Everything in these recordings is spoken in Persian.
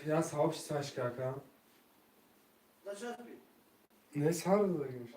Ya sahip saç kaka. Laşat bir. Ne sarı da gümüş.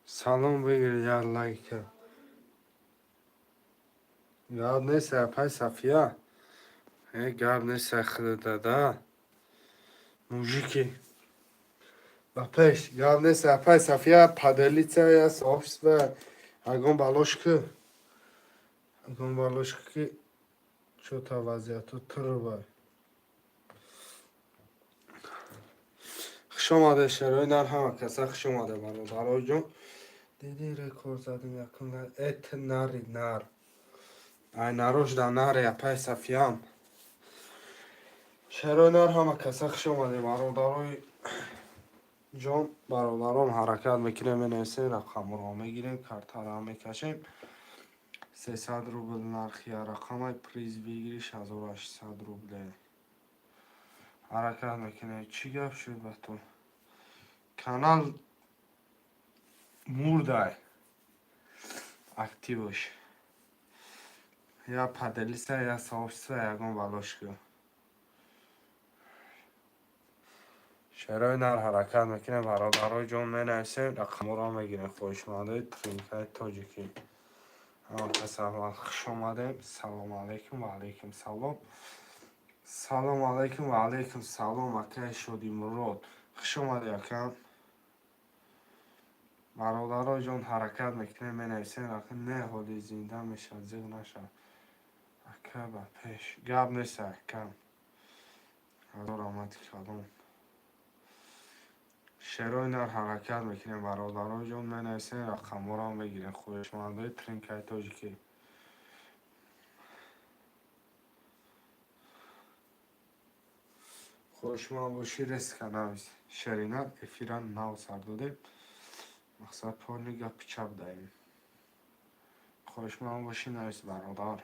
سلام بگیر یا لایک. یا نسه پای صفیه. هی گاب نسه خدا دا. موجیکی. بپش گاب نسه پای صفیه پدلیته یا سافس به اگون بالوش که. اگون بالوش که چو تا وضعیتو تر بای. خوش آمده شروع نر همه کسا خوش آمده برای جون. دیدی رکورد زدیم یکم ات نری نر. ای نروش دا نر یا پای صفیه. شروع نر همه کسا خوش آمده برای جان برادران حرکت میکنیم نویسیم رقم رو میگیریم کارت را میکشیم 300 روبل نرخی رقم پریز بگیریش 1800 روبل حرکت میکنیم چی گفت شد به تو کانال مرده اکتیوش یا پدلیسه یا سافسه یکم بلاش کن شروع نر حرکت میکنیم برادران جان مینویسیم رقم را میگیریم خوشمانده ترینکای تاجیکی سلام خوش آمدیم سلام علیکم و علیکم سلام سلام علیکم و علیکم سلام اکه شدی مراد خوش آمده یکم برادرها جان حرکت میکنه می نویسین رقم نه حالی زنده میشه زیغ نشه اکه با پیش گب نیست یکم هزار آمد کلام شروع نر حرکت میکنه برادرها جان می نویسین رقم را میگیرین خوشمانده ترینکای تاجیکی خوشمان باشی رسک نویس شرینت افیران نو سر داده مقصد پارنی گپ چپ دهیم خوشمان باشی نویس برادر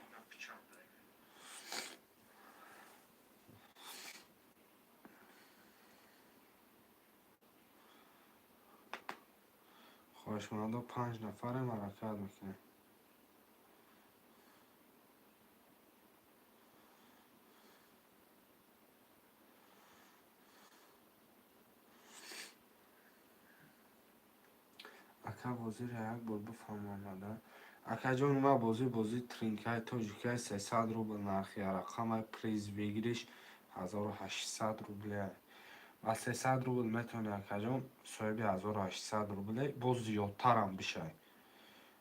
خوشمانده 5 نفر حرکت میکنه اکا بازی را یک بار بفهم آمده اکا جان ما بازی ترینکای تاجیکای 300 روبل نرخی رقم پریز بگیریش 1800 روبله و 300 روبل میتونه اکا جان صاحب 1800 روبله باز زیادتر هم بشه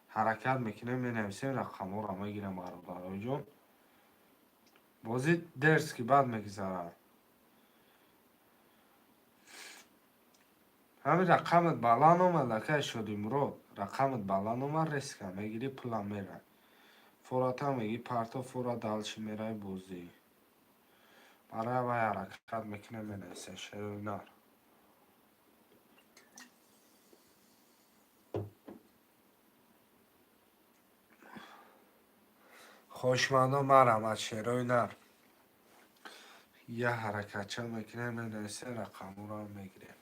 حرکت میکنه می نویسیم رقم ها را میگیرم برادر جان بازی درس که بعد میگذاره همین رقمت بالا نومد که شدی مراد رقمت بالا نومد ریسک میگیری پلا میره فوراتا میگی پارتا فورا دالچی میره بازی برای وای حرکت میکنه مینویسه شروع خوشمندم مرم از شروع نر یه حرکت چه میکنه مینویسه رقم رو میگیره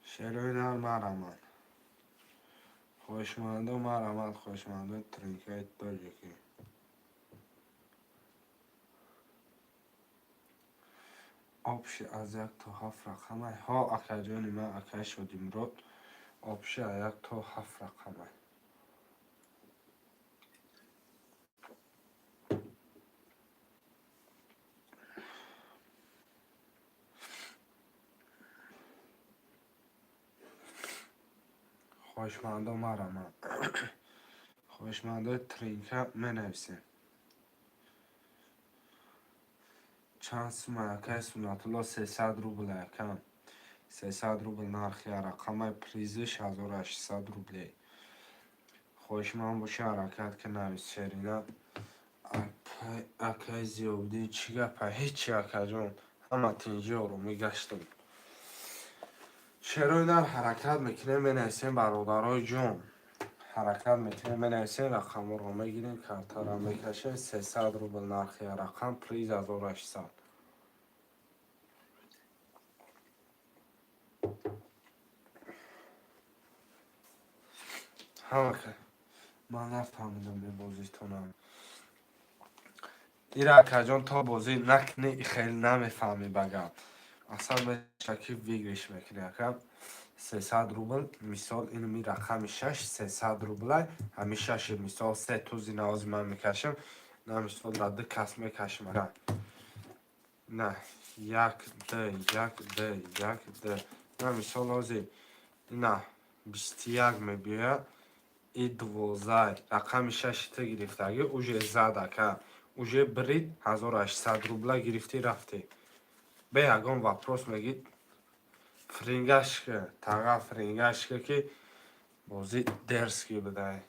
شروع نر مرم خوشمندم مرم خوشمندم ترینکای تاجیکی آبشی از یک تا 7 رقمه ها اکا جانی من اکا شدیم رو آبشی از یک تا 7 رقمه خوشمنده مرا خوشمنده ترینکه منویسیم چند سومه سنت الله 300 روبل کم 300 روبل نرخی رقم پریزش 1800 روبله خوشمند باشه حرکت که نویس شرینه اکای زیادی چی گپه هیچی اکا جان همه تینجا رو میگشتم چرا در حرکت میکنه منویسیم برادرای جان حرکت میکنه منویسیم رقم رو میگیریم کارتا رو میکشیم 300 روبل نرخی رقم پریز 1800 همه که من نفهمیدم به بازیتونم ایره اکا جان تا بازی نکنی خیلی نمیفهمی بگم اصلا به شکل ویگریش میکنه اکا 300 روبل مثال اینو می رقم 6 300 روبل همی 6 مثال 3 توزی نوازی من میکشم نه مثال در دو کس میکشم اکا نه یک ده نه مثال آزی نه 21 میبیه ای 12 رقم 6 تا گرفته اگه اوژه زد اکا اوژه برید 1800 روبل گرفتی رفتی به یگان وپروس میگید فرینگشکه تاقا فرینگشکه که بازی درسکی بده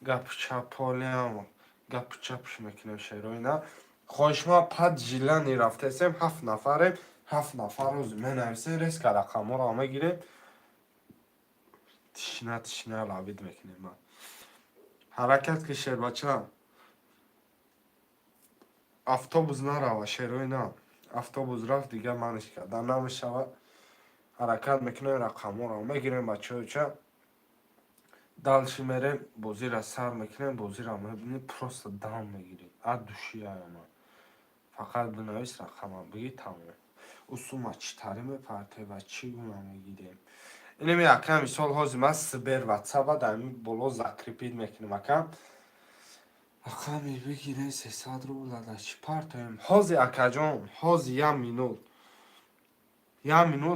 گپ چپالی هم گپ چپش میکنیم شیروی نه خوش ما پد جیلانی رفته سیم 7 نفریم 7 نفر روز می نویسیم ریس که رقم ها رو همه گیریم تشنه لابید میکنیم ما حرکت که شیر بچه افتوبوس نروه شیروی نه افتوبوس رفت دیگه منش کردن نمیشوه حرکت میکنیم رقم ها رو میگیریم بچه چه دالشی میریم بازی را سر میکنیم بازی را میبینیم پروست دام میگیریم اد دوشی ما فقط بنویس رقم هم بگی تمام اصوما چی تاری میپرته و چی گونه میگیریم اینم یکم مثال هازی من سبر و تسابه در این بلو زکریپید میکنیم اکم رقمی بگیریم 300 رو بلده چی پرتایم هازی اکا جان هازی یه مینوت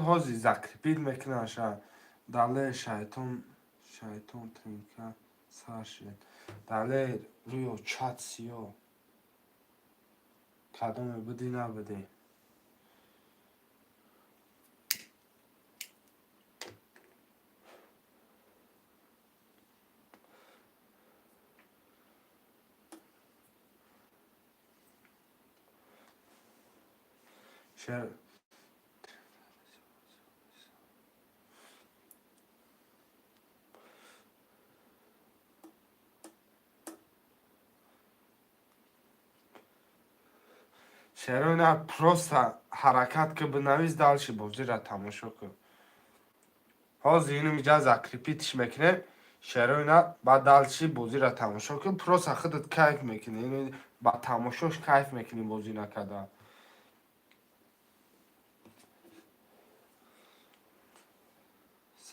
هازی زکریپید میکنه شاید داله شیطان ترینکه سر شد داله روی چات سیو کدومه بدی نبدی شر شروع نه پروست حرکت که بنویس دالشی بازی را تماشا کن هازی اینو میجا زکریپیتش میکنه شروع نه بعد دالشی بازی را تماشا کن پروست خودت کیف میکنه اینو با تماشاش کیف میکنی بازی نکده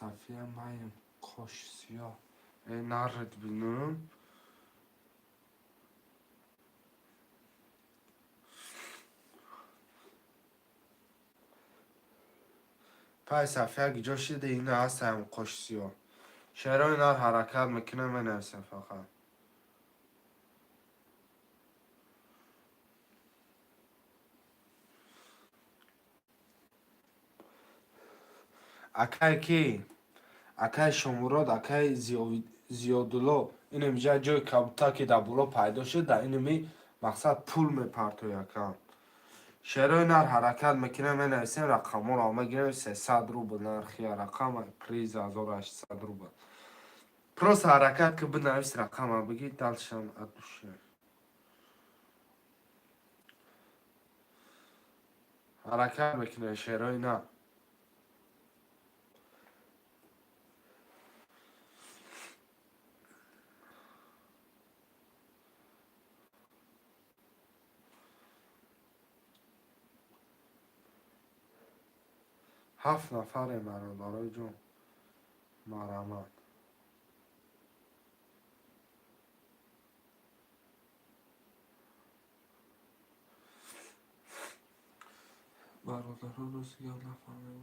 صفیه مایم خوش سیاه نرد بینم پای صفیه گیجا شده اینو هست هم خوش سیاه شروع نه حرکت میکنه منویسه فقط اکای کی اکای شمراد اکای زیادلو اینو میجا جای کبوتا که در بولا پیدا شد در اینو می مقصد پول میپرتو یکم شروع نر حرکت میکنه می نویسیم رقم ها رو آمه گیریم 300 روبل نرخی رقم پریز 1800 روبل پروس حرکت که بنویس رقم ها بگی دلشم ادوشه حرکت میکنه شروع نه 7 نفر مرا دارای جون مرمت برادران رو زیاد نفهمه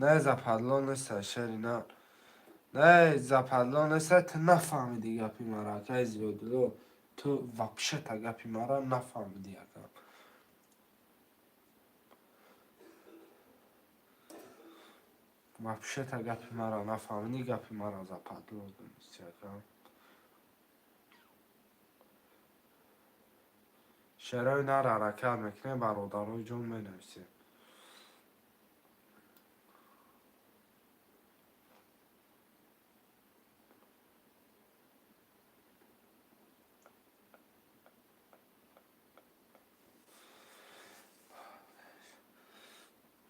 نه زپدلا نیست شرینا. نه زپدلا نیست تو نفهمیدی گپی مرا که زیادلو. تو وپشه تا گپی مرا نفهمیدی یکم. وپشه تا گپی مرا نفهمیدی گپی مرا زپدلا نیست یکم. شعرهای نر حرکت میکنه برادرای جون مینویسه.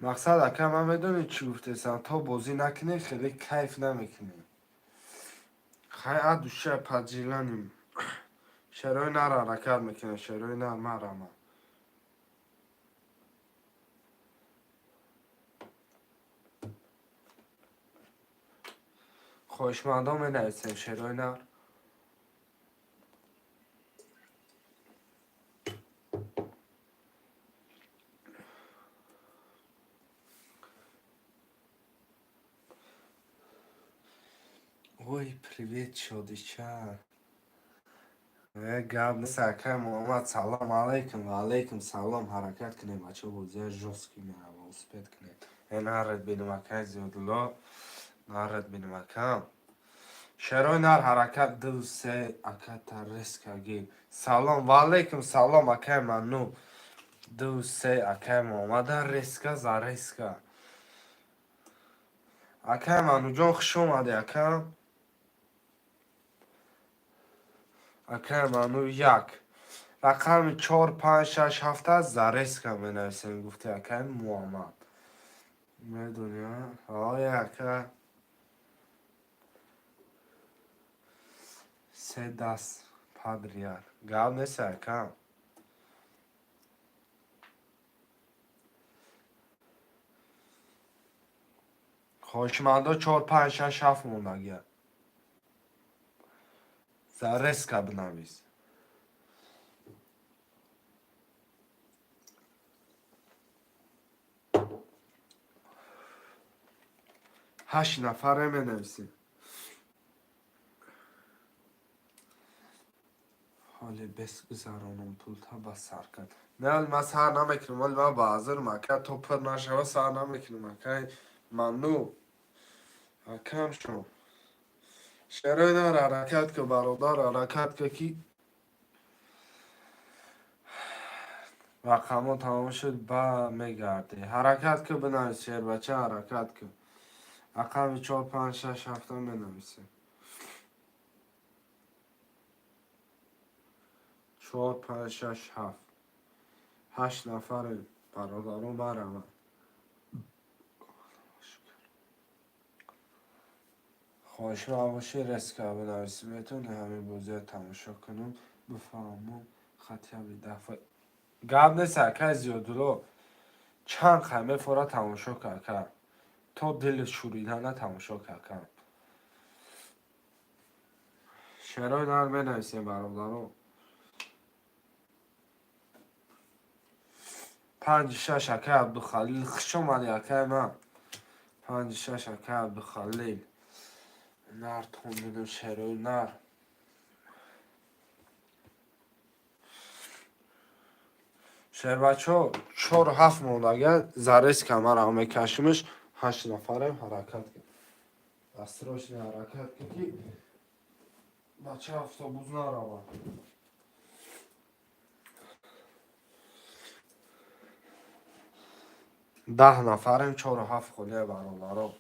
مقصد اکم من میدونی چی گفتیسم تا بازی نکنی خیلی کیف نمیکنی. خیلی دوشه پجیلانیم. شعرهای نر حرکت میکنه شعرهای نر مرمه. خوشمندان مینویسیم شعرهای نر. Ой, привет, чёдича. گاب نیست اکای محمد سلام علیکم و علیکم سلام حرکت کنیم بچه بوزه جوسکی میره و اسپید کنیم. نرد بینم اکای زیادلا. نرد بینم اکام. شروع نر حرکت دو سه اکای تا ریسک اگی. سلام و علیکم سلام اکای منو. دو سه اکای محمد ریسکا زاریسکا. اکای منو جان خوش اومدی اکام. اکای منو یک. رقم 4 5 6 7 زاریسکا مینویسیم گفتی اکای محمد. میدونی آقای اکا سه دست پادریار گاب نیست اکا. خوشمندا 4 5 6 7 مونده زاریسکا بنویس. 8 نفره مینویسیم. حالی بس گذرانم پول تا با سر کرد. نه من سر نمیکنم ولی من بازرم اکا تو پر نشوه سر نمیکنم اکا منو اکام شو. شروع نر حرکت که برادر حرکت که کی رقم تمام شد با میگرده حرکت که بنویس شعر بچه حرکت که رقم 4 5 6 7 بنویسه. 4 5 6 7 8 نفر برادران برم. خواهش ما باشی رسکه بنویسی بهتون همین بازی تماشا کنم بفهمم خطیه بی دفعه گب نیست اکای زیادلو چند خیمه فورا تماشا کرد تا دل شوریدنه تماشا کرد. شعرهای نر بنویسیم برادران. 5 6 اکای عبدالخلیل خوش اومدی اکای من. 5 6 اکای عبدالخلیل نر تون میدم شعرهای نر. شعر بچه ها 4 و 7 مونده اگر زرس کمر همه کشمش 8 نفرم حرکت کرد. دستراش حرکت کرد که بچه افتابوز نروه. 10 نفرم 4 و 7 خلیه برادرها.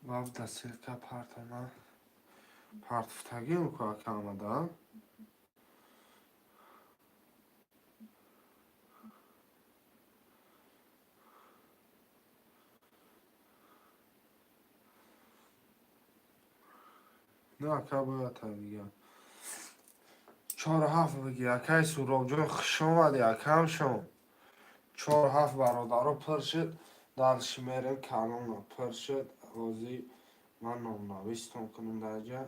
وفد سیرکه پرتمه پرتفتگی میکنه که آمده. نه که باید تا دیگه 4 و 7 بگی اکای سوراب جان خوش اومدی اکم شما. 4 و 7 برادرها پر شد در شمیرم کلام پر شد بازی من نام نویستم کنم درجه.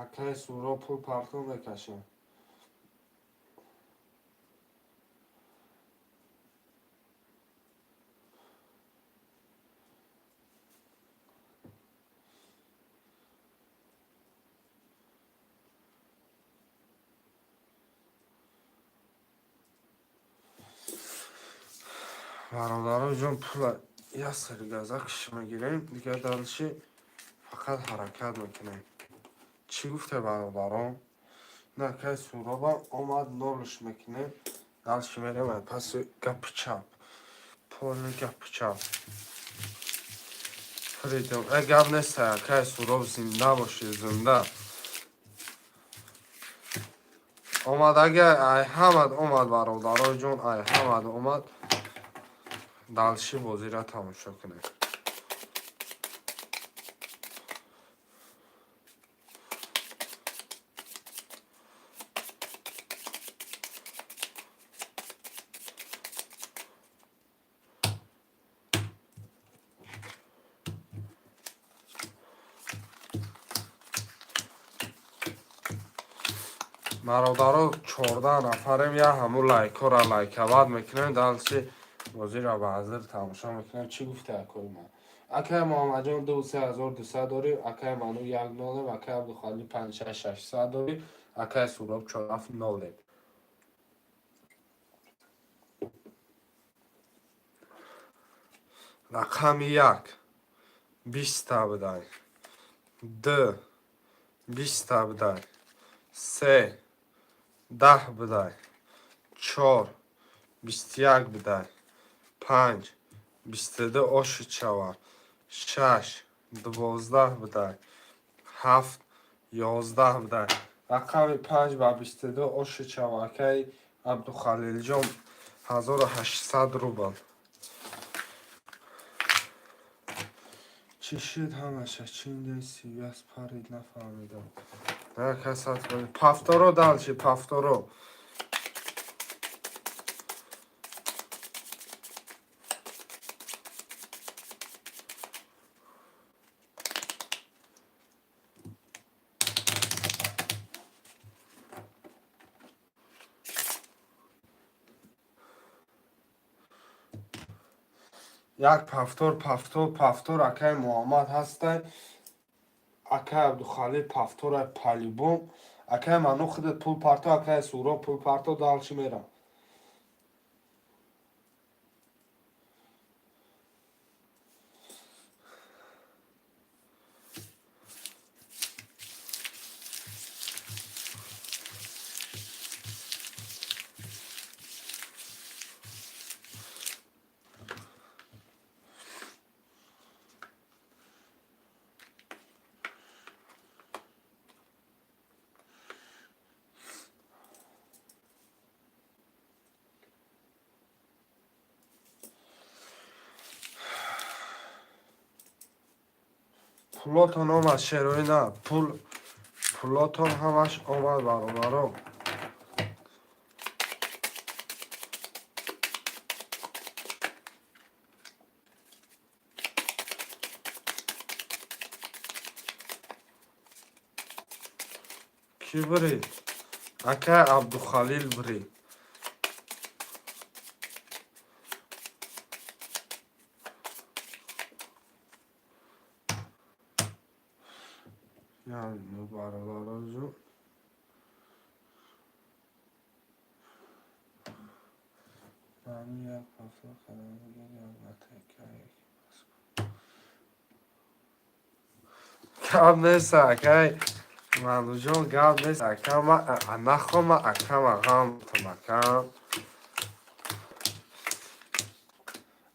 Акай Суро пул парту мекашем. Бародароҷон пула як саргаза киши мегирем, дигар далши фақат ҳаракат мекунем. Чӣ гуфте бародарон? Накай суроба омад нолш мекунем, далши мерем паси гапи чап. Полни гапи чап. Фридом, гап нест акай суроб зинда боши, зинда. омад агар айҳамад омад бародароҷон, айҳамад омад. Далши бозира тамошо кунем. бародаро 14 нафарем, я ҳамун лайкора лайкавад мекунем, далши бозира ба ҳазир тамошо мекунем. Чӣ гуфта акои ман? Акай муҳаммадҷон 23200 дори, акай ману 1 акай абдухалӣ 56600 дори, акай суроб 470. рақами 1 20 табдай, 2 20 табдай, 3 10 бдай, 4 21 бдай, 5 22 ошид шавад, 6 12 бдай, 7 11 бдай. рақами 5 ба 22 ошид шавад, акай абдухалилҷон 1800 рубл. چی شد همشه چین دیسی بیاس پارید نفهمیدم. نه کسات کنید پافتارو دالشی پافتارو. یک پافتور اکای محمد هسته، اکای عبدالخالی پافتور پالیبوم، اکای منو خودت پول پارتو، اکای سورا پول پارتو دالشی میرم. پولاتون آمد شروعی نه پولاتون همش آمد برابرو. کی برید؟ اکای عبدالخلیل برید. یعنی برادر جو من یک پافتور خدمه گریم و تکه کم نیست اکای منو جون گم نیست اکا ما نخوام اکا ما غم تمکم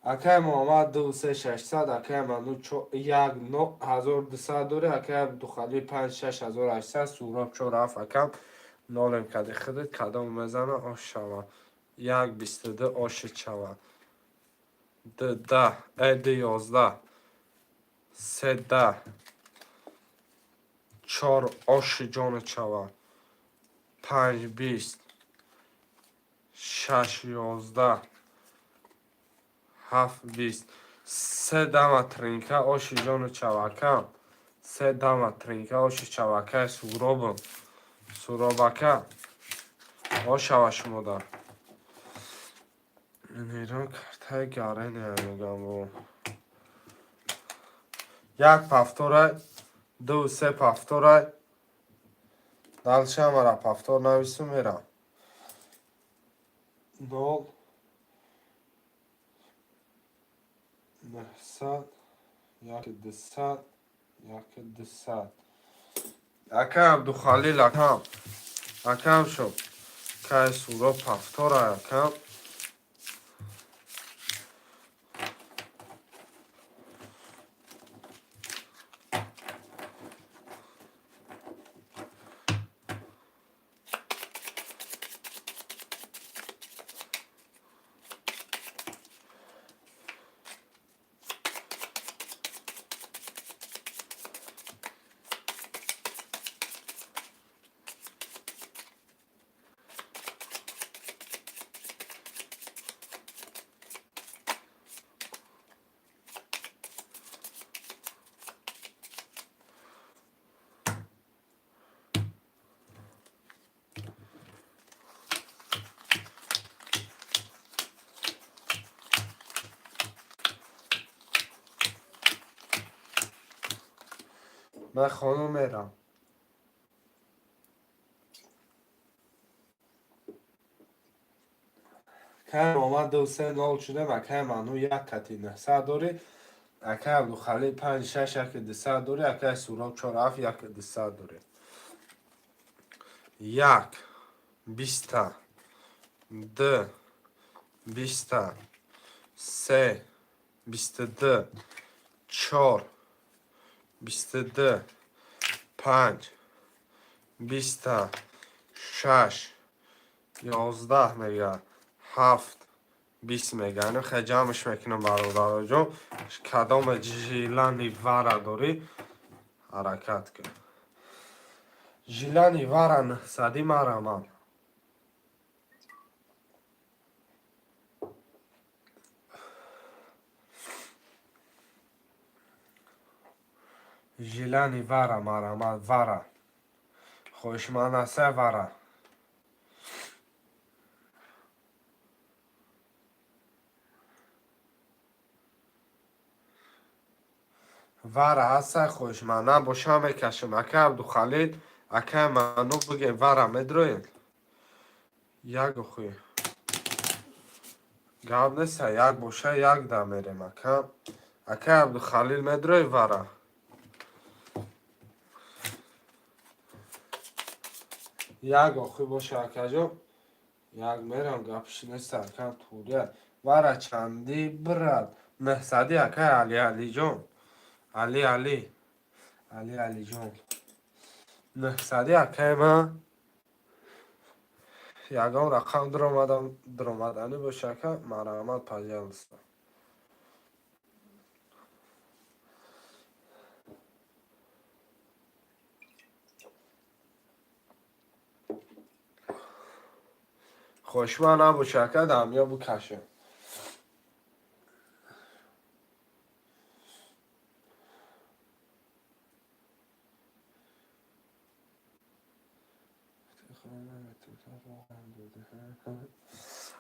اکای محمد 23600 اکای منو 19200 دوره اکای عبدالخالی 56800 سوراب 47 اکم نالم کده خودت کدام میزنه آش شود 122 آشید شود 10 11 13 4 آش جان شود 5 20 6 11 7 20 3 دم ترینکه آشی جان شود کم سه دامه ترینکه آش چوکه سورابم سورابکه آشوش مادر نیران کرده گاره نمیگم بو یک پفتوره دو سه پفتوره دلشه مرا پفتور نویسو میرم 0 900 یک 200 یک 200 اکم دو خلیل اکم شد که سورا پفتوره اکم من خانم میرم که آمد دو سه نال شده و که منو یک کتی 900 داری اکه دو خلیل 5 6 یک 200 داری اکه سورا 4 7 یک 200 داری یک 20 دو 20 سه 22 4 22 5 20 6 11 میگه 7 20 میگه اینو خیلی جمعش میکنم برادر جان کدام جیلانی وره داری حرکت کن جیلانی وره 900 مرا من جیلانی وره مرا من وره خوشمانسه وره وره هسته خوشمانه باشه میکشم اکه عبدو خلیل اکه منو بگه وره میدروین یک خوی گاب نیسته یک باشه یک ده میریم اکه عبدو خلیل میدروی وره یک خوی باشه اکه جو یک میرم گپش نیسته اکه توریه وره چندی برد 900 اکه علی جون علی جون 900 اکه من یگان رقم درآمدنی باشه که مرامت پذیر است خوشمن نباشه که دمیا بکشه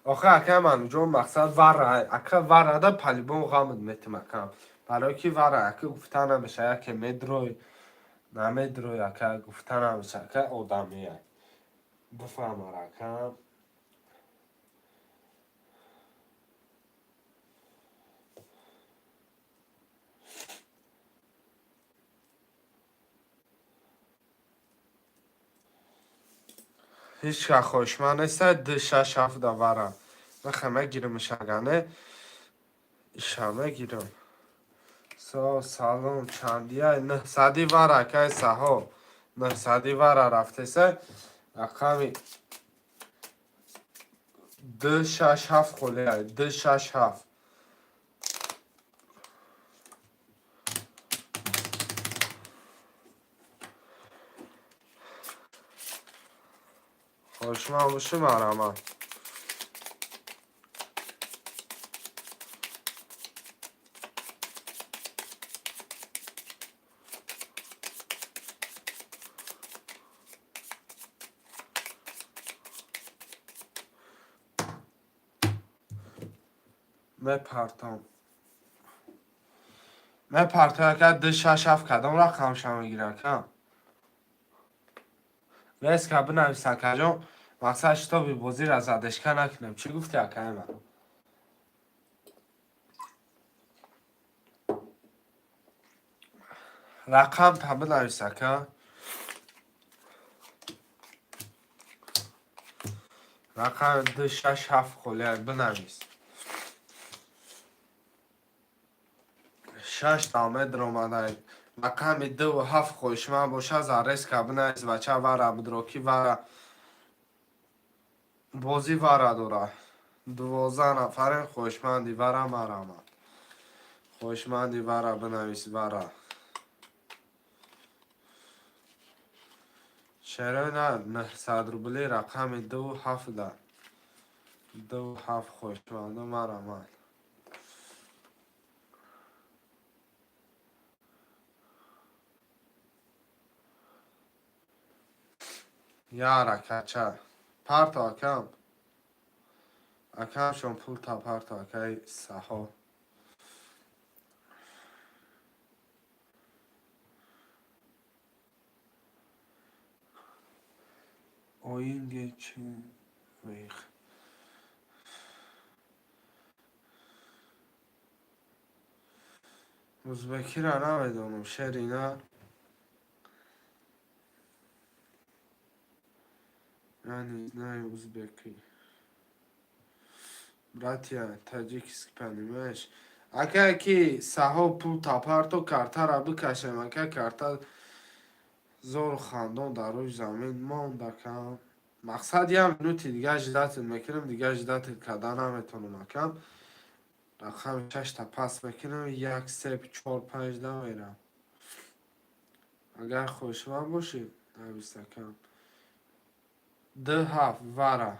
آخه اکه من جون مقصد وره اکه وره ده پلیبون غامد میتمکم برای که وره اکه گفتن نمیشه اکه میدروی نمیدروی اکه گفتن نمیشه اکه آدمیه بفهم اکه هیچ که خوشمن نیست ده 6 7 وره بخمه گیرم شگنه شمه گیرم سلام چندیه 900 وره که سها 900 وره رفته سه رقمی 2 6 7 خوله 2 6 7 خوشمن باشه مرمه مپرتم مپرتم که ده شش هفت کدام رقم شما میگیره کم ویس که بنویس اکا جان مقصد شتا بی بازی را زدشکه نکنم چی گفتی اکا من رقم تا بنویس اکا رقم ده شش هفت خولیه بنویس شش دامه در اومده رقم ده و هفت خوشمن باشه زرس که بنویس بچه وره بدراکی وره بازی وره دوره 12 نفر خوشمندی وره مرمد خوشمندی وره بنویس وره چرا نه 900 روبلی رقم 27 ده 27 خوشمند و مرمد یاره کچه پرت آکم اکم شون پول تا پرت آکی سها oyun geçin ویخ ازبکی را نمیدونم شرینا یعنی نه ازبکی براتیا تاجیکسک پنیمش اکا کی سها پول تا پرت و کارتا را بکشم اکا کارتا زور خاندان در روی زمین مانده کم مقصد یه منوتی دیگه جدت میکنم دیگه جدت کدا نمیتونم کم رقم 6 تا پس میکنم 1 3 4 5 میرم اگر خوشمند باشید نویسته کم ده هفت وره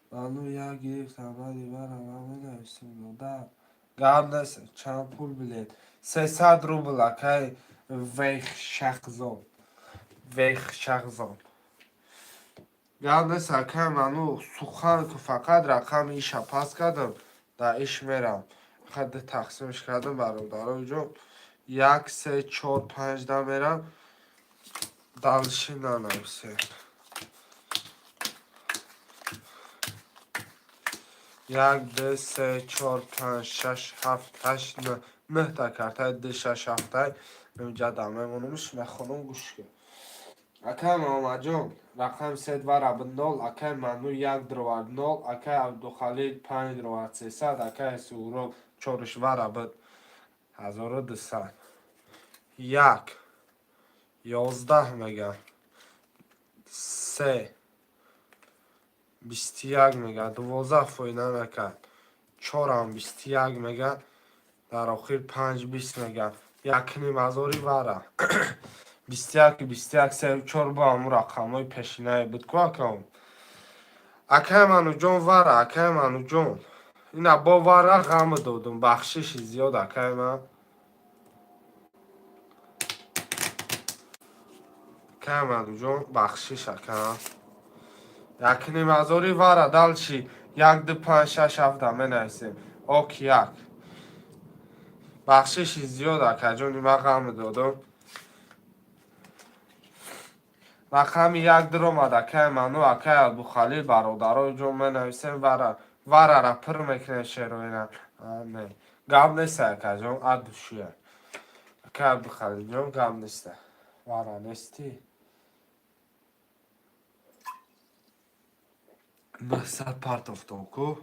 بانو یک گرفت اولی وره و می نویسیم ده گرد نیست چند پول بلید 300 روبل اکای ویخ شخزان ویخ شخزان گرد اکای منو سخن که فقط رقم ایشا پس کردم در ایش میرم خد تقسیمش کردم برادرای جون 1 3 4 5 میرم دلشی ننویسه 1 2 3 4 5 6 7 8 9 تا کارت ده 6 7 اینجا دامه منوش میخونم گوش کن اکای محمد جون رقم 3 وره به 0 اکای منو 1 دروار 0 اکای عبدالخالد 5 دروار 300 اکای سورو 4 وره به 1200 1 11 میگه 3 21 میگه 12 فایده نکرد 4 هم 21 میگه در آخر 5 20 میگه یک نیم هزاری وره 21 21 3 4 با همون رقم های پیشینه بود که کن اکای منو جون وره اکای منو جون اینا با وره غم دادم بخشش زیاد اکای من اکای منو جون بخشش اکای یک نیم هزاری وره دل چی 1 2 5 6 7 می نویسیم اوک 1 بخشش زیاد اکای جون اینا غم دادم رقم 1 در اومد اکای منو اکای عبدالخالد برادرای جون می نویسیم وره را پر میکنه شیروینه نه گم نیسته اکای جون ادوشیه اکای عبدالخالد جون گم نیسته وره نیستی 900 پارت افتان کو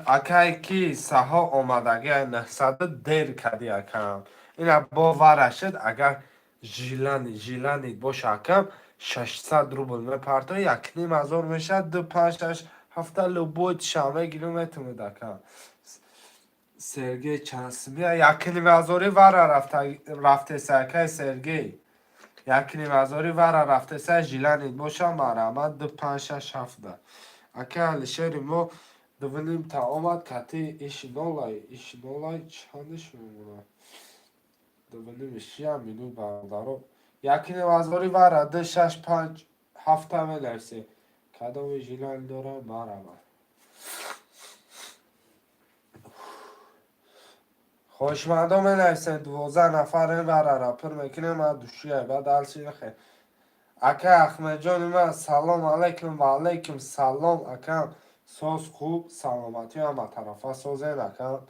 اکای کی سها آمدگی 900 دیر کردی اکام اینا با وره شد اگر ژیلانی باشه اکم 600 روبل میپرتا یک نیم هزار میشه 2 5 6 هفته لبود شامه گیلو میتونه دکم سرگی چنسمیه یک نیم هزاری وره رفته سرکه سرگی یک نیم هزاری وره رفته سر ژیلانی باشه مرمت 2 5 6 هفته اکه شهری ما دوونیم تا آمد کتی ایش نولای چندش میمونه دوونیم ایشی هم میدو برادرو یکی نیم هزاری وره 2 6 5 هفته می نرسی کدام ژیلان داره برابر خوشمندم نفسه 12 نفر این ور راپر میکنه ما دوشیه بعد دلشی خیلی اکا احمد جان من سلام علیکم و علیکم سلام اکا ساز خوب سلامتی هم طرفه سازین اکا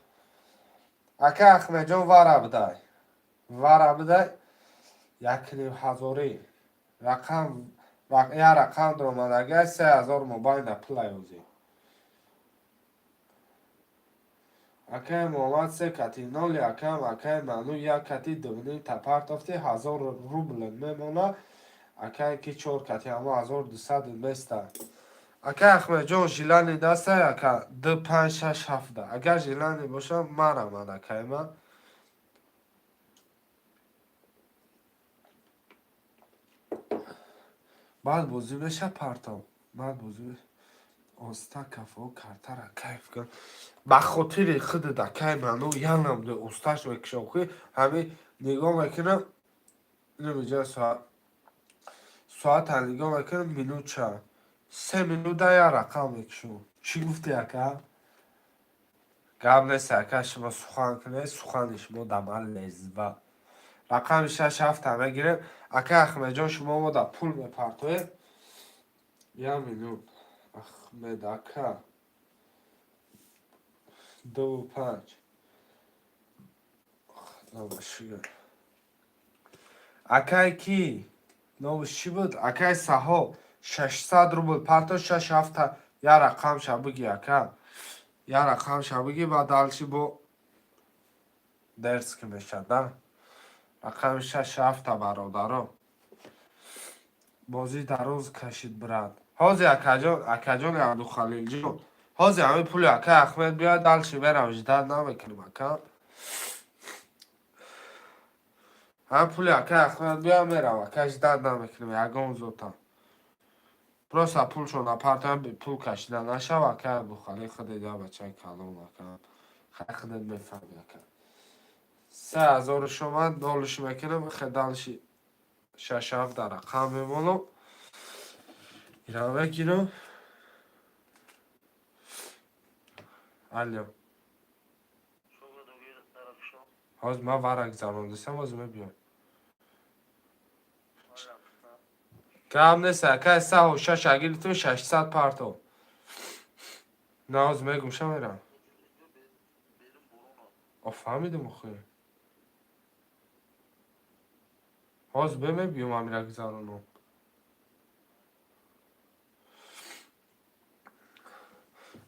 اکا احمد جان ور بدای 1,500 رقم یه رقم در اومدگه 3,000 موبایل در پول ایوزی اکا محمد سه کتی نالی اکا منو یک کتی دوینی تپرت افتی 1,000 روبل میمونه اکا کی 4 کتی اما 1,200 میسته اکا احمد جان ژیلانی دسته اکا 2 5 6 7 اگر ژیلانی باشه مرم اکا من بعد بازی بشه پرتام بعد بازی بشه استا کفا کارتر کیف کن به خاطر خود دکای منو یعنم ده استاش بکشم خوی همه نگاه میکنم نمیجا ساعت نگاه میکنم مینوت چه 3 مینوت ده یا رقم میکشم چی گفتی اکا؟ گم نیست اکا شما سخن کنه سخن شما دمال لزبه رقم 6 7 همه گیرم اکا احمد جان شما ما در پول میپرتوید 1 میلیون احمد اکا 2 و 5 نوشیگر اکای کی نوش چی بود اکای سها 600 روبل پرتو 6 7 یا رقم شو بگی اکا یا رقم شو بگی بعد دالشی با درس که میشه ده رقم 6 7 برادرم بازی در روز کشید برد حاضی اکا جان عبدو خلیل جان حاضی همه پولی اکا احمد بیاد دالشی برم جداد نمیکنیم اکا هم پولی اکا احمد بیاد میرم اکا جداد نمیکنیم یکم زودتر پروسا پول شون اپارتمان به پول کشیدن نشه اکا عبدو خلیل خود دیگه بچه کلام اکا خیلی خودت میفهمی اکا 3,000 شما دالش میکنم خدالشی 6 7 در رقم میمونم ایران بگیرم الو حاز ما ورق زمان دستم باز میبیم کم نیست اکا 3 و 6 اگه تو 600 پارتو ناز میگم شما میرم فهمیدم خوی حاز بیم امیرک زارونو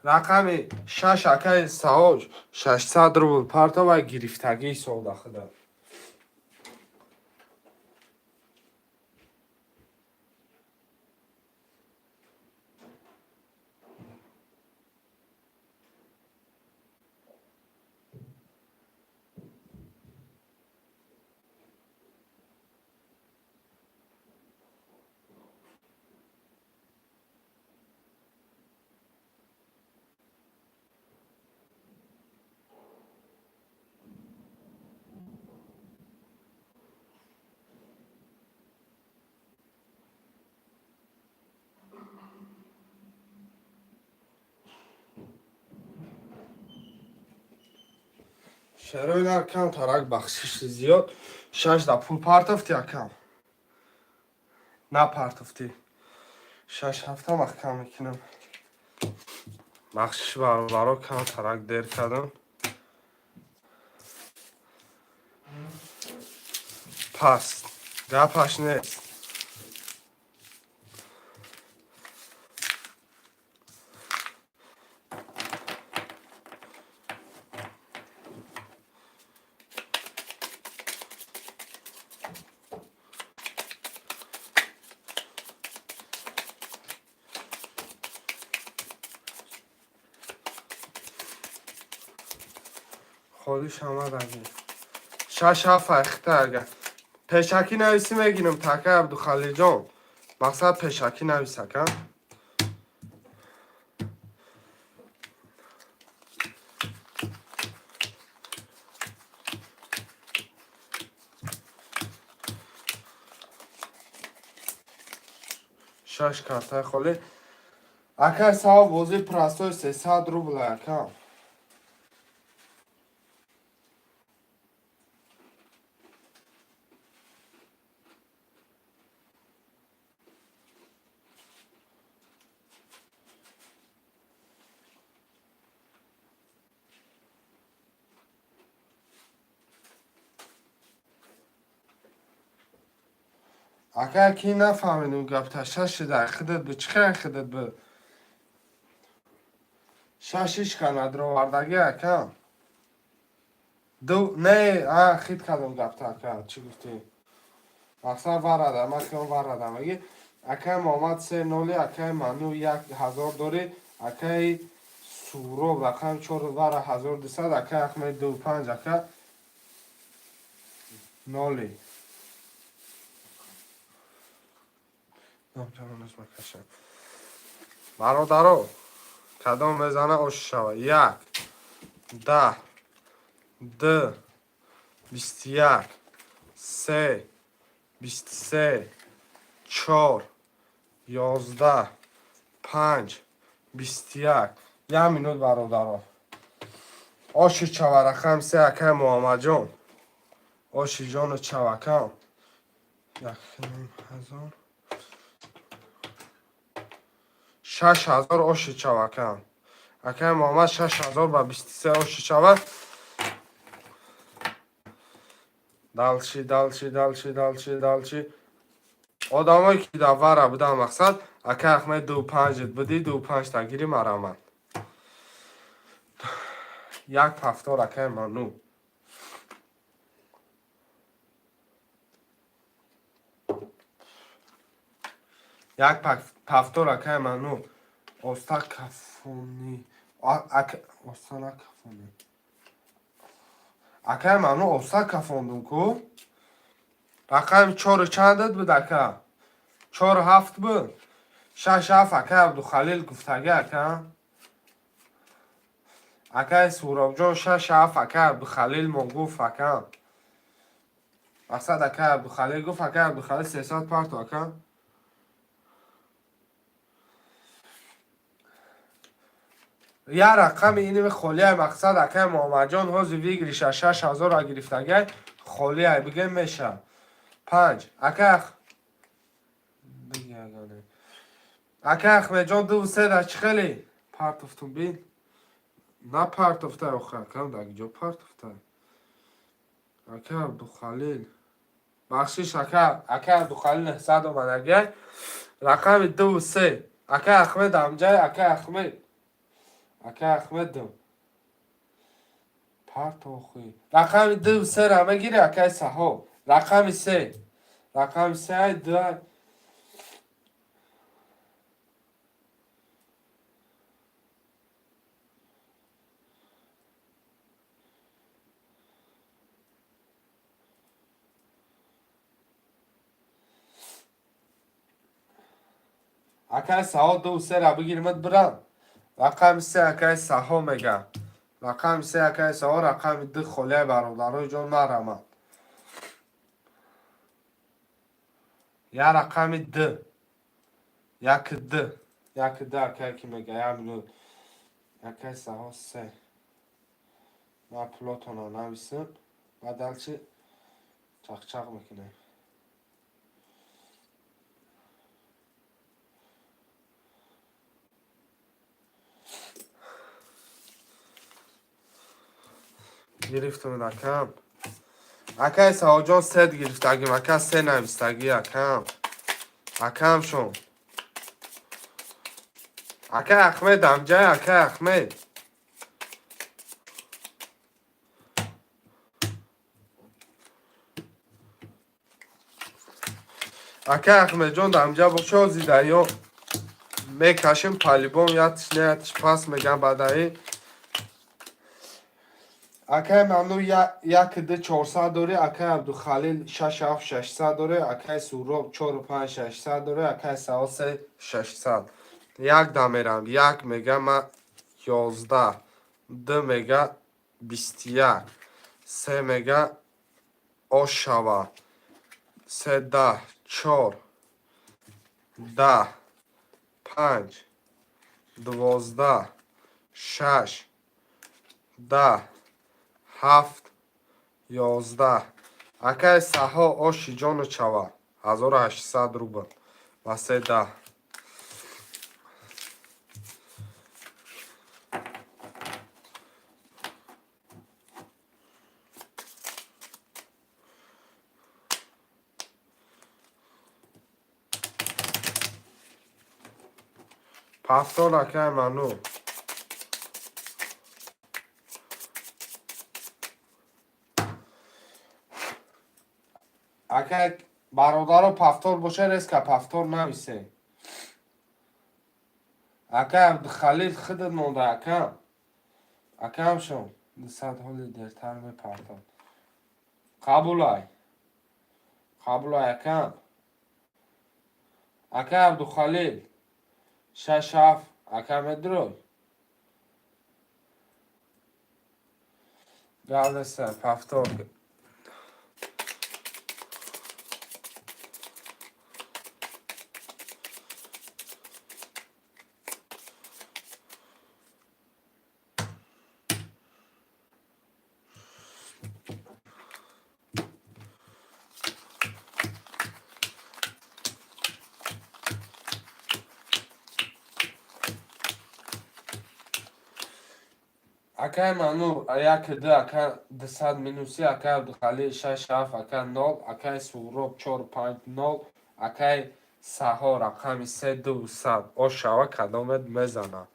رقم 6 اکا ساوج 600 روبل پارتو و گرفتگی سودا خدا شروع کم ترک بخشش زیاد 6 دا پول پارتفتی اکم نه پارتفتی 6 هفته محکم میکنم بخشش برا کم ترک دیر کردم پس گپش نیست خودش آمد اگه 6 7 اخته اگه پیشکی نویسی میگینم تاکه عبدو خلیل جان مقصد پیشکی نویسه که شش کارته خالی Акай саҳо бозии простои 300 рубл якам. Акай ки нафаҳмидим гапта 6 дақиқадат бу чӣ қадar бу 6 канадро вардаги якам. Ду не хит кардам гапта ака чӣ гуфтӣ? Мақсад варада макам варада маги акай Муҳаммад 3 акай ману 1000 дори акай Суроб рақам 4 вара 1200 акай Ахмед 25 ака 0 бародаро кадом мезана ош шава 1 10 2 21 3 23 4 11 5 21 1 минут бародаро оши чава рақам 3 акай Муҳаммаҷон оши ҷону чавакам 1000 6000 оши чавакам акай Муҳаммад 6000 ба 23 оши чава далчи одамое ки дар вара буданд мақсад акай Ахмед 25 будӣ 25 тагири марамад як пафтор акай ману як пафтор акай ману оста кафони остана кафони акай ману оста кафондум ку рақами 4 чандат буд ака 47 буд 67 акай Абдухалил гуфтаги ака акай Суробҷон 67 акай Абдухалил мо гуфт ака мақсад акай Абдухалил гуфт акай Абдухалил 300 парту ака я рақами иними холияй мақсад акай Муҳаммаҷон ҳози вигриша 6000 гирифтагай холияй бигем меша 5 акай акай Ахмеҷон 2 да чӣ хеле партуфтум бин на партуфтай охир кам дар ҷо партуфтай акай Абдухалил бахшиш акай Абдухалил 900 омадагай рақами 2 акай Ахмед амҷай акай Ахмеддум партохи рақами 2 ра мегири акай Саҳо рақами 3 ай 2 акай Саҳо 2 ра бигиримад бурам рақами 3 акай Саҳо мега рақами 3 акай Саҳо рақами 2 холияи бародарои ҷон марамад я рақами 2 акай ки мега 1 минут акай Саҳо 3 ма пулотона нависим бадалчи чақчақ мекунем гирифтум акам акай Саҳоҷон 3 гирифтагим акай 3 навистаги акамшон акай Ахмед амҷай акай Ахмед акай Ахмеҷон дамҷа бошо зидаё мекашим палибон ятиш пас мегам бадаи акай ману 1400 дори акай Абдухалил 67 дори акай Суроб 456 дори акай Саҳо 3600 як дамерам 1 мега ма 11 2 мега 21 3 мега ошава 3 10 4 10 5 12 6 10 7 11 акай саҳо оши ҷону чава 1800 рубл ва 3 пафтор акай ману акай бародаро пафтор боша реска пафтор нависе акай абдухалил хидат монда акам акамшон 200 ҳоли дертар мепартад қабулай акам акай абдухалил 6 акай медрой галеса пафтор акай ману 1 акай 200 минуси акай абдухалил 6 акай 0 акай суроб 450 акай саҳо рақами 3200 ошава кадомет мезана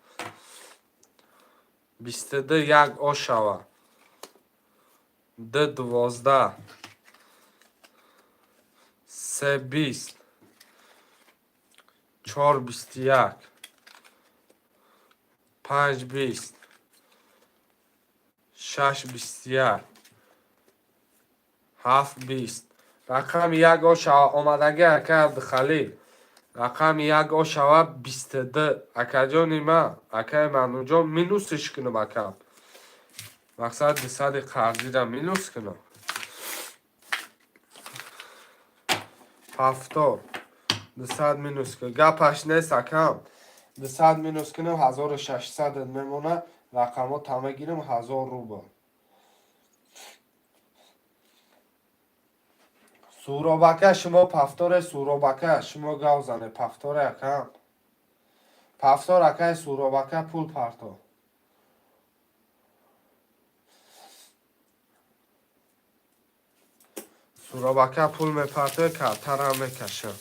22 1 ошава 2 12 3 20 4 21 5 20 6 21 7 20 рақами 1 ошава омадаги акай абдухалил рақами 1 ошава 22 акаҷони ма акай мануҷон минусиш кунум акам мақсад 200 қарзира минус кунум пафтор 200 минус кунум гапаш нест акам 200 минус кунум 1600 мемона рақамо тама гирам 1000 рубл суробака шумо пафторе суробака шумо гав зане пафторе акам пафтор акай суробака пул парто суробака пул мепартои картарам мекашам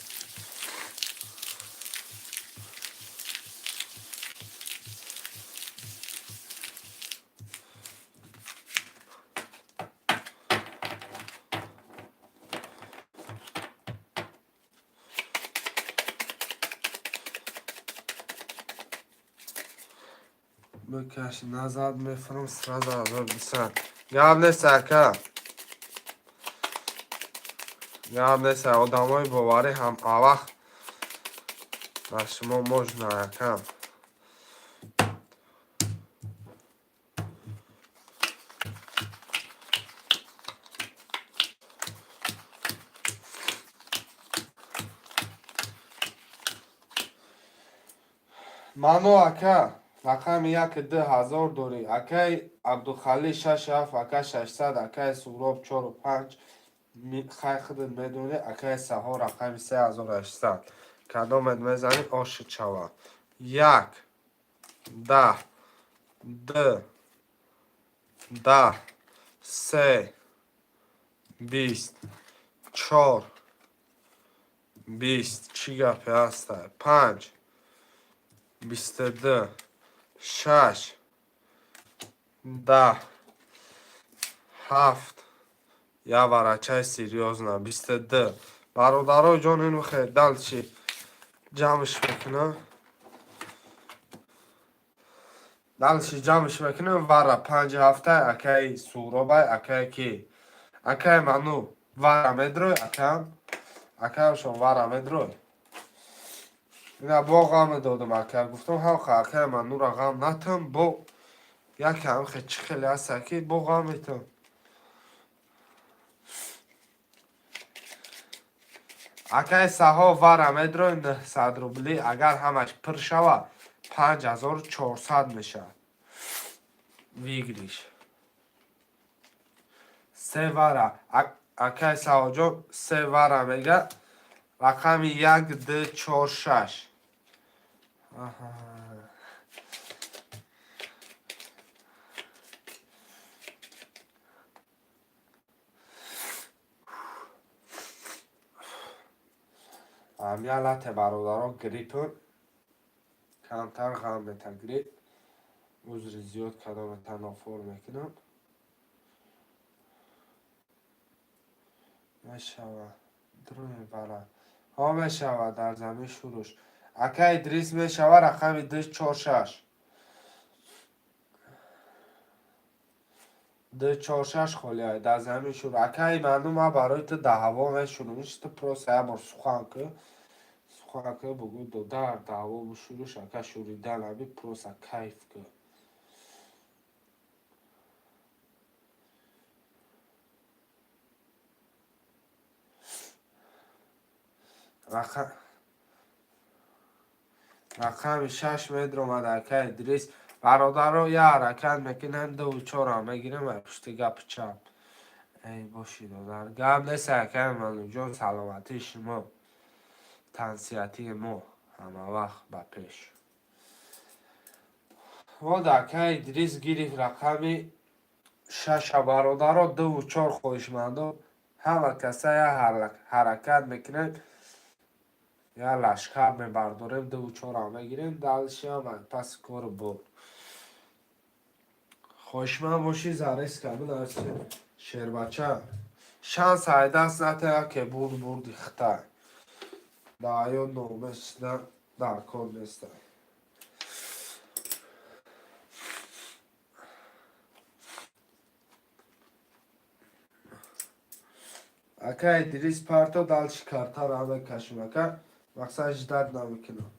бикаш назад мефрам сразу 1200 гап нест ака гап нест одамои боварӣ ҳам авақт ба шумо можна якам ману ака рақами 1-2000 дорӣ акай абдухалил 6 акай 600 акай суроб 4-5 хай худат медонӣ акай саҳо рақами 3800 кадомет мезанӣ оши чава 1 10 2 10 3 20 4 20 чӣ гапе ҳаста 5 22 6 10 7 я варачай серьёзно 22 бародарои ҷон ину хедал чи ҷамъш мекунам далши ҷамъш мекунам вара 5 ҳафтай акай суробай акай ки акай ману вара медрой акам акамшон вара медрой ина бо ғаме додам ака гуфтам ҳамха акай манура ғам натам бо якам хе чӣ хеле ҳаста ки бо ғам метам акай саҳо вара медрой 900 рубли агар ҳамаш пир шава 5400 میشه ویگریش. سه وره اکای سواجو سه وره میگه رقم 1 2 4 6. عملیات برادران گریپون کمتر غم میتن گریپ عذر زیاد کدام تنافر میکنم میشوه دروی بله ها میشوه در زمین شروش اکای ادریس میشوه رقم 2 4 6 2 4 6 خالی های در زمین شروع اکای مردم ها برای تو دعوا میشونه میشه پروسه ها بر سخوان که بگو دو در دعوا بشوروش اکا شوریدن همی پروسه کیف که رقم 6 متر اومده اکای ادریس برادر رو یه حرکت میکنن 2 و 4 هم میگیرم و پشت گپ چپ ای باشید در گپ نیست اکای منو جان سلامتی شما تنسیتی ما همه وقت به پیش و اکای ادریس گیری رقم 6 برادر رو 2 و 4 خوشمندو همه کسا یه حرکت میکنن یا لشکر میبرداریم 2 و 4 هم میگیریم دلشی هم پس کار بود خوشمند باشی زریس کمین هرچی شیر بچه شانس های دست نته که برد اخته دعیو نومش در کار نیسته اکا ادریس پارتو دل شکرتر همه کشم اکا مقصدش درد نمیکنم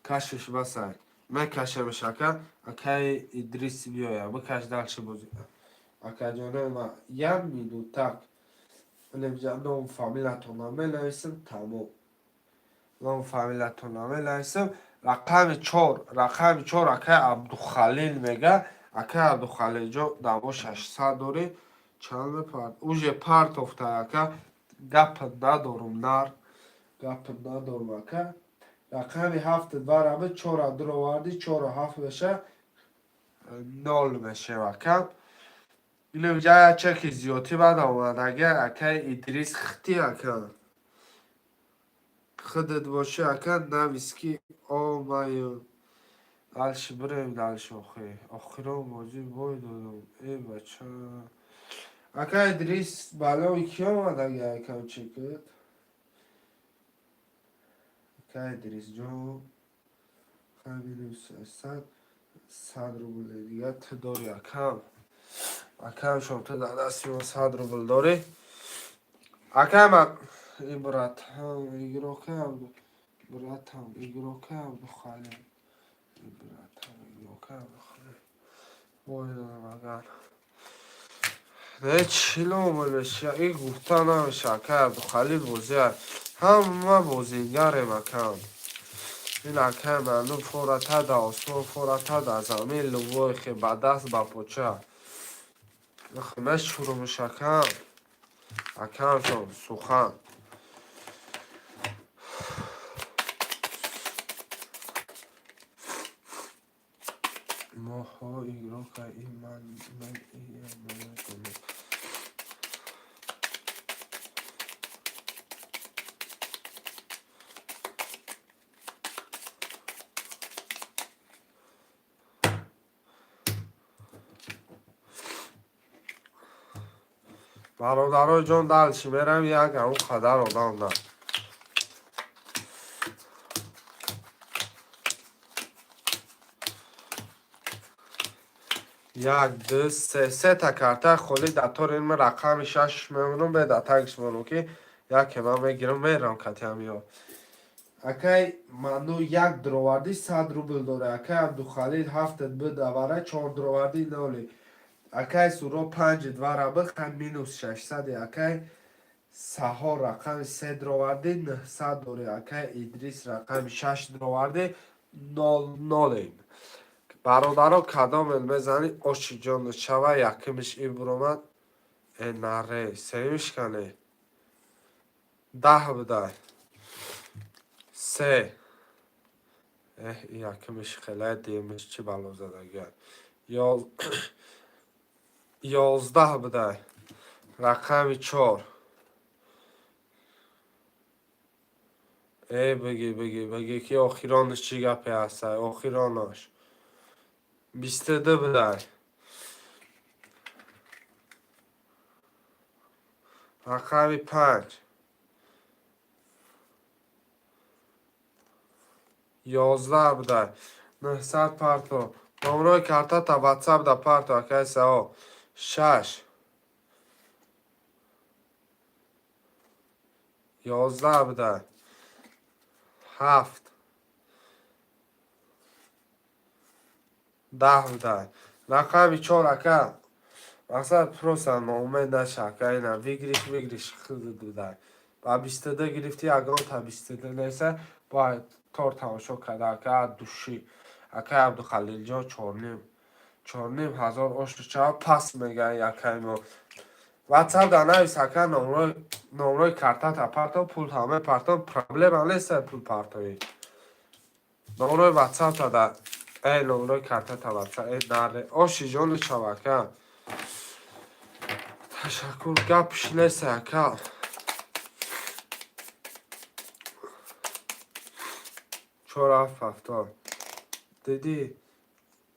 کشش بسن من کشمش اکا ادریس بیایا بکش دلش بازی اکا جانه ما یم مینوتک نمیجم نام فامیلتون نامه نویسم تمام نام فامیلتون نامه نویسم رقم 4 اکا عبدالخلیل میگه اکا عبدالخلیل جو دوا 600 دوری چند پارت اوژه پارت افته اکا گپ ندارم اکا رقم 7 برابر 4 در آوردی 4 و 7 بشه 0 میشه اکا اینو جای چکی زیادی بعد آمد اگه اکا ادریس خطی اکا خودت باشه اکا نویسکی آمایو دلش بریم دلش آخرا بازی بای دادم ای بچه اکا ادریس بلا کی آمد اگه اکا چکت اکا ادریس جو خیلی 100 روبل دیگه تو داری اکا شما تو در دستی ما 100 روبل داری اکا من برات هم ایگروکه هم ایگروکه هم بخاله برات هم ایگروکه هم بخاله بای دادم اگر نه چیلو بشه ای گفتا نمیشه که خلیل بازی همه بازیگرم اکم این اکم معلوم فورتا در آسمان فورتا در زمین لوای خی به دست به پوچه خیمه شروع میشه اکم شون سخن ما ها ایگرو که این من برادرای جان دلشی میرم یک همون قدر آدم نه یک دو سه تا کارت خالی در طور این رقم 6 میمونم به در تگش مونم که یک من میگیرم میرم کتی همیا اکای منو یک دروردی 100 روبل داره اکای عبدالخلیل 7 بود دواره 4 دروردی نولی اکای سورو 5 دواره بخن مینوس 600 اکای سهار رقم 3 درآورده 900 داره. اکای ادریس رقم 6 درآورده 00. برادرها کدام میزنی؟ آشی جان شوه یکیمش این برامد نره سریمش کنه 10 بده 3 یکیمش خیلی دیمش چی بلا زده گر 11 بده رقم 4 بگی که آخرانش چی گپی هست آخرانش 22 بده رقم 5 11 بده 900 پارتو نمرای کارتا تا واتساپ دا پارتو کیسه ها 6 11 بده 7 10 بده رقم 4 اکا مقصد پروسا نامه نشه که اینا بگیریش خود بده با 22 گرفتی اگران تا 22 نیسه باید تار تماشا کرده که دوشی اکا عبدالخلیل جا 4.5 هزار آشت چه پس میگه یکی ما واتساپ در نویس اکا نمرای کارتا تا پارتا پول همه پارتا پرابلم هم نیست پول پارتایی نمرای واتساپ تا در ای نمرای کارتا تا واتساپ ای نره آشی جان چوکه تشکر گپش نیست اکا 4.70 دیدی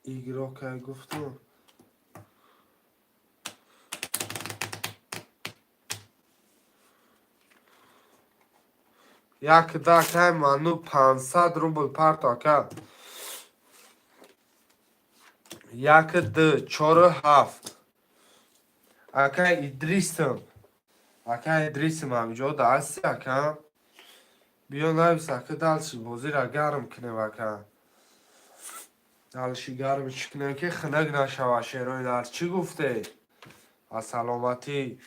ایگرا که گفتم یک دکه منو 500 روبل پارتا که 1 2 4 7 اکا ادریسم همینجا دستی اکا بیا نویس اکا دلشی بازی را گرم کنیم اکا دلشی گرمش کنیم که خنک نشوه شیرای در چی گفته از سلامتی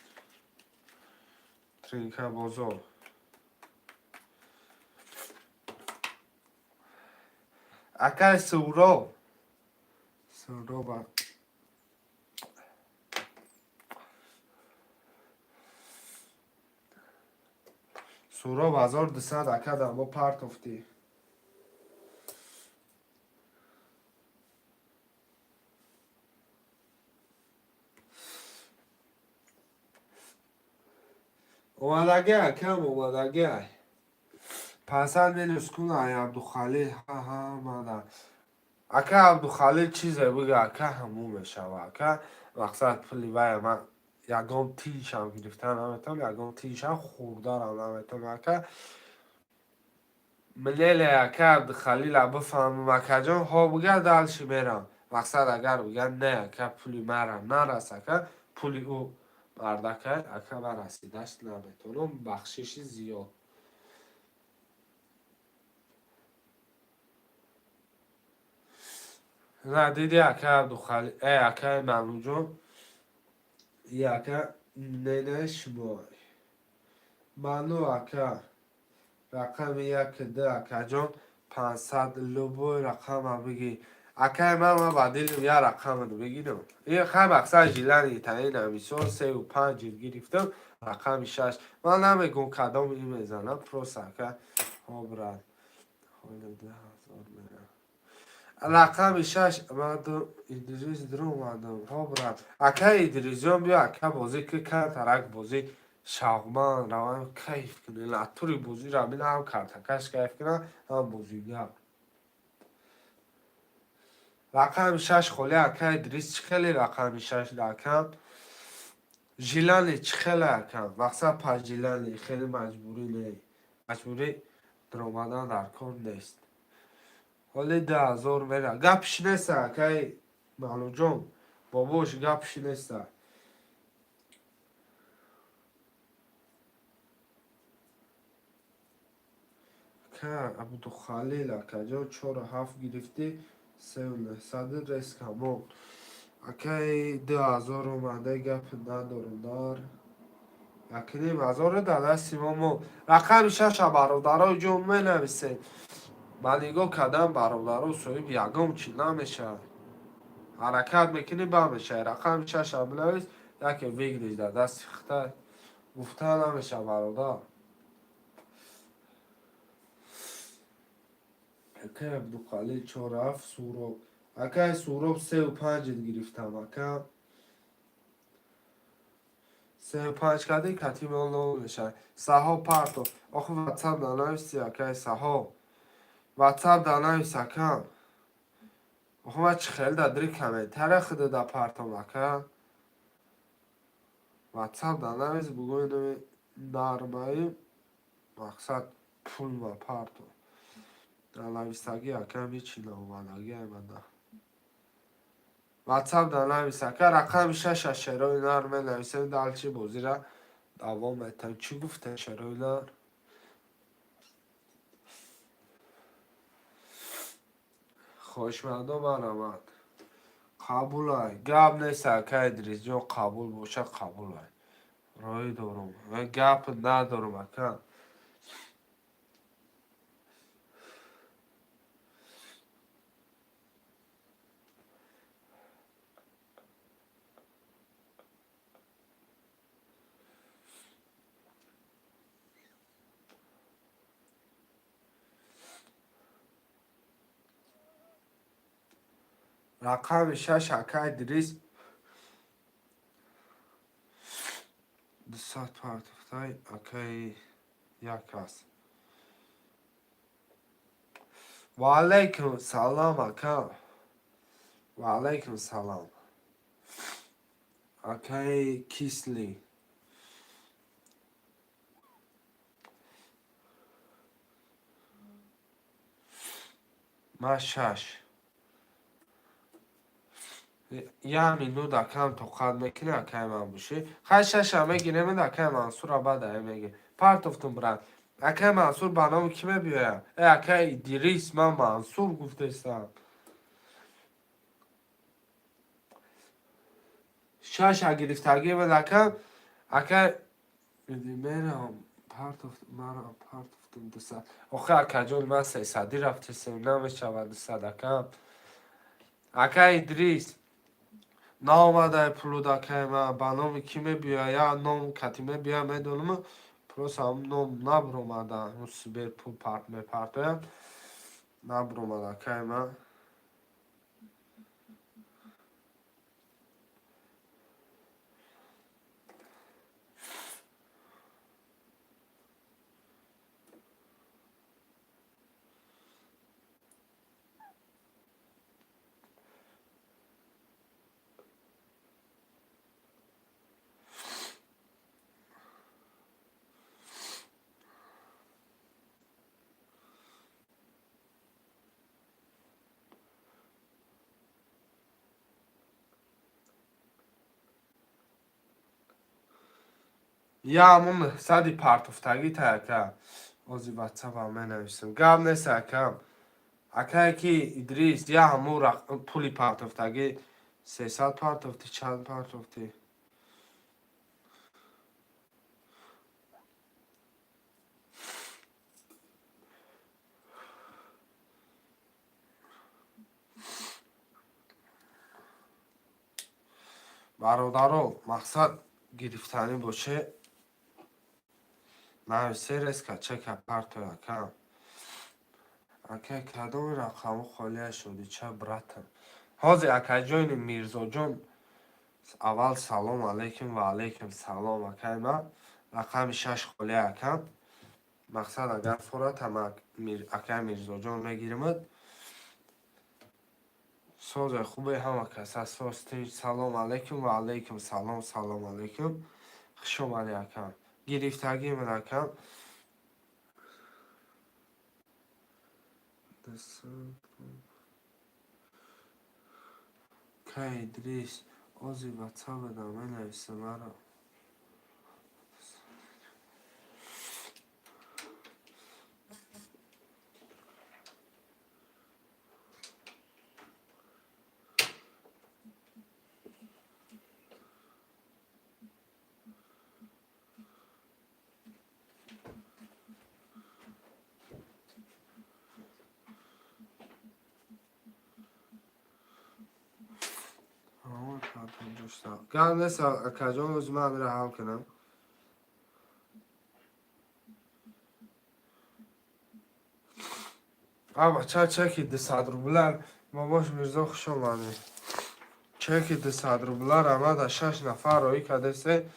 ترینکه بازار اکا سورا با سورا بازار 200 اکا در ما پارت افتی اومدگه کم اومدگه پسند بینوز کنه ای عبدالخلیل ها مادر اکا عبدالخلیل چیزه بگه اکا همون میشوه اکا مقصد پلی وای من یکم تیش هم گرفتن نمیتون یکم تیش هم خوردارم نمیتون اکا ملیل اکا عبدالخلیل بفهمم اکا جان ها بگه دلشی میرم مقصد اگر بگه نه اکا پلی مرم نرس اکا پلی او مردکه اکا برسیدش نمیتونم بخشش زیاد نه دیدی اکا عبدالخلیل ای اکا ممنون جان ای اکا نینه شما منو اکا رقم 1 2 اکا جان 500 لبو رقم ها بگی اکا من بدیلم یا رقم رو بگیرم این خیلی اکسا جیلن تایین همیسون 3 و 5 گرفتم رقم 6 من نمیگم کدام این میزنم پروس اکا ها برد حالا 10,000 میرم رقم 6 مردم ادریس درو مردم ها برد اکا ادریسیان بیا اکا بازی که ترک بازی شاغمان روان کیف کنه لطوری بازی را بینه هم کرتکش کیف کنه هم بازیگر رقم 6 خولی اکا ادریس چی خیلی رقم 6 رقم جیلانی چی خیلی اکا وقتا پا جیلانی خیلی مجبوری در آمدن در کار نیست حالی 10,000 میره گپش نیست اکای معلوم جان باباش گپش نیست که عبدالخلیل اکا جان 4.7 گرفتی 3,900 ریسک همون اکای 2,000 اومده گپ ندارم دار یکنی بازار داده سیمامو رقم شش برادرای جون می نویسه منیگو کدام برادرای صاحب یگم چی نمیشه حرکت میکنی با میشه رقم شش بنویس یکی ویگلیش در دست خطه گفته نمیشه برادر اکه عبدالقلی 47 سوراب اکه سوراب 35 گرفتم اکه 35 کدی کتیم اون میشه سها پارتو آخه واتساپ دانایستی اکه سها واتساپ دانایست اکه آخه ما چه خیلی دادری کمه تره خود دا پارتو اکه واتساپ دانایست بگوی نارمایی مقصد پول و پارتو دانایستگی اکه میچینه اومدگی ایمده واتساپ دانایست اکه رقم شش شروع نار می نویسه دالچی بوزی را دوام میتن چی گفته شروع نار خوشمندم من آمد قبول های گپ نیست اکه ادریس جو قبول باشه قبول های رای دارم من گپ ندارم اکه رقم شش اکه ادریس 200 پارتفتای اکه یک است و علیکم سلام اکه و علیکم سلام اکه کیسلی ما شش یه همین نو دکم تو قد میکنه اکه من بوشه خیلی شش همه گیره من اکه منصور را بده میگه پارتفتون برن اکه منصور بنامو کمه بیایم اکه دیریس من منصور گفته استم شش گرفتگی من اکه میرم پارتفتون 200 آخه اکه جون من 300 رفته سیم نمیشه 200 اکه ادریس نامده پولو اکه من بنام کیمه بیایا نام کتیمه بیا میدونم پروس هم نام نبرومده اون سبیر پول پارت میپارتویم نبرومده اکه من یا همون صدی پارتفتگی تا اکه اوزی واتساپ هم می نویسم گم نیست اکه اکه کی ادریس یا همون پولی پارتفتگی 300 پارتفتی چند پارتفتی برادرو مقصد گرفتنی باشه نویسه ریسک چک پارتو اکه اکه کدوم رقم خالیه شدی چه براتم حاضر اکه جون میرزا جون اول سلام علیکم و علیکم سلام اکه من رقم شش خالیه اکه مقصد اگر فرات هم اکه میرزا جون میگیرمد سوز خوبه همه کس اساس سلام علیکم و علیکم سلام سلام علیکم خوشم علی اکم گرفتگی من اکم که ادریس اوزی واتساپ بدامه نویسه مرا نوشتم گم نیست اکجان روز من میره حل کنم اما چکی ده صدر ماماش میرزا خوش آمده چکی ده صدر آمده 6 نفر روی کده سه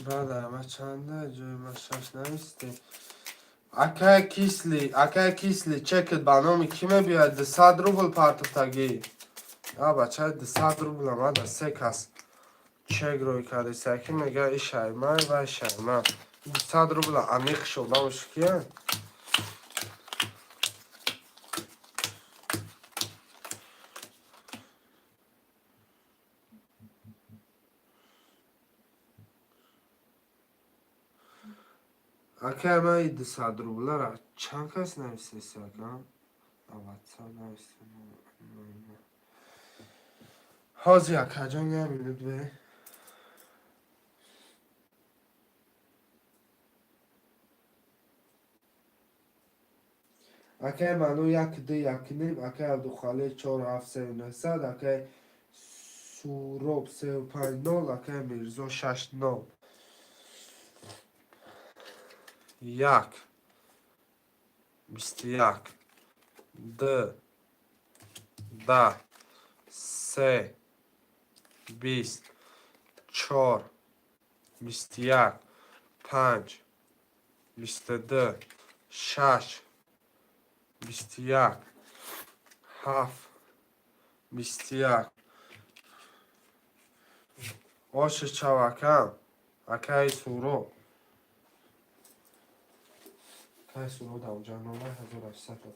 بعد همه چنده جای ما 6 نمیسته اکای کیسلی چکت برنامه کیمه بیاید ده 100 روبل پارتفتگی یا بچه ده 100 روبل آمده سه کس چک روی کرده سکی میگه ای شایمه و شایمه 100 روبل عمیق شده باشه که اکای من این ده 100 روبل را چند کس نویسته سکم واتساپ نویسته حاضی اکا جان یه مینود به اکای منو یک ده یک نیم اکای عبدالخالی 4739 اکای سوروب 350 اکای میرزا 69 یک 21 ده 10 3 20 4 21 5 22 6 21 7 21 آش چوکم اکای سورو اکای سورو دو جانوه 1850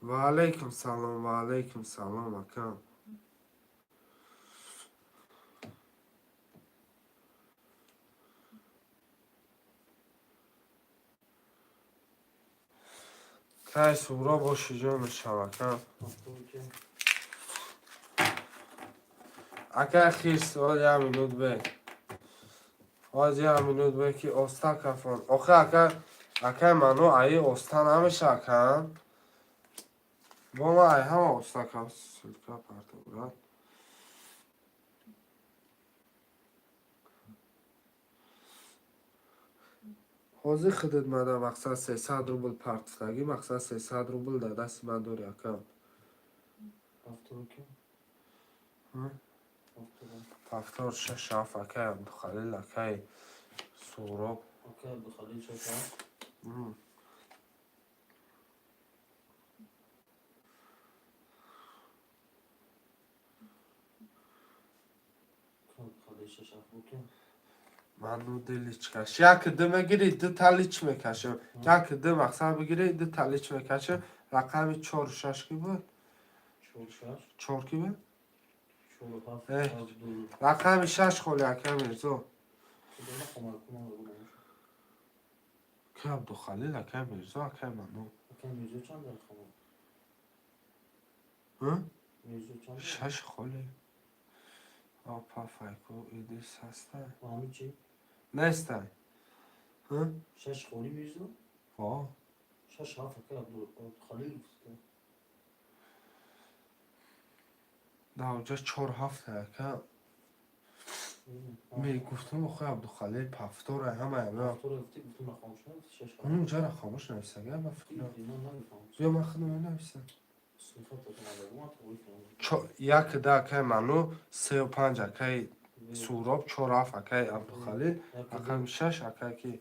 و علیکم سلام اکم اکای سورو باشی جان شوکم اکای خیست و یه مینود به آز یه مینود به که استا کفان آخه اکای منو ای استا نمیشه کن با ما ای همه استا کن سلکا پرتا برد حاضی خودت مده مقصد 300 روبل پرتفتگی مقصد 300 روبل در دست من داری اکم هفتاد شش هفت اکای عبدالخلیل اکای سوراب منو دلیچ کش یک ده میگیری ده تلیچ میکشم یک ده مقصد بگیری ده تلیچ میکشم رقم 4 6 کی بود 4 کی بود رقم 6 خولی اکم میرزو که عبدالخلیل اکم میرزو اکم منو 6 خولی آپا فایکو ایدیس هسته نیسته شش خوری میرزا آه شش هفت که عبدالخلیل در اونجا 4 هفته که می گفتم آخه عبدالخلیل پفتور همه همه اونجا را خاموش نویسته گه من فکر یا من خودم نویسته یک ده که منو 35 اکای سوراب 4 هفت اکای عبدالخلیل اکای 6 اکای که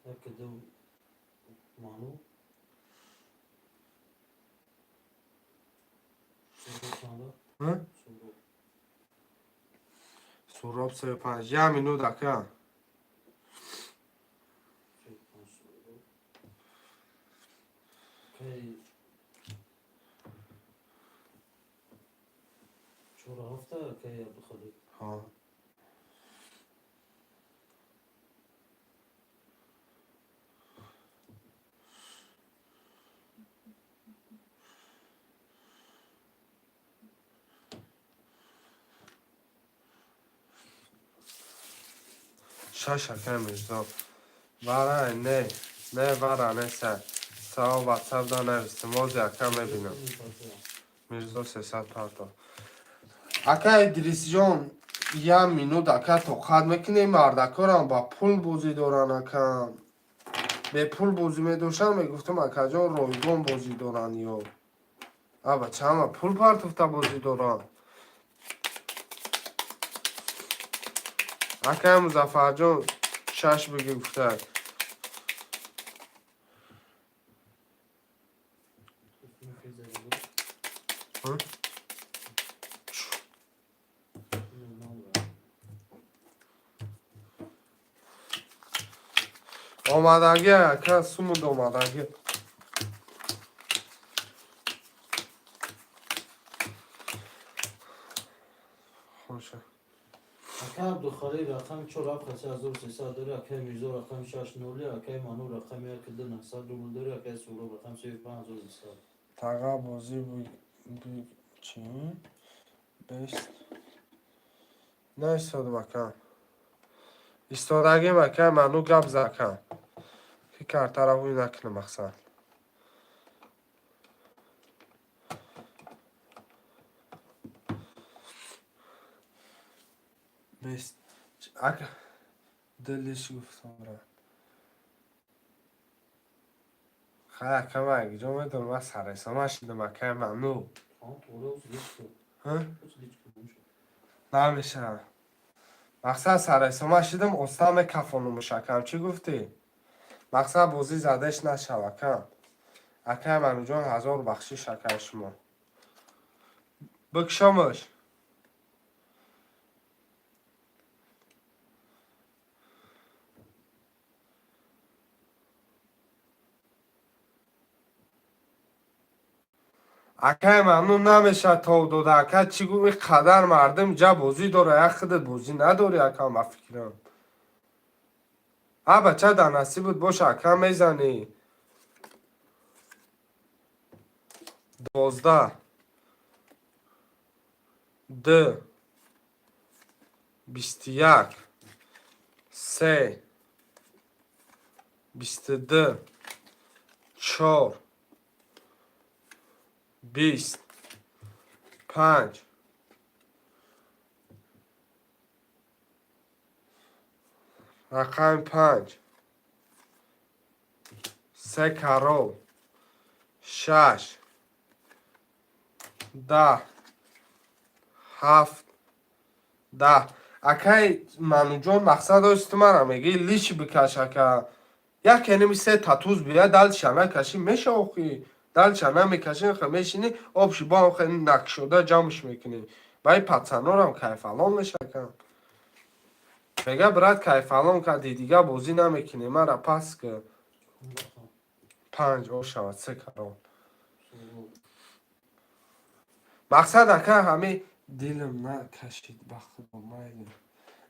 یک دو مانو سورو چنده ها؟ سورو سوراب 35 یه مینو دکه 35 سورو کی 4 هفته کی عبدالخالق ها شش اکه میرزا وره نه وره نه سه سوا واتساپ دا نویسته موزی اکه میبینم میرزا 300 پارتا اکه ادریس جان یه مینوت اکه توقت میکنه مردکارم با پول بوزی دارن اکه به پول بوزی میدوشن میگفتم اکه جان رایگان بوزی دارن یا بچه همه پول پرتفته بوزی دارن اکه مظفر جان شش بگی گفته ها؟ آمدگی اکه سومود آمدگی خوشه اکه عبدالخالق رقم 4 هفته 3300 داره اکه میرزا رقم 690 اکه مانو رقم 1900 روبل داره اکه سورو رقم 35200 تقا بازی بی چی؟ بیست نه ایستاده مکم ایستادگی مکم منو گب زکم که کرده رو بوی نکنه مقصد بیست اگه دلش گفتم را خیلی کم اگه جا میدون و سر ایسا شده مکم منو اوره اوز لیچ کن ها؟ اوز لیچ کن بوشه نمیشه مقصد سر ایسا شدم استام کفانو مشکم چی گفتی؟ مقصد بازی زدش نشوه کم اکه منو جان 1000 بخشی شکر شما بکشمش اکه ممنون نمیشه تا داده اکه چی گوی قدر مردم جا بازی داره یک خودت بازی نداری اکه ما فکرم بچه در نصیبت باشه اکه میزنی 12 2 21 3 22 4 20 5 رقم 5 3 کرو 6 10 7 10 اکه منو جان مقصد است مرا میگی لیچ بکش اکه یک نمی سه تاتوز بیا دل شنه کشی میشه آخی دل شنه میکشی خیلی میشینی آبشی با هم خیلی نک شده جمعش میکنی بای پتسنار هم کیفالان میشه کم میگه برات کیفالان که دیگه بازی نمیکنی مرا پس که کن بخوام 5 او شود 3 کرون سورو مقصد اکه همه دلم نکشید بخت با مایلی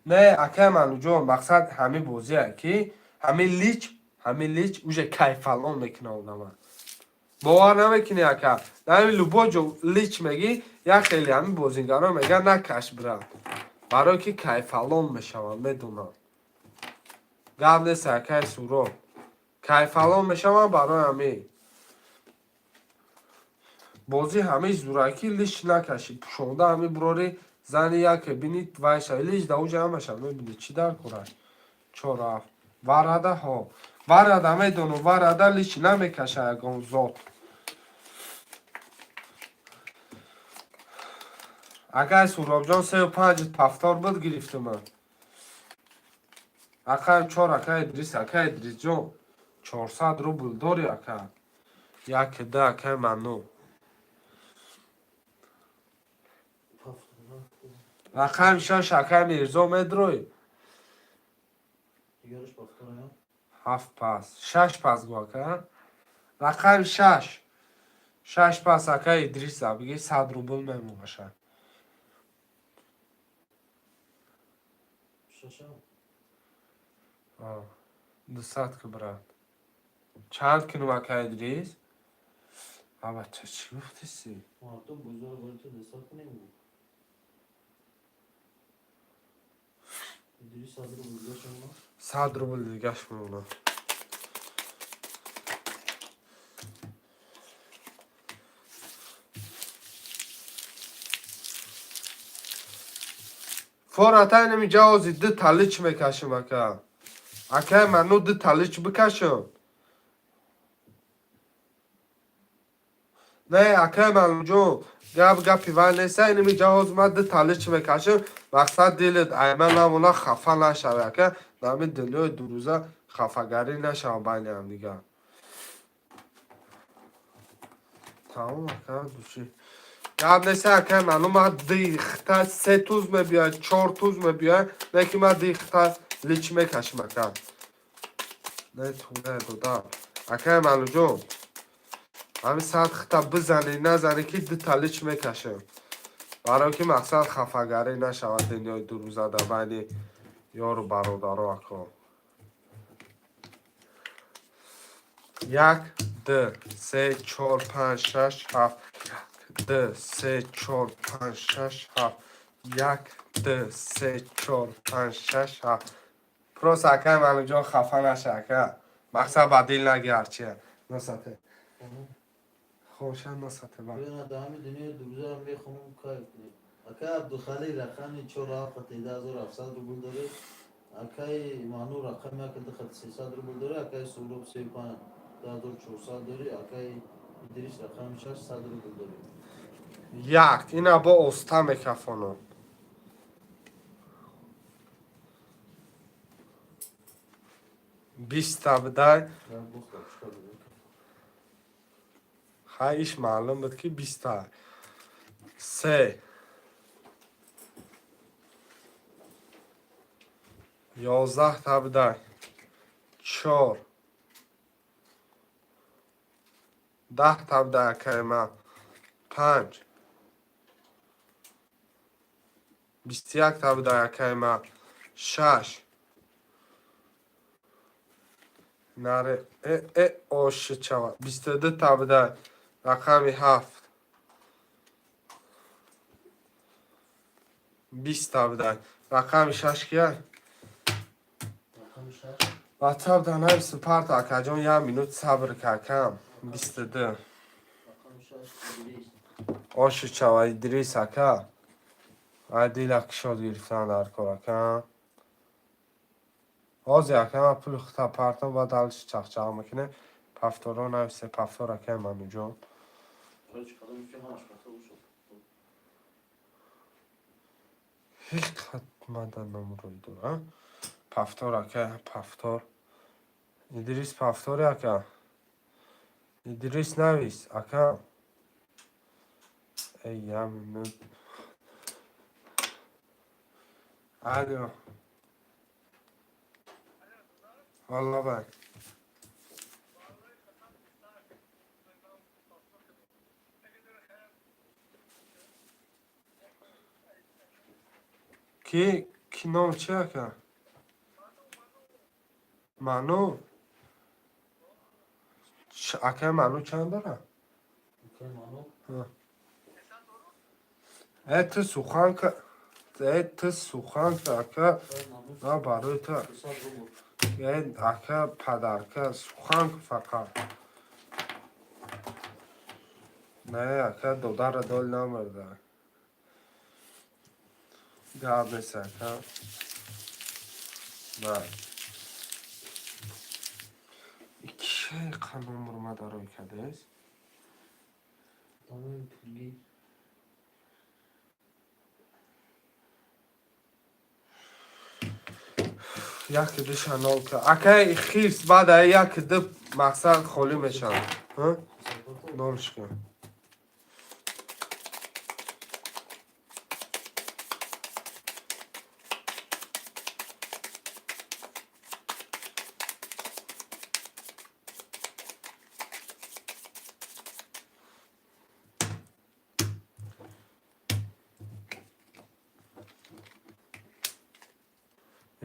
نه اکه منو جان مقصد همه بازی که همه لیچ اوشه کیفالان میکنه اونم باور نمیکنی اکه در همین لوباجو لیچ میگی یا خیلی همین بازیگران میگن نکش برم برای که کیفالان میشوم میدونم گم نیست اکه سورو کیفالان میشوم برای همین بازی همه زورکی لیچ نکشید پشونده همه براری زن یک بینید وایشه لیچ در اوجه همه شد میبینید چی در کورش چرا رفت ورده ها ورده میدونم ورده لیچ نمیکشه یکم زود اگر سوراب جان 35 پفتار بود گرفتم من Акаем 4 ака Идрисҷон 400 рубл дорӣ ака. Як да акаи ману. Рақами 6 акаи Мирзо медроӣ. Дигараш повторяем. 7 пас. 6 пас гӯ ака. Рақами 6. 6 пас акаи Идриса биги 100 рубл мемонашад. Шашам. 200 ки брат. Чанд кино акаи Идрис? Абача чӣ гуфтиси? Мардум бузар гӯрти десат нему. Идрис 100 рубл гашама. 100 рубл дигаш мемонад. Фората инами ҷавози ду талич мекашим ака. Акаи ману ду талич бикашон. Не акаи мануҷон гапи вай неста инами ҷавози ма ду талич мекашим. Мақсад дилит айма намона хафа нашави ака. Нами дунёи дурӯза хафагарӣ нашава байни ҳамдигар. Тамом ака души. Гап неста акаи ману ма дихта 3 туз мебиёяд 4 туз мебиёяд. Не ки ма дихта лич мекашим ака. Не туне дода. Акаи мануҷон ҳами 100 хита бизани назани ки ду талич мекашем. Барои ки мақсад хафагарӣ нашавад дунёи дурӯза дар байни ёру бародаро ако. 1 2 3 4 5 6 7 2 3 4 5 6 7 1 2 3 4 5 6 7 Прос акаи мануҷон хафа наша ака. Мақсад ба дил нагиар чия. Носате. Хошан носате ба. Бина да ҳами дунёи дурӯза мехонам кайф кунем. Акаи Абдухалил рақами 4700 рубл дорад. Акаи Ману рақами 1300 рубл дорад. Акаи Суруб 35400 дорад. Акаи Идрис рақами 600 рубл дорад. Як ина бо оста мекафонам. Биста бидай. Хай иш маълум буд ки 20. 3 11 та бидай. 4 10 та бидай акаи ман. 5 21 та бидай акаи ман. 6 наре оши чава 22 та бидай. Рақами 7 20 та бидай. Рақами 6 кия? Рақами 6. Ватсап данаи супарт акаҷон 1 минут сабр какам. 22 Рақами 6 Идрис. оши чава Идрис ака. Ай дила кишод гирифтан дар кор ака. Ҳозир ака ма пули хута партам ва далш чахчаҳ мекунем. Пафторо нависе пафтор акаи мануҷон. ҳеҷ қатмада номрӯйду а. Пафтор ака пафтор. Идрис пафтори ака. Идрис навис ака. Эй я минут. Алло. Алло бай. Ки ном чи ака? Ману? Акаи ману чанд дорад? Акаи Ману ту сухан ка ака. На барои ту. 200 рубл. Ака падарка сухан фақат. Не ака додара дол намарда. Гап нест ака. Ба. Ки қаномрума дарои кадес? Тамоми пулги. یک دش نول که اکای خیرس بعد یک دو مقصد خالی میشن ها نولش کن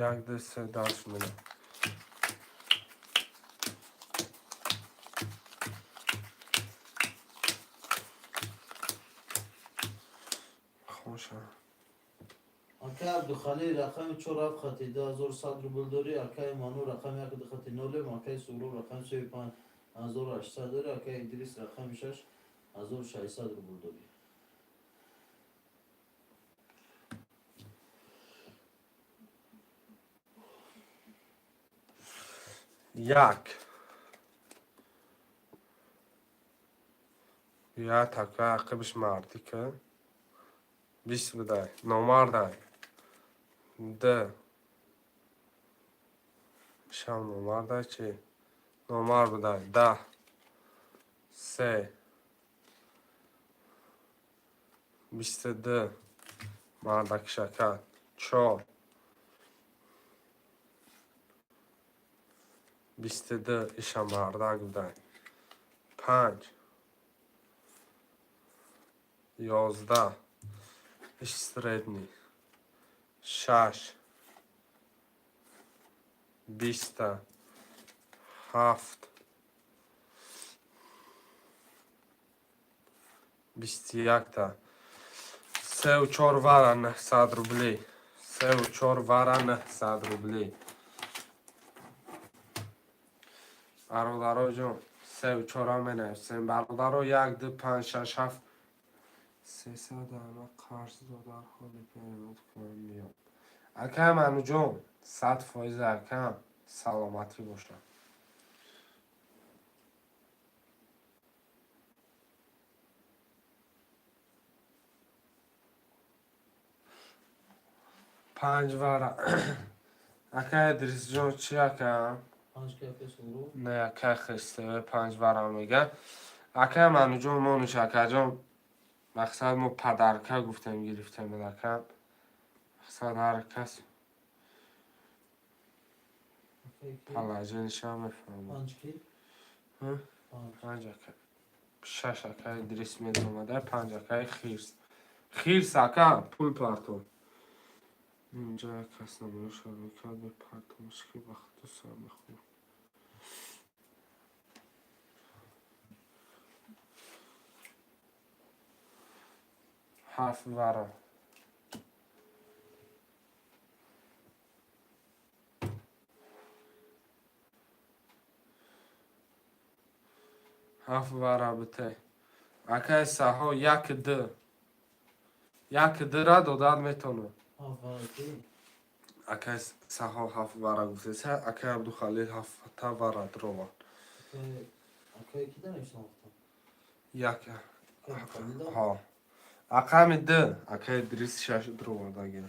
یک دو سه درس میدم خوشم اکای عبدالخلیل رقم 4 خطی 2100 روبل داری. اکای مانو رقم 1 خطی 0. اکای سولو رقم 35 1800 داری. اکای ادریس رقم 6 1600 روبل داری. یک یا تکه عقبش مردی که 20 بده نامرده ده شم نامرده چی نامرد بده 10 3 22 مردک شکر 4 22 ایشم مردک بده 5 11 ایش سردنی 6 20 7 21 تا 3 و 4 وره 900 روبلی 3 و 4 وره 900 روبلی برادرها جون 3 و 4 هم بنویسیم برادرها 1 2 5 6 7 300 همه قرض دادن خالی پیمت کنم میام اکم منو جون 100% اکم سلامتی باشم پنج وره اکه ادریس جون چی اکم 5 کافه سولو. نه اکه خسته 5 وره میگه اکه منو جون مونش اکه جون مقصد ما پدرکه گفتم گرفتم اکه مقصد هر کس اکای کی پلاجنش هم بفهمم 5 کی ها 5 5 اکه 6 اکه ادریس میاد اومده 5 اکه خیرس خیرس اکه پول پرتون اینجا کس نمایش رو کرد به پرتمش که وقت سر میخور 7 وره 7 وره بته اکه سها 1 2 1 2 را دادن میتونه اول کی اکه سها 7 وره گفته سه اکه عبدالخلیل 7 وره درو اکای کی دنیشتم. یک اکای خلیل ها اقام 2 اکه ادریس 6 درو داگه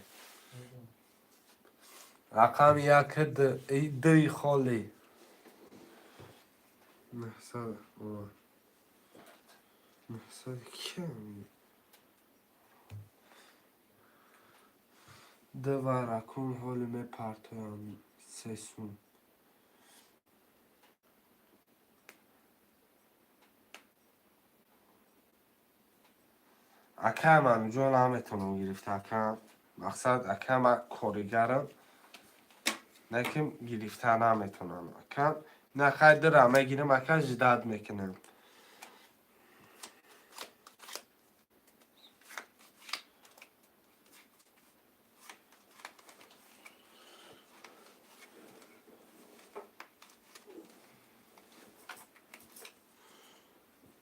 اقام 1 2 ای 2 خالی محسد محسد کیم دو وره کن حالی می پرتویم سیسون اکه من جون همتونو گرفت اکه مقصد اکه من کارگرم نکم گرفتن نمیتونم اکه نه خیلی درم میگیرم اکه جداد میکنم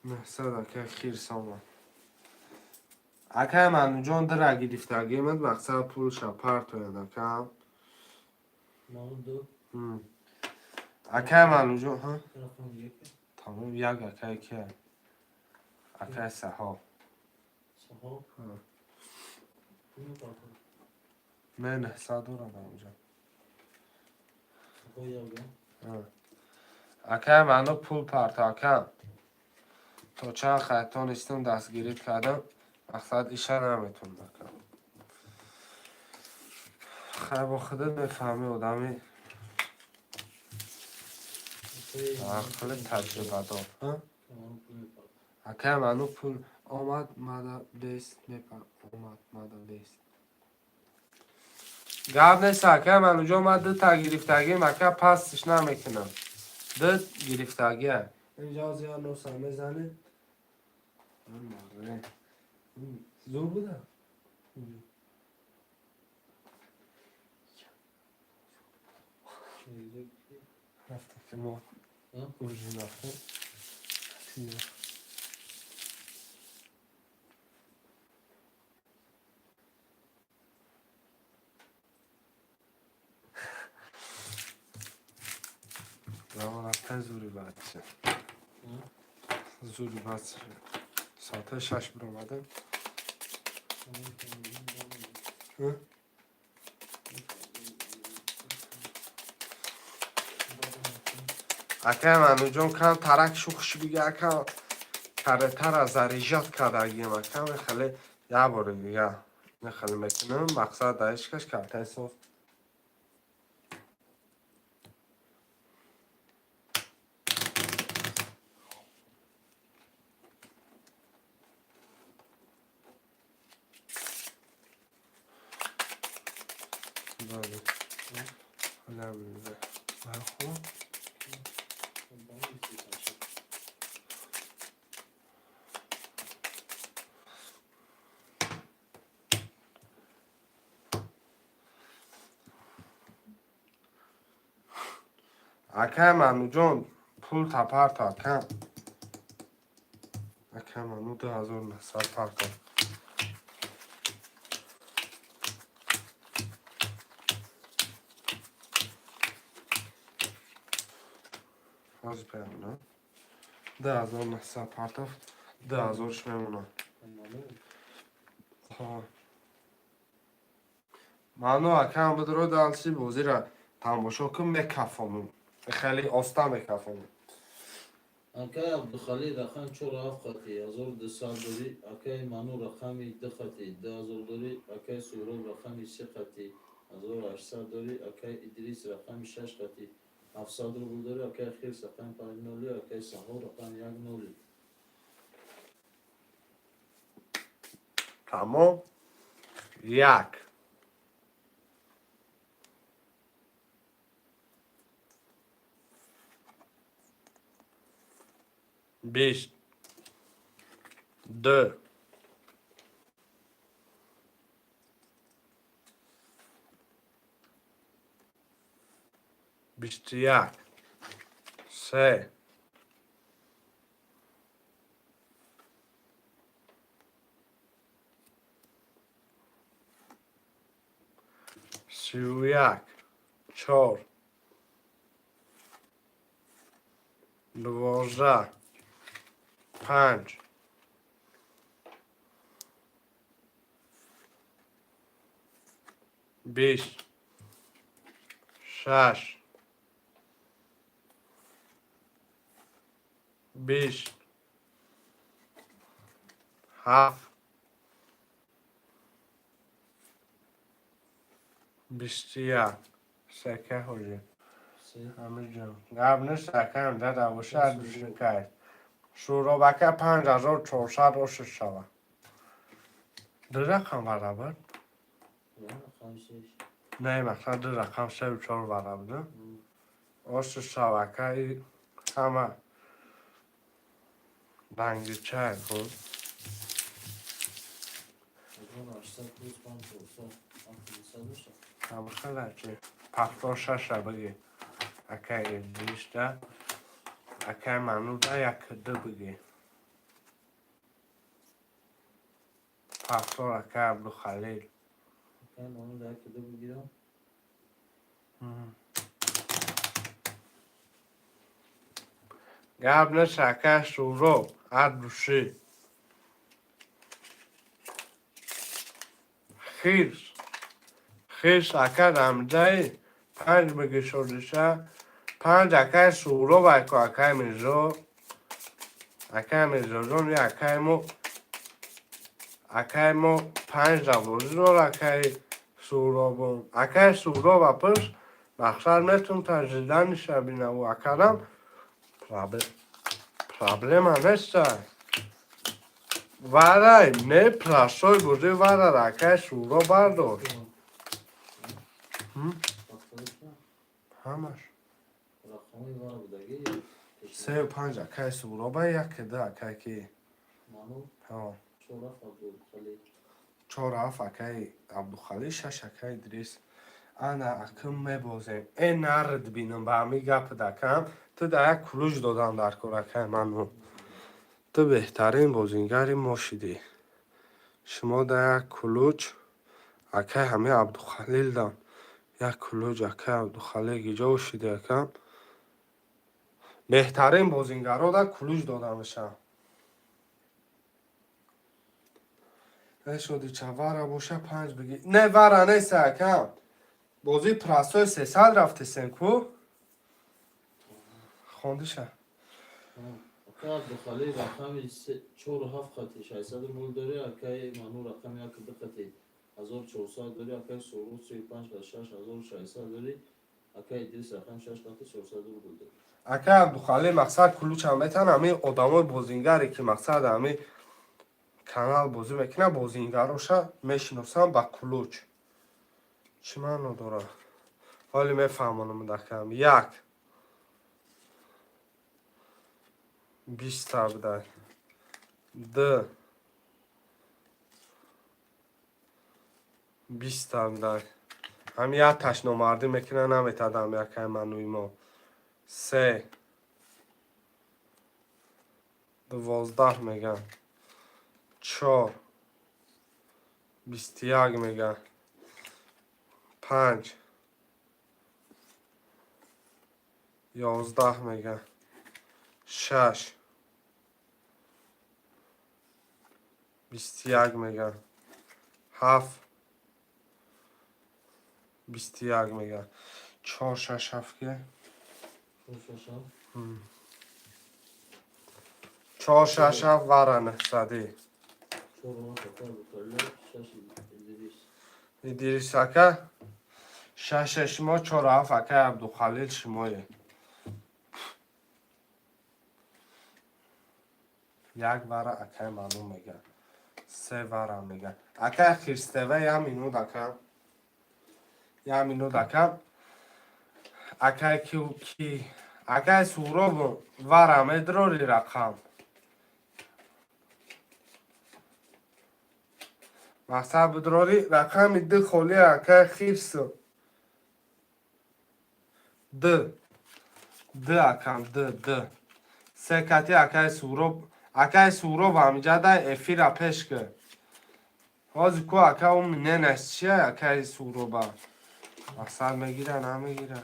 محسد اکه خیر سامان اکه من جون در گرفته گیمت مقصد پول شپر توید اکه مانو دو اکه من جون ها رقم یک تمام یک اکه که اکه سه ها سها اینو پاکن من 900 دارم اونجا اکه منو پول پرتاکم تا چند خیطان استم دستگیری کردم مقصد ایشه نمیتون بکنم خیلی با خودت میفهمی آدمی عقل تجربه دار اکه منو پول آمد مده بیست آمد مده بیست گرد نیست اکه من اونجا آمد دو تا گرفتگی مکه پستش نمیکنم دو گرفتگی اینجا زیاد نوسا میزنه زور بوده رفته که ما اورژین رفته زمان رفته زوری بچه زوری بچه ساعت 6 بر آمده اکه منو جون کم ترک شوخش بگه اکه کرتر از ریجات کردگیم اکه خیلی یه بار دیگه خیلی میکنم مقصد دایش کش کرده صاف بله حالا بلیده برخون اکه منو جون پول تپر تا کم اکه منو 2900 پرتا از پیمونه 2900 پرتا 2000 میمونه منو اکه بدرو دالسی بوزی را تماشا کن میکفانم خیلی آستا میکفانم اکای عبدالخلیل رقم چور افقاتی 1200 داری اکای منو رقمی دخطی 10000 داری اکای سورو رقمی 3 خطی 1800 داری اکای ادریس رقمی 6 خطی 700 روبل داری اکای خیرس رقم 5 نولی اکای سهور رقم 1 نولی تمام یک بیست دو بیست یک سه سی و یک چهار دوازده پنج بیست شش بیست هفت بیست یک سکه هوجه همه جان قبل سکه هم داده باشه دوشه کرد شورا بکه 5400 روش شود دو رقم برابر نه مثلا دو رقم 3 و 4 برابر اوش شبکه همه رنگ چای خود همه خیلی چه پفتار شش بگی اکه ادریس ده اکه منو ده یک دو بگی پفتار اکه عبدالخلیل اکای منو ده که دو بگیرم گب نشه اکه شورو هر دوشی خیرس اکه رمزه 5 بگی شدشه 5 اکای سورو باید که اکای میزو اکای میزو جون یا اکای مو 5 بازی رو اکای سورو بون اکای سورو و پس مقصد میتون تجدیدن شبینه و اکرم پرابلم هسته وارای نه پلاسوی بودی وارا اکای سورو بردار همش رقمی وار بودگی 3 و 5 اکای سورو باید یک ده اکای که مانو ها چورا خود خالی 4 اکای عبدالخالی 6 اکای ادریس انا اکم میبازیم این نرد بینم با همی گپ دکم تو در یک کلوش دادم در کارکای منو تو بهترین بازینگری ما شدی شما در یک کلوچ اکای همه عبدالخلیل دان یک کلوچ اکای عبدالخلیل گیجا شده اکم بهترین بازینگرها در کلوچ دادمشم شدی چه وره باشه 5 بگی نه وره نیست اکم بازی پراسای 300 رفته سنکو خونده شه اکا عبدالخالی رقمی 4 و 7 خطی 600 مول داری اکای مانو رقمی 1 2 خطی 1400 داری اکای سورو 35 و 6600 داری اکای ادریس رقم 6 خطی 400 مول داری اکای عبدالخالی مقصد کلوچ هم بیتن همه آدمای بازینگری که مقصد همه کانال بازی میکنه بازینگراشه میشناسم با کلوچ چی منو داره حالی میفهمونم دکم 1 20 تا بده 2 20 تا بده هم یک تشنو مردی میکنه نمیتدم یکی منوی ما 3 12 میگن 4 21 میگن 5 11 میگن 6 21 میگن 7 21 میگن 4 6 7 که 4 6 7 ورنه صدی 4 و 7 اکا عبدالخالی 6 ادریس ادریس اکا 6 شما 4 7 اکا عبدالخلیل شمایه یک وره اکای منو میگن 3 وره میگن اکای خیرستوه یه مینو دکم یه مینو دکم اکای کی اکای سورو وره میدروری رقم مقصد بدروری رقم ده خولی اکای خیرسو ده اکم ده 3 کتی اکای سورو با همیجا ده افی را پیش که حاضی کو اکای اون نه نست چیه اکای سورو با مقصد میگیره نمیگیره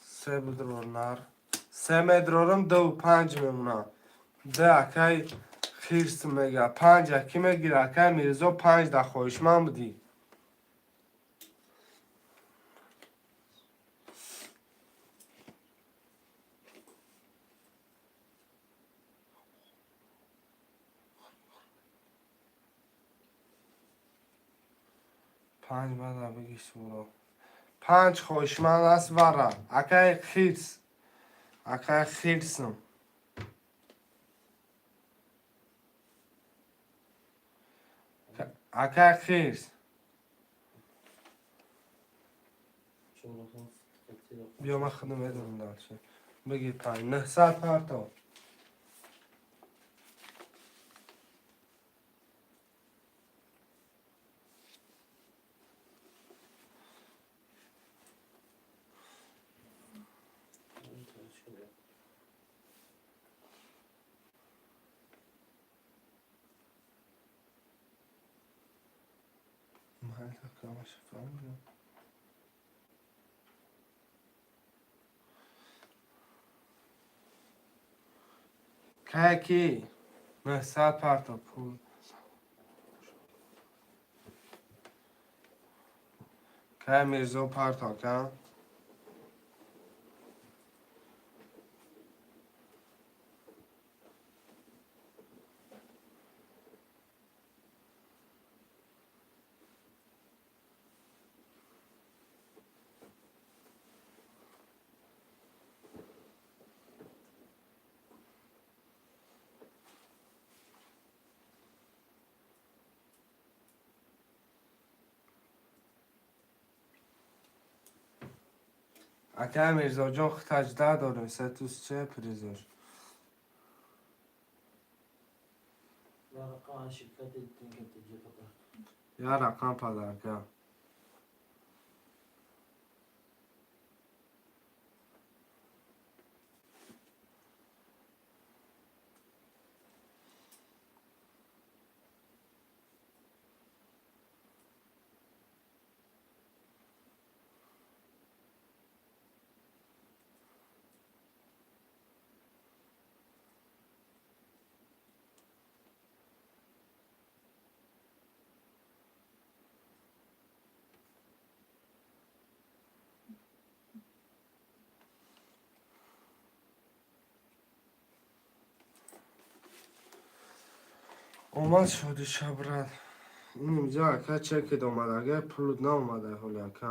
سه بدرور نر سه مدرورم 2 و 5 میمونه ده اکای خیرس میگه 5 اکی میگیره اکای میرزا 5 ده خواهش من بودی 5 بعد بگی سورو 5 خواهش من است وره اکای خیرس اکای خیرسم اکای خیرس 4 و 7 خطی رقم بیا من خودم میدونم دارچه بگی 5 900 پرتا محل کامش فهمیدم که کی مهسد پرتا پول که میرزا پرتا کن اکه میرزا جان خطجده داریم ستوس چه پریزش رقم شرکت تینکت تجی فقط یا رقم پدر که اومد شدی شبرد اینجا اکه چکید اومد اگه پولود نه اومده حالی اکه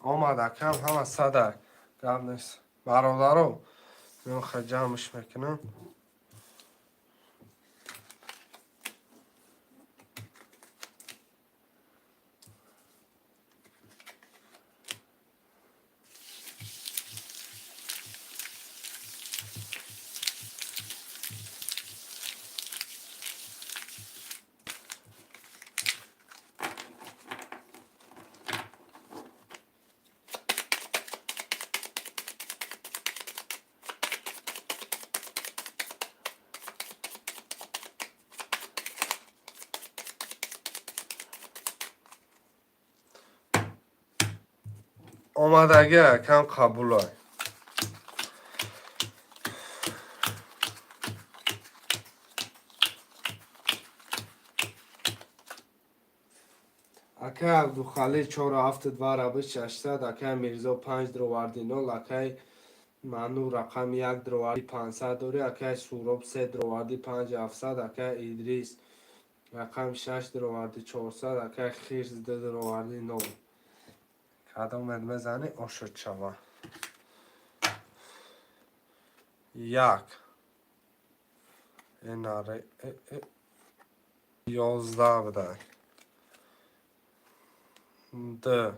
آمد اکم همه صدر گرد نیست برادرو من خجمش میکنم آمدگی کم قبول های اکه عبدو خالی 4 2 روش 800 اکه میرزا 5 دروردی 0 اکه منو رقم 1 دروردی 500 دوری اکه سوراب 3 دروردی 5 700 اکه ادریس رقم 6 دروردی 400 اکه خیرز 2 دروردی 0 کدام مدمزنی آشد شما یک این آره 11 بده 2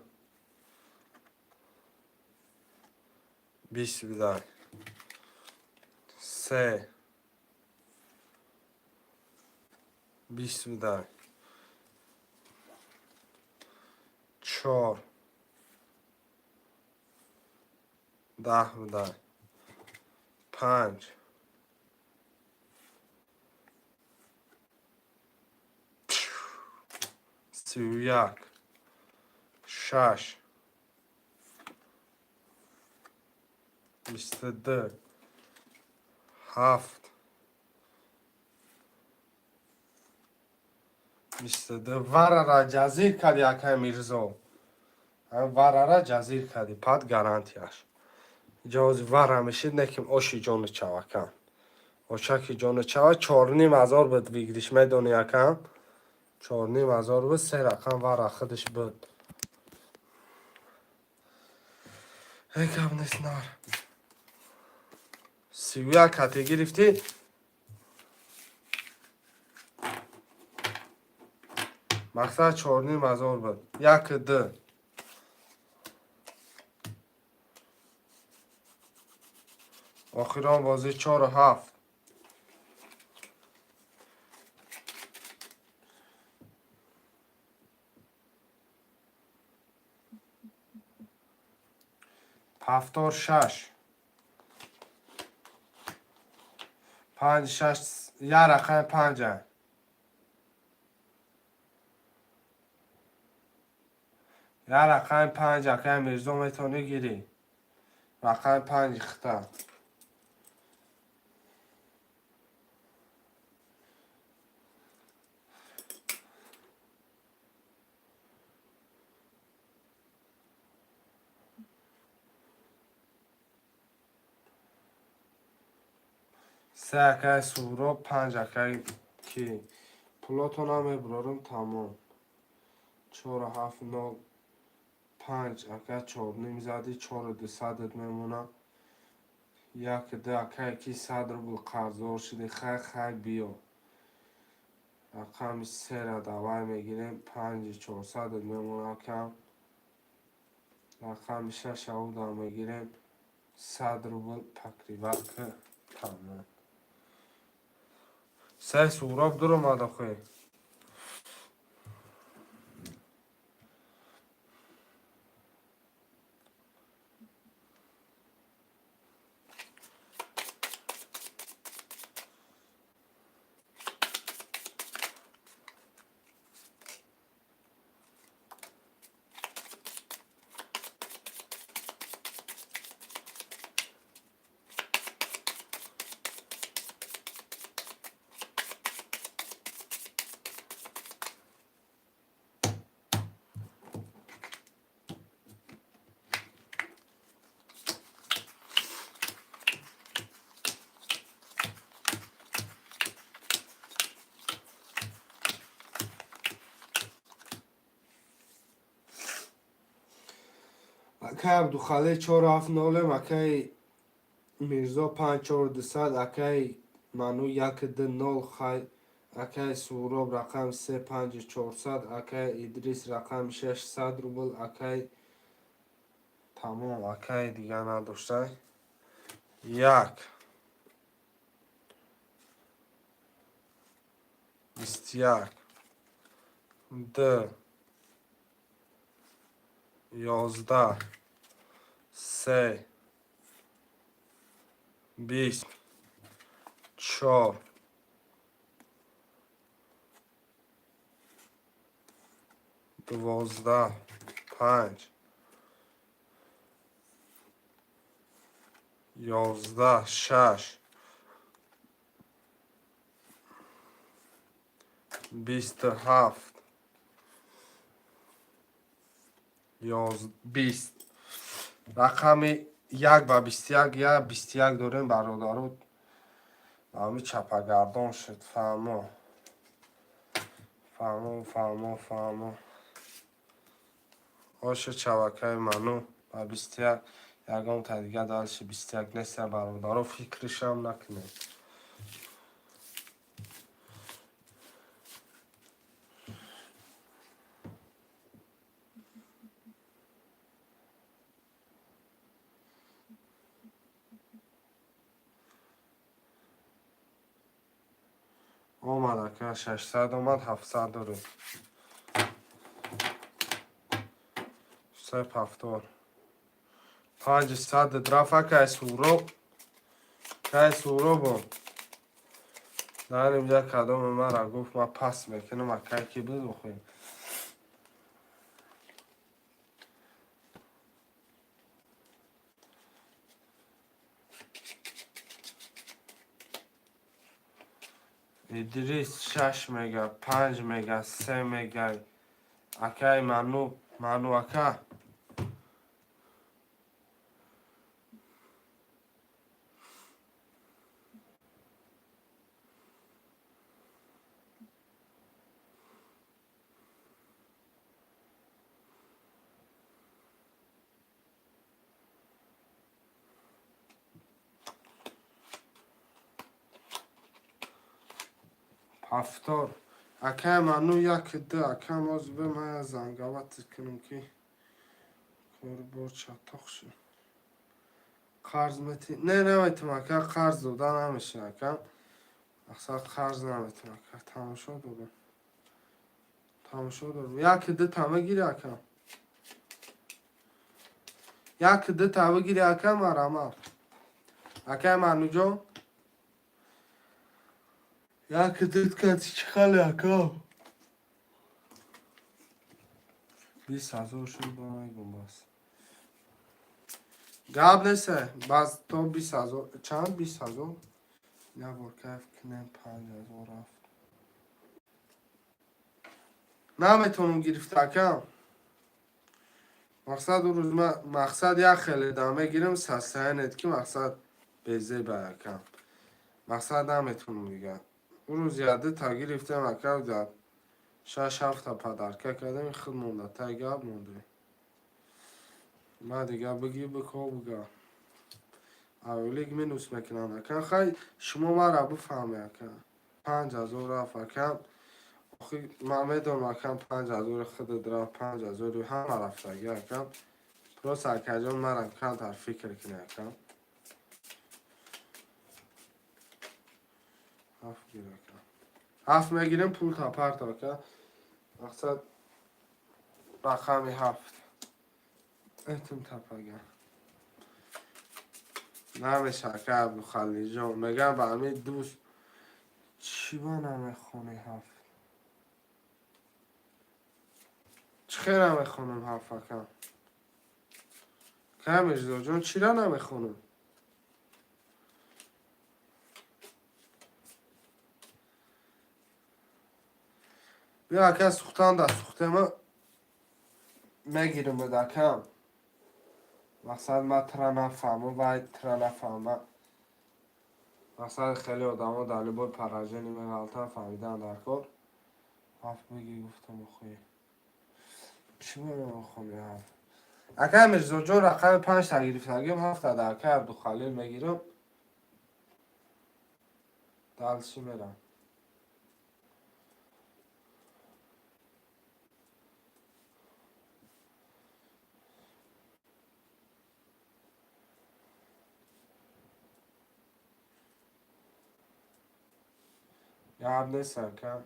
20 بده 3 20 بده 4 10 بده 5 31 6 22 7 22 ورره جزیر کردی اکه میرزا ورره جزیر کردی پاد گارانتیاش جاز ور میشید نکیم آشی جان چاوا کن آشکی جان چاوا 4,500 بود بگیریش میدونی یکم 4,500 بود 3 رقم ور خودش بود یکم نیست نار 31 کتی گرفتی مقصد 4,500 بود 1 2 آخران بازی 4 و 7 76 5 6 یا رقم 5 یا رقم 5 اکه میرزا میتونه گیری رقم 5 خطا سه اکه سورو 5 اکه کی پلاتون هم میبرارم تمام 4 7 9 5 اکه 4 نیم زدی 4 دو صدت میمونه یک ده اکه کی صد رو بل قرضار شدی خیلی بیا رقم 3 را دوای میگیریم 5 400 میمونه کم رقم 6 او دا میگیریم 100 روبل تقریبا که تمام سه سوراب دور اومده خوی اکه عبدالخالی 4 7 نولم اکه میرزا 5 4 200 اکه منو 1 2 0 خی اکه سوراب رقم 3 5 400 اکه ادریس رقم 600 روبل اکه تمام اکه دیگه نداشته یک 21 2 11 3 20 4 12 5 11 6 27 20 رقم 1 و 21 یا 21 داریم برادرو همه چپگردان شد فهمو آشه چوکه منو و 21 یکم تا دیگه دارش 21 نیست برادرو فکرش هم نکنه آمد که 600 آمد 700 داریم سه هفتار 500 درفه که سورو بون در اینجا کدام من را گفت ما پس میکنم اکه کی بود بخویم ادریس 6 میگه 5 میگه 3 میگه اکه منو اکه هفتار اکه منو یک ده اکه موز به من زنگوات کنم که کار با چطاق شد قرض میتی نه نمیتونم اکه قرض دادن نمیشه اکه اصلا قرض نمیتونم اکه تماشا دارم یک ده تمه گیری اکه یک ده تمه گیری اکه مرمه اکه منو جان یک دید چی خاله اکا 20,000 شد با نگم باز قبل سه باز تو 20,000 چند 20,000 نه با کف کنم 5,000 رفت نمیتونم گرفت کم مقصد اون روز مقصد یک خیلی دامه گیرم سسته ند که مقصد بیزه با کم مقصد نمیتونم دیگه اون روز یاده تا گرفتم اکا داد 6-7 تا پدرکه کردم خود مونده تا گاب مونده ما دیگه بگی بکو بگا اولیگ منوس میکنم اکا خیلی شما ما را بفهمی اکا 5,000 رفت اکا آخی ما میدونم اکا 5,000 خود درا 5,000 همه رفت اکا پروس اکا جان ما را کن در فکر کنه اکا هفت گیر اکا هفت میگیرم پول تا پرت اکا مقصد رقمی هفت ایتم تپاگم نمیشه اکا عبدالخالی جان میگم به همین دوست چی با نمیخونی هفت چی خیلی نمیخونم هفت اکا که مجدو جان چی را نمیخونم بیا اکا سوختان در سوخته ما میگیرم بده اکا مقصد ما ترا نفهمه و ترا نفهمه مقصد خیلی آدم ها در لبای پراجنی من غلطا فهمیدن در کار هفت بگی گفتم خوی چی باید خونی هفت اکا مجزو جون رقم 5 تا گرفتگیم هفت تا در که عبدو خلیل میگیرم دل چی میرم یا عبد نیست اکا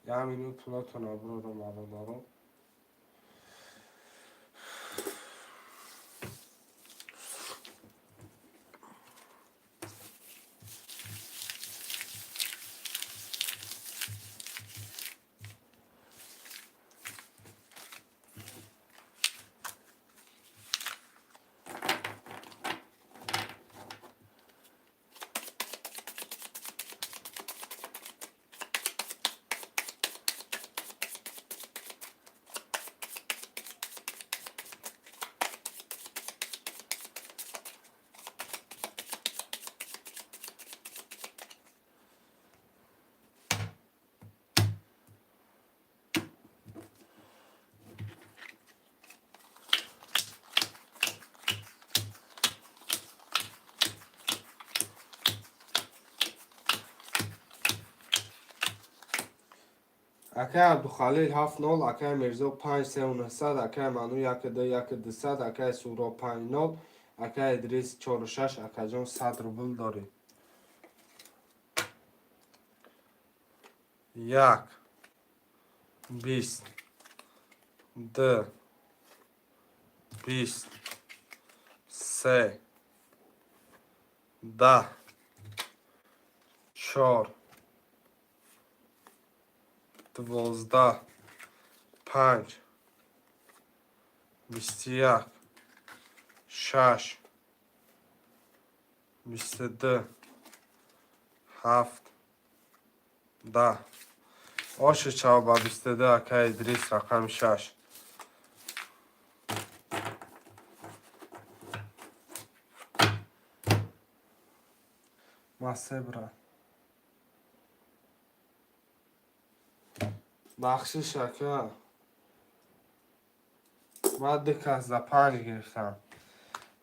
یا همینو پلاتون آبرو رو مارو دارو اکا عبدالخلیل 7-0 اکا مرزو 5-3-900 اکا منو 1-2-1-200 اکا سورا 5-0 اکا ادریس 4-6 اکا جان 100 روبل داری یک 20 2 20 3 10 4 12 5 21 6 22 7 10 آش چاو با 22 اکا ادریس رقم 6 ماسه برا بخشش اکا ما دکاز دا 5 گرفتم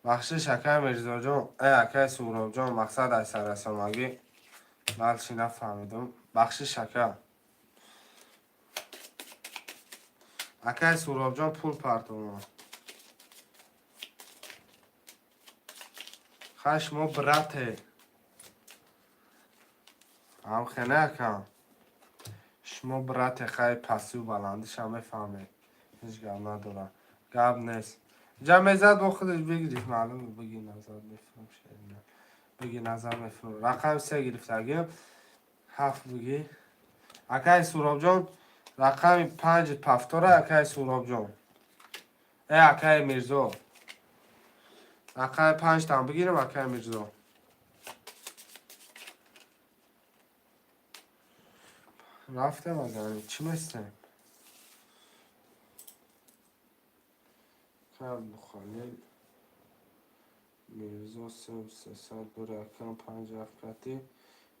بخشش اکا مرزا جان ای اکا سوراب جان مقصد ای سر رسانگی بلچی نفهمیدم بخشش اکا سوراب جان پول پرتون خیلی خشم و برته هم خنه کن شما برات خیلی پسیو بلندش هم بفهمه هیچ گم نداره گب نیست جمع زد با خودش بگیرید معلومه بگی نظر میفهم شاید بگی نظر میفهم رقم 3 گرفتگیم 7 بگی اکای سوراب جان رقم 5 پفتاره اکای سوراب جان اکای میرزا رقم 5 تام بگیرم اکای میرزا رفته مگه چی مثل کم بخواهیم میرزا 300 دوری اکم 5 افکتی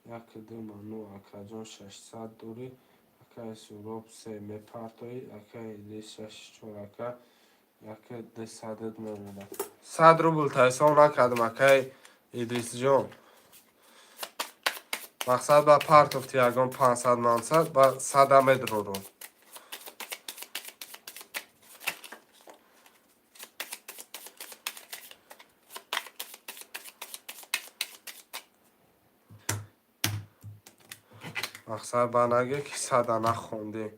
یک دو منو اکا جان 600 دوری اکای سوراب 3 میپرتایی اکای دی 6 چور اکا یک ده صدد میمونه 100 روبل تایسان نکردم اکای ادریس جان مقصد با پارت افتی اگان 500 منصد با 100 امید رو مقصد با نگه که 100 نخونده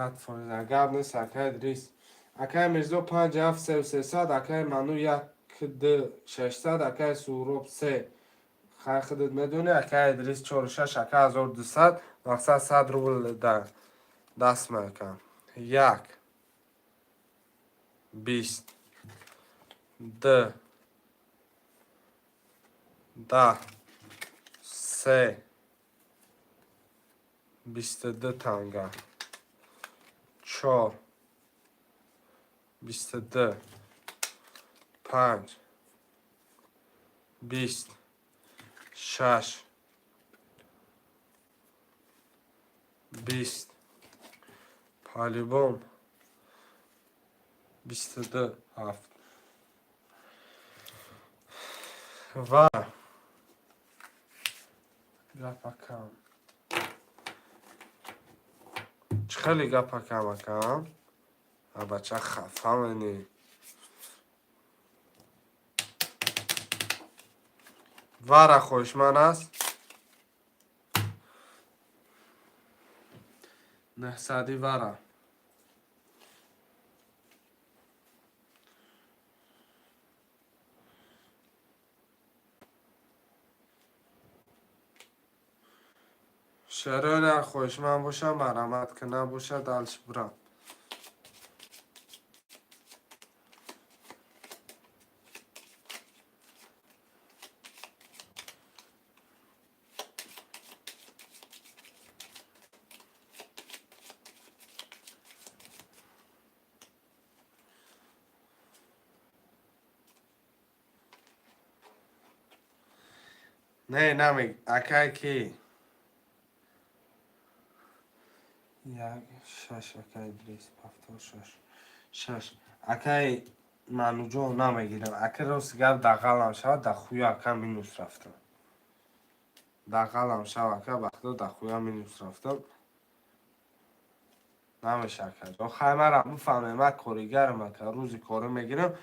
صد فایز اگر نیست اکای ادریس اکای میرزا 5 7 300 اکای منو 1 2 600 اکای سوراب 3 خیلی خودت میدونی اکای ادریس 4 6 اکای 1200 مقصد 100 روبل در دست میکن 1 20 2 10 3 22 تنگه 4 22 5 20 6 20 پالیبوم 22 7 و گپا کم چه خیلی گپا کم کم بچه خفه منی وره خوشمن است 900 وره شرایط خوشمن باشه مرمت که نباشه دلش برم نه نمیگ اکای کی یک 6 اکای ادریس 76 6 اکای منو جان نمیگیرم اکای راست گرد دقلم شود در خوی اکای مینوس رفتم دقلم شود اکای بخدا در خوی مینوس رفتم نمیشه اکای جان خیلی مرم بفهمه من کاریگرم اکای روزی کاری میگیرم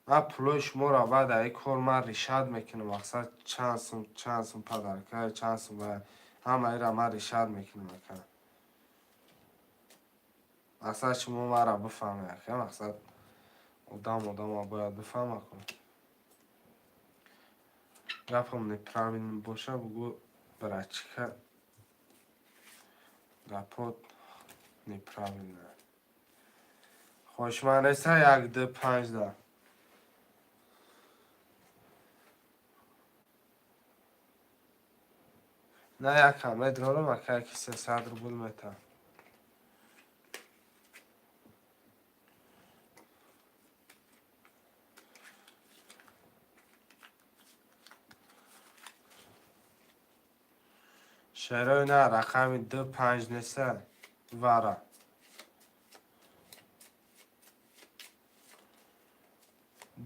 من پلوی شما را بعد ای کار من ریشاد میکنم مقصد چند سون پدر که چند سون باید همه ای را من ریشاد میکنم اکای مقصد شما من را بفهمه اکای مقصد آدم باید بفهمه کنم گپم نپراوین باشه بگو برای چی که گپات نپراوین نه خوشمن است 1 2 5 ده نه یک همه دارم اکای که 300 روبل میتن شرای نه رقم 2 5 نیسته وره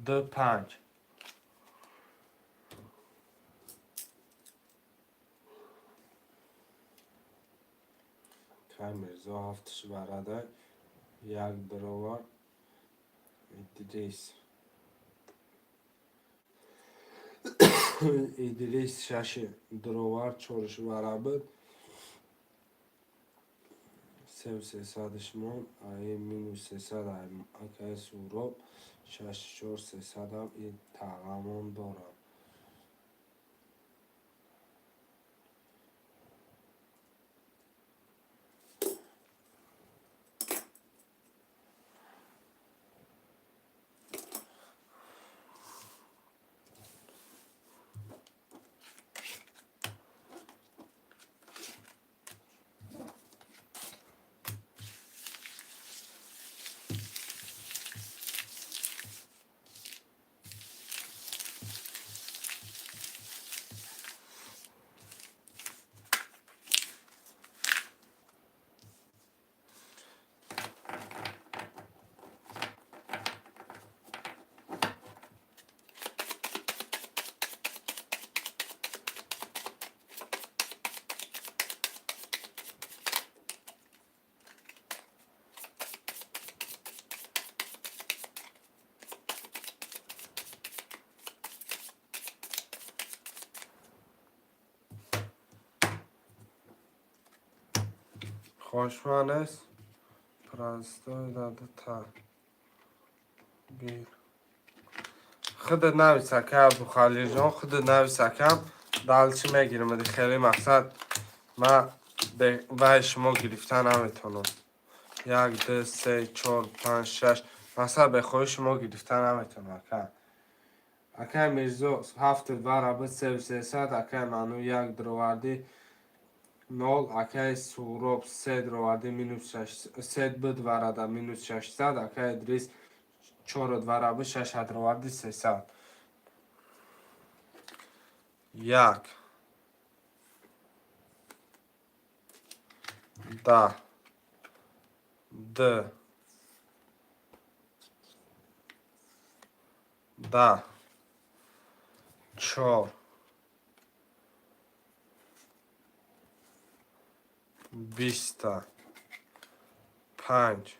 2 5 Akay Mirzo haftası barada یک دروار İdris İdris şaşı dروار çoruşu barabı sev sesadışman ayı minus sesad ayı akay surop şaşı çor sesadam tağamon dora خوشمانست پرستای داده تا bir خود نوی سکه ابو خلیل جان خود نوی سکم دلچی میگیرم خیلی مقصد ما به وای شما گرفتن نمیتونم 1 2 3 4 5 6 مثلا به خود شما گرفتن نمیتونم اکا میرزو هفت برابر 300 اکا منو 1 درواردی 0 اکا سوروب 3 درواردی مینوس 6 3 بود ورادا مینوس 600 اکا ادریس 4 برابر 6 درواردی 300 1 10 2 10 4 20 5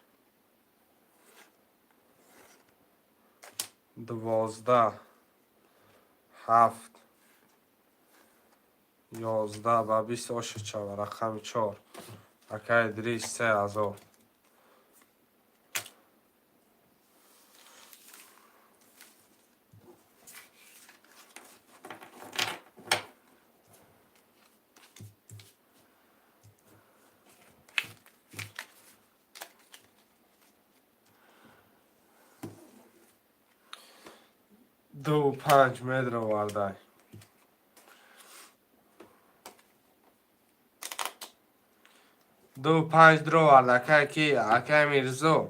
12 7 11 و 20 84 رقم 4 اکا ادریس 3000 2 و 5 متر وارده 2 و 5 درو وارده اکا کی اکا میرزو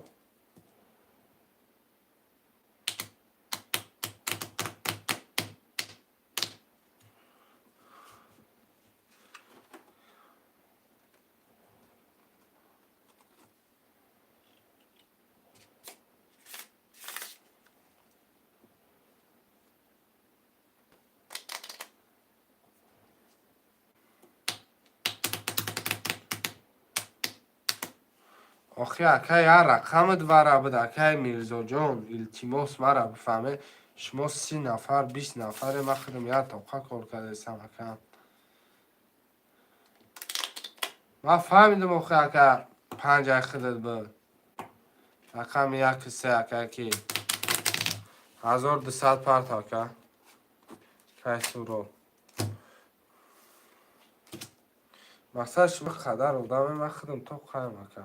آخی اکا یا رقم دواره بود اکا میرزو جان التیماس مرا بفهمه شما 30 نفر 20 نفر ما خودم یا توقع کار کردستم اکا ما فهمیدم آخی اکا 5 خودت بود رقم 1 3 اکا کی 1200 پرت اکا کیسو رو مقصد شما قدر بودم من خودم تو قایم اکا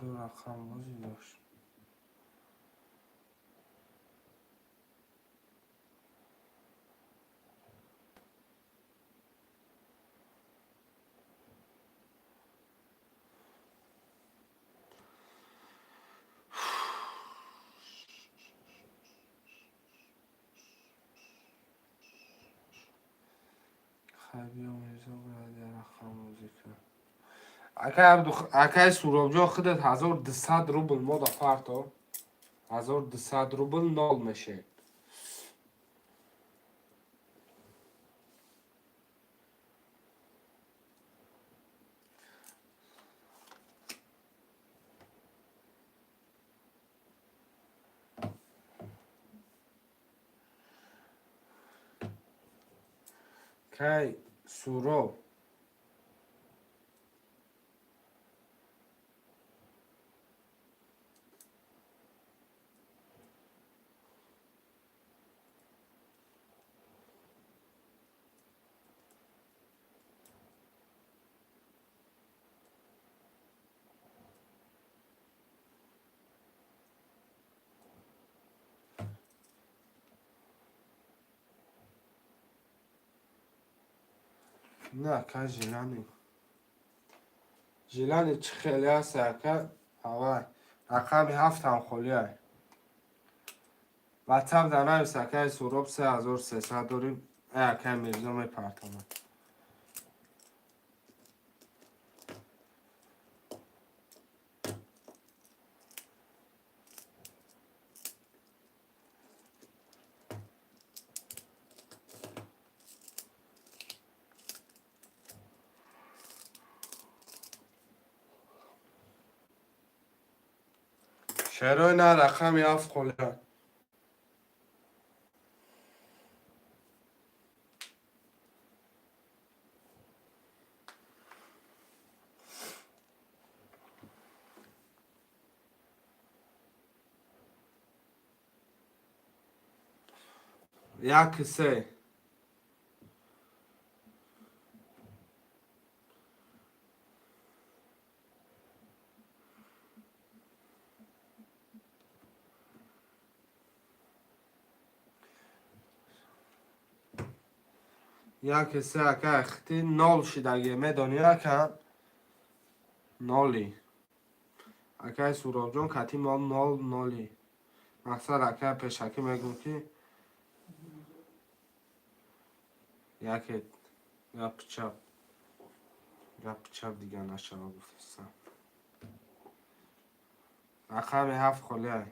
دو رقم بازی داشت خیلی میرزا باید یه رقم بازی کرد اکا سوراب جان خودت 1200 روبل ما دفعه تا 1200 روبل نال میشه اکای سورو نه اکای جیلانی جیلانی چه خیلی هست اکای هوای رقم 7 هم خالی های واتساپ در نویس اکای سورو 3300 داریم اکای میرزا میپرتامه شروع نه رقم 7 خالی های یک سه یک سه اکای اختی نال شدگی میدانی اکا نالی اکای سوراب جان کتی مال نالی مقصد اکای پیشکی میگم که یکی گپ چپ دیگه نشد گفتستم رقم 7 خالی های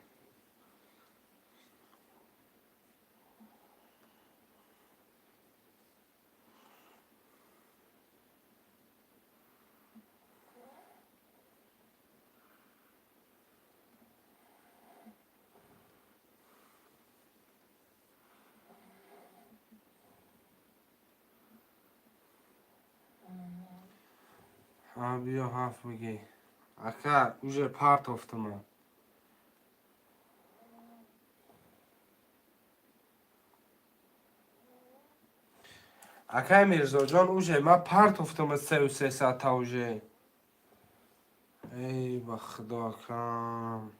ها بیا 7 میگی اکا اوژه پارت افتما اکای میرزا جان اوژه ما پارت افتما 3300 تا اوژه ای بخدا کام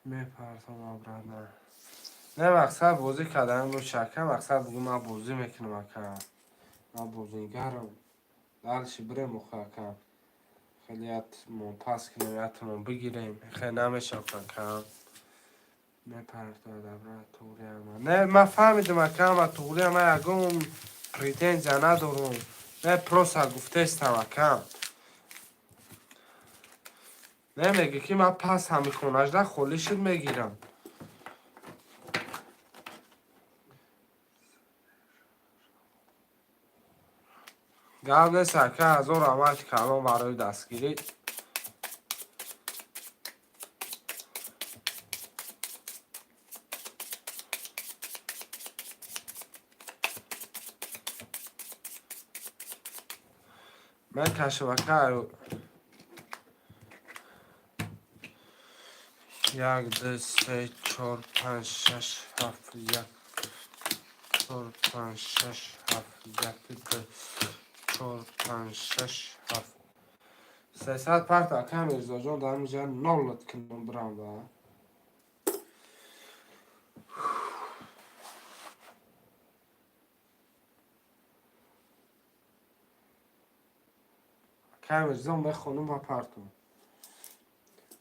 میپرتم آبرانه نه مقصد بازی کردن رو شکم مقصد بگو من بازی میکنم اکا من بازیگرم دلشی بره مخاکم خیلی پاس کنم یتونم بگیریم خیلی نمیشم کم میپرتم دبره توری همه نه من فهمیدم اکا ما توری همه اگم پریتنزیا ندارم نه پروسا گفته استم اکا نه میگه که من پس همی خونش ده خولی شد میگیرم گرد نیست اکا هزار آمد کلام برای دستگیری من کشمکه یک دو سه چهار پنج شش هفت یک چهار پنج شش هفت یک دو چهار پنج شش هفت 300 پرت اکا میرزا جان در اینجا نولت کنم برم با اکا میرزا بخونم و پرتم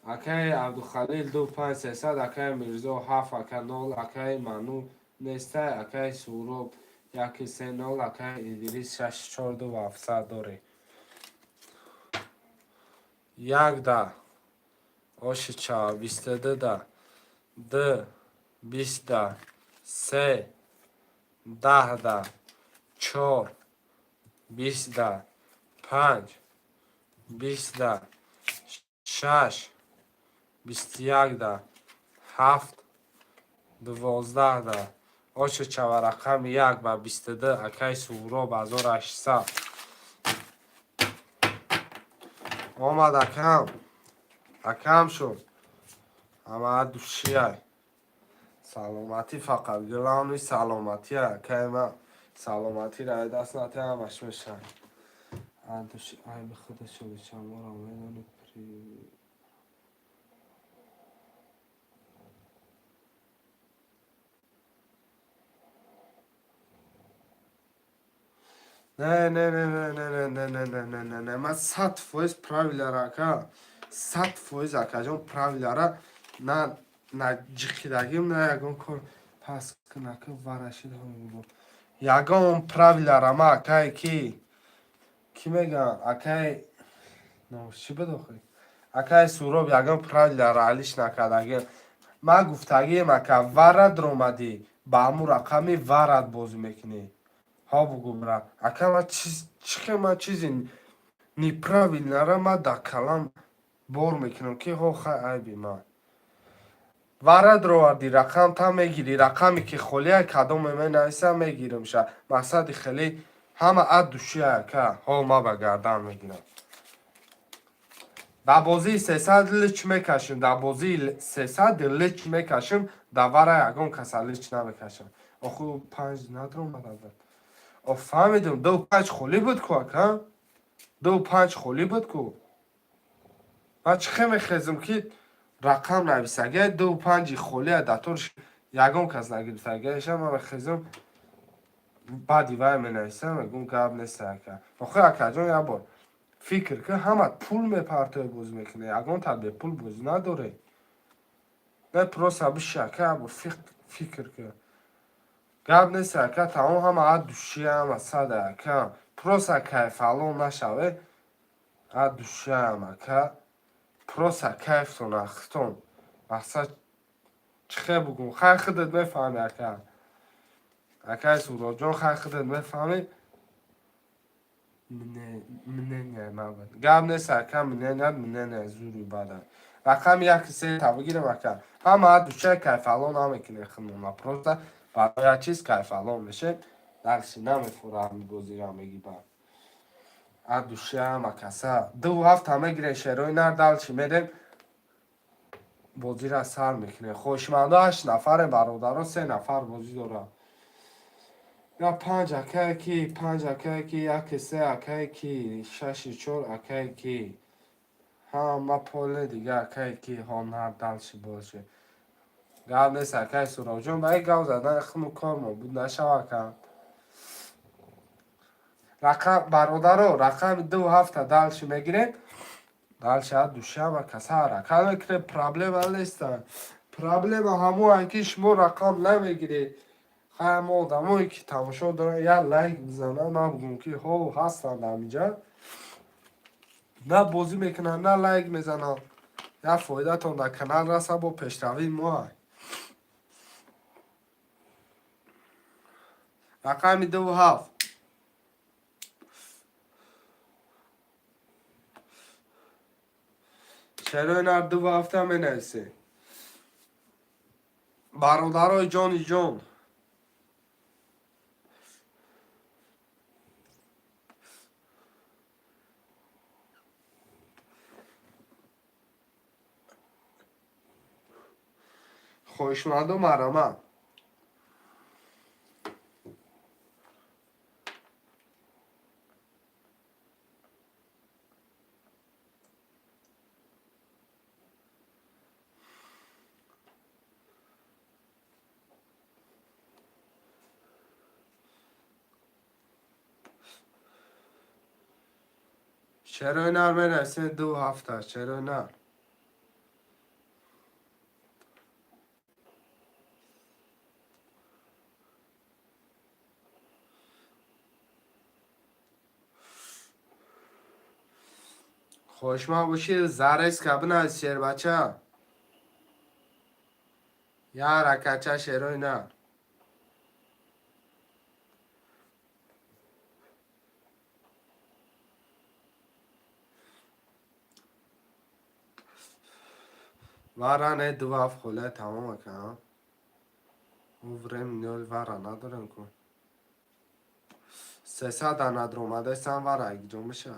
اکای عبدالخلیل 2300 اکای میرزا 7 اکا 0 اکای منو نیسته اکای سوراب 130 اکای ادریس 642 و 700 داره یک ده آش چا 22 ده ده 20 ده 3 10 ده 4 20 ده 5 20 ده 6 21 ده 7 12 آش چورقم 1 به 22 اکای سهراب 1800 آمد اکم شد همه دوشیه سلامتی فقط گلانوی سلامتی اکای ما سلامتی را دست نتی همش میشن دوشی ای به خود شده چما را میدونی پری نه من 100% правилара ака 100% акаҷон правилара на ҷиқидагим на ягон кор пас кунака варашид ягон правилара ма акае ки мегӯям акаи чи бидохӣ акаи суроб ягон правилара алиш накардагим ман гуфтагим ака варад ромадӣ ба ҳамун рақами варад бозӣ мекунӣ ҳо бугӯ брат ака ман чизи неправилнара ман дар калам бор мекунам ки ҳо хай айби ман варад ровардӣ рақам та мегирӣ рақаме ки холия кадоме менависа мегиримша мақсади хеле ҳама душия ака ҳо ман ба гардан мегирам дар бозии 300 лич мекашем дар бозии 300 лич мекашем дар вара ягон каса лич намекашам оху 5 надромада фаҳмидум 25 холӣ буд ку ака 25 холӣ буд ку ман чӣ хел мехезм ки рақам нависаги 25 холия даторш ягон кас нагирифтагиша ман мехезм баъди вай менависам мегум гап нест ака охи акаҷон як бор фикр кӣ ҳамат пул мепартои бозӣ мекунӣ ягон та бепул бозӣ надорӣ не просто биши ака як бор фикр кӣ гап нест ака тамом ҳама душиям сада ака просто кайфалон нашаве душиям ака просто кайфтон ахтон мақсад чӣ хел бугум хай худат мефаҳмӣ ака акаи суробҷон хай худат мефаҳмӣ мнение мабад гап нест ака мнение зури бада рақами 1 та бигирем ака ҳама душия кайфалон намекунем хунума просто барои як чиз кайфалон мешем дальше намефурам бозира меги ба душия ҳама каса 2 ҳафта мегирем шерои нар дальчи медем бозира сар мекунем хоҳишмандо 8 нафарем бародаро 3 нафар бозӣ дорам я 5 акае ки 5 акае ки 1 акае ки 6 4 акае ки ҳама поле дига акае ки ҳонар дальчи боше гап нест акаи суробҷон ба ин гап задан хуб кор буд нашава ака рақам бародаро рақами 2 ҳафта дальчи мегирем дальчи душиама каса ҳаракат мекунем проблема неста проблема ҳамоан ки шумо рақам намегиред хай ҳама одамое ки тамошо доранд як лайк бизананд ман бигӯм ки ҳо ҳастанд ҳаминҷа на бозӣ мекунанд на лайк мезананд як фоидатон дар канал раса бо пешравии моа рақами 27 шерои нар 2 ҳафта менависем бародарои ҷони ҷон хоҳишмандо марама шерои нар менависем 2 ҳафта шерои нар хоҳишманд бошед зареска бинавис шербача як ракача шерои нар варане 2 ҳафт холия тамом акам او ورم نیول ورا ندارم کن 300 ندار اومده سن ورا اگه جا میشه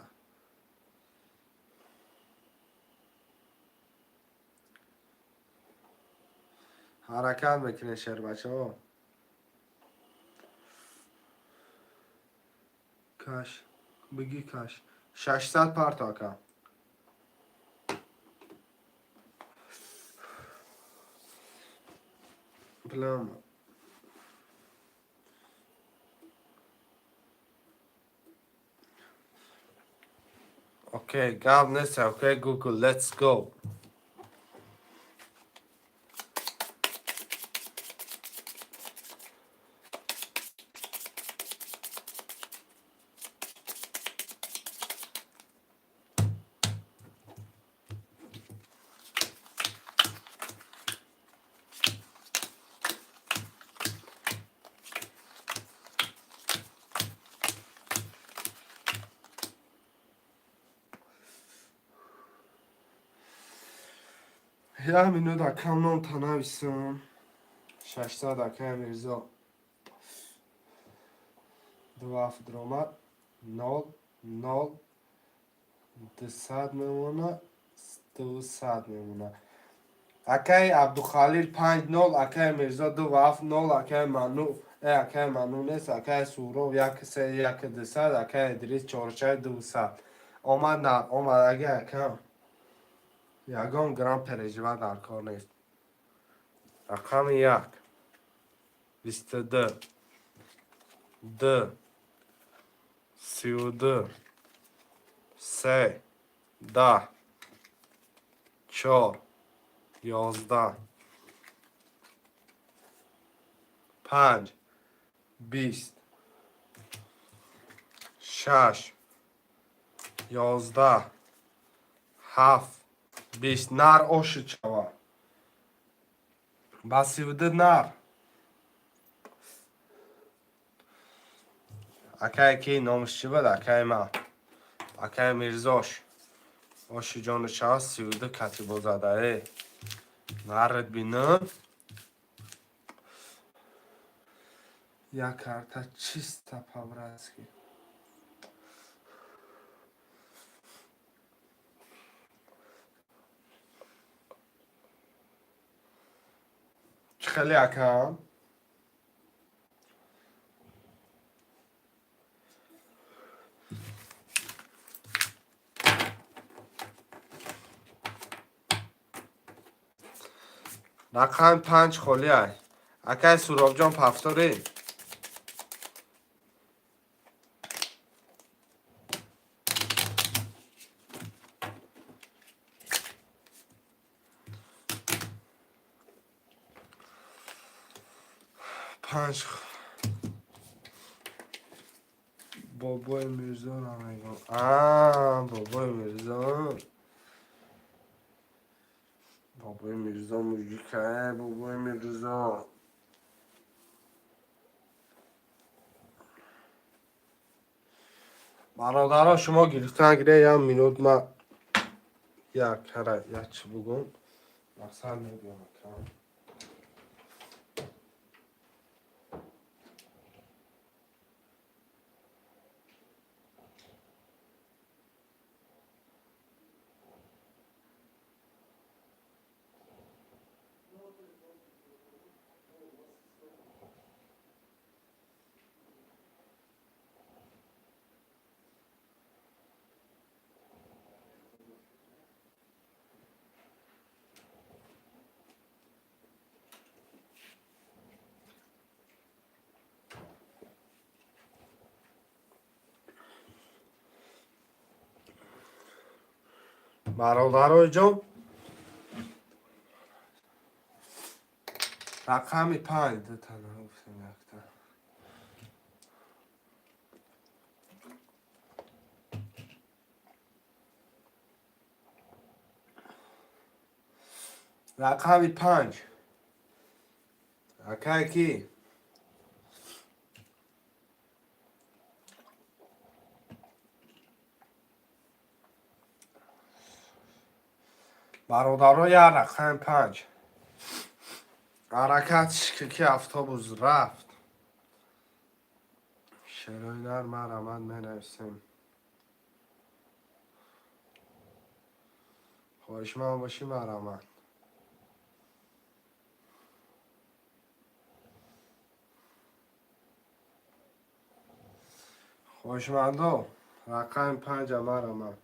حرکت میکنه شهر بچه ها کاش بگی کاش 600 پارتاکا بلام اوکی گاب نیست اوکی گوگل لیتس گو یا منو دا کم نام تنویسم 600 اکه میرزا دو هفت درامت 0 0 200 میمونه 200 میمونه اکه عبدالخلیل 5 0 اکه میرزا 2 هفت 0 اکه منو اکه منو نیست اکه سورو یک سه یک 200 اکه ادریس 4 200 آمد نه آمد اگه اکه یگان گرام پرجوه در کار نیست رقم یک 22 2 32 3 10 4 11 5 20 6 11 7 20 نر اوشو چوا بسی بوده نر اکای کی نامش چی بود اکای ما اکای میرزاش اوشو جانو چوا سیوده کتی بازده ای نرد بینم یک karta چیستا پاوراسکی خیلی اکام رقم 5 خالی های اکای سوراب جان پفتاری 5 بابای میرزا نمیگم بابای میرزا بابای میرزا موجیکه بابای میرزا برادرها شما گرفتن گیره یا مینود ما یک کره یک چی بگم مقصد میگم اکام برادرای جان رقم 5 دو تنه گفتم یک تنه رقم 5 اکای کی برادرای رقم 5 حرکتش که افتابوز رفت. شعرهای در مرمت می نویسیم. خواهش من باشی مرمت. خوشمندو رقم 5 مرمت.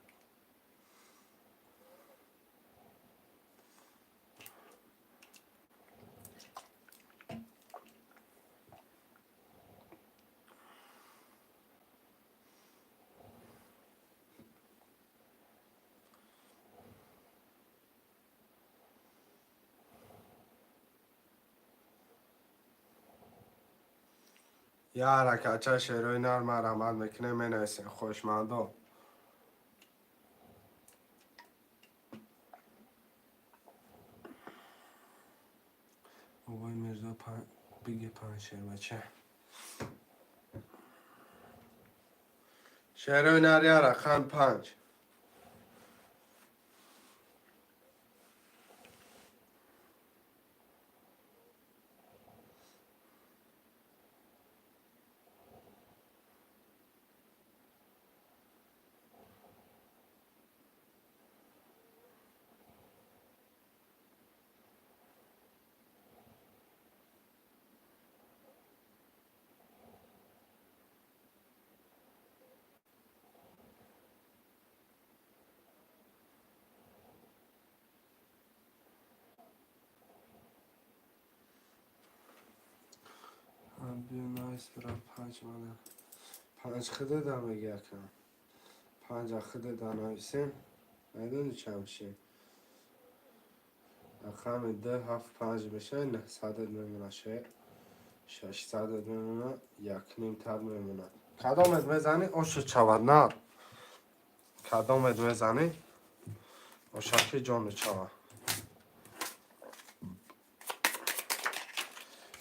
یه حرکت شعرهای نر مرمت میکنه می نویسیم. خوشمندو بابای مرزا بگه 5 شعر بچه. شعرهای نر یه رقم 5. نایس برم 5 مادر 5 خده دم اگه کم 5 خده در نایسیم. میدونی چم چی رقم 10 7 5 بشه 900 میمونه. شعر 600 میمونه. 1.5 تر میمونه. کدامت میزنی اوشو چود نر. کدامت میزنی اوشاکی جان چود.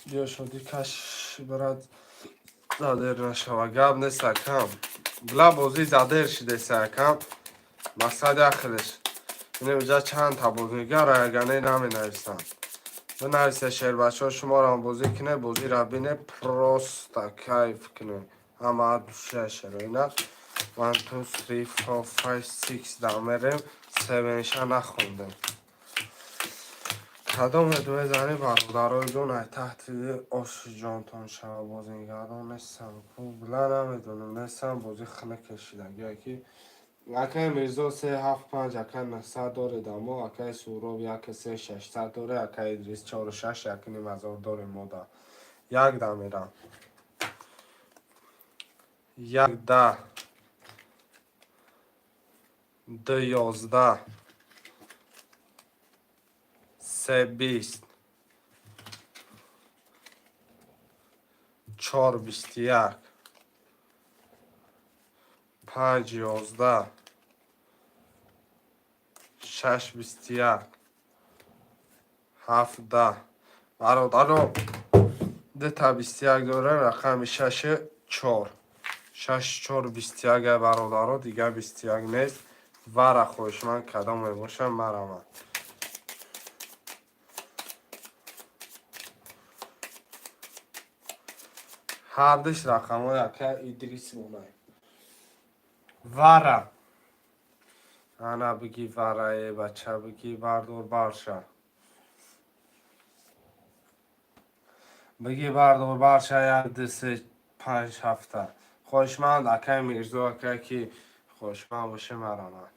بیا شدی کش برد زادر نشوه گب نیست کم. بلا بازی زادر شده سکم. مقصد اخرش اینه اینجا چند تا بازیگر اگرنه نمی نویسن. بنویسه شعر بچه ها شما را هم بازی کنه. بازی را بینه پروستا کیف کنه. همه دوشه شعر اینه 1 2 3 4 5 6 دامریم 7 نخوندیم. کدام دوی زنی برادرای دونه تحت آش جانتان شما بازیگران نیستم. بلا نمیدونم نیستم بازی خنه کشیدن. یکی اکای میرزا 3 7 5 اکای 900 داره داما. اکای سوراب یک 3 600 داره. اکای ادریس 4 6 یک نیم هزار داره مودا. یک ده میرم. 1 10 2 11 3 20 4 21 5 11 6 21 7 10 برادرو 2 تا 21 داره. رقم 6 4 6 4 21 برادرو دیگه 21 نیست. ورا خوش من کدام میباشم مرمت. هر دش رقم های که ادریس مونه. ورا انا بگی ورای بچه بگی بردار برشه. بگی بردار برشه 1 2 3 5 7. خوشمند اکای میرزا اکای که خوشمند باشه مرمت.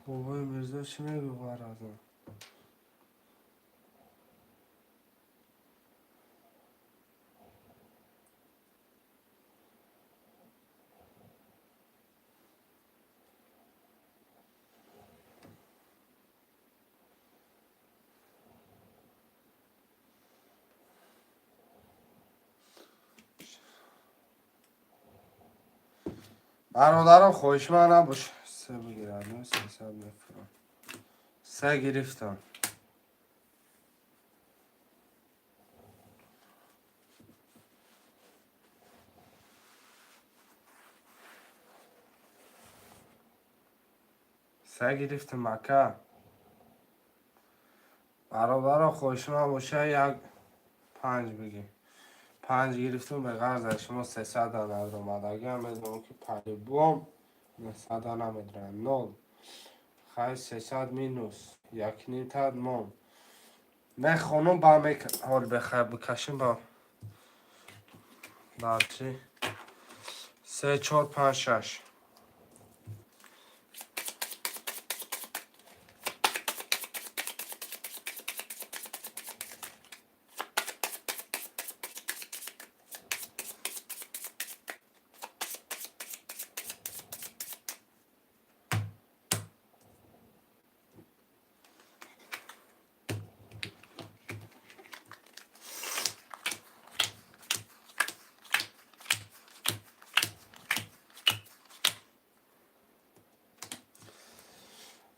بابای میرزا چی میگو برادر. برادرم خوش من نباش. سه بگیرم 300 بفرم. سه گرفتم. سه گرفتم مکه. برادرم خوش من باشه یک 5 بگی. 5 گرفتم به غرض از شما 300 ندارم. اگه هم بدونم که پری بوم 300 نمیدارم. 0 خیلی 300 مینوس یک نیتد مون. نه خانم با همه حال بخیر بکشیم با برچی 3 4 5 6.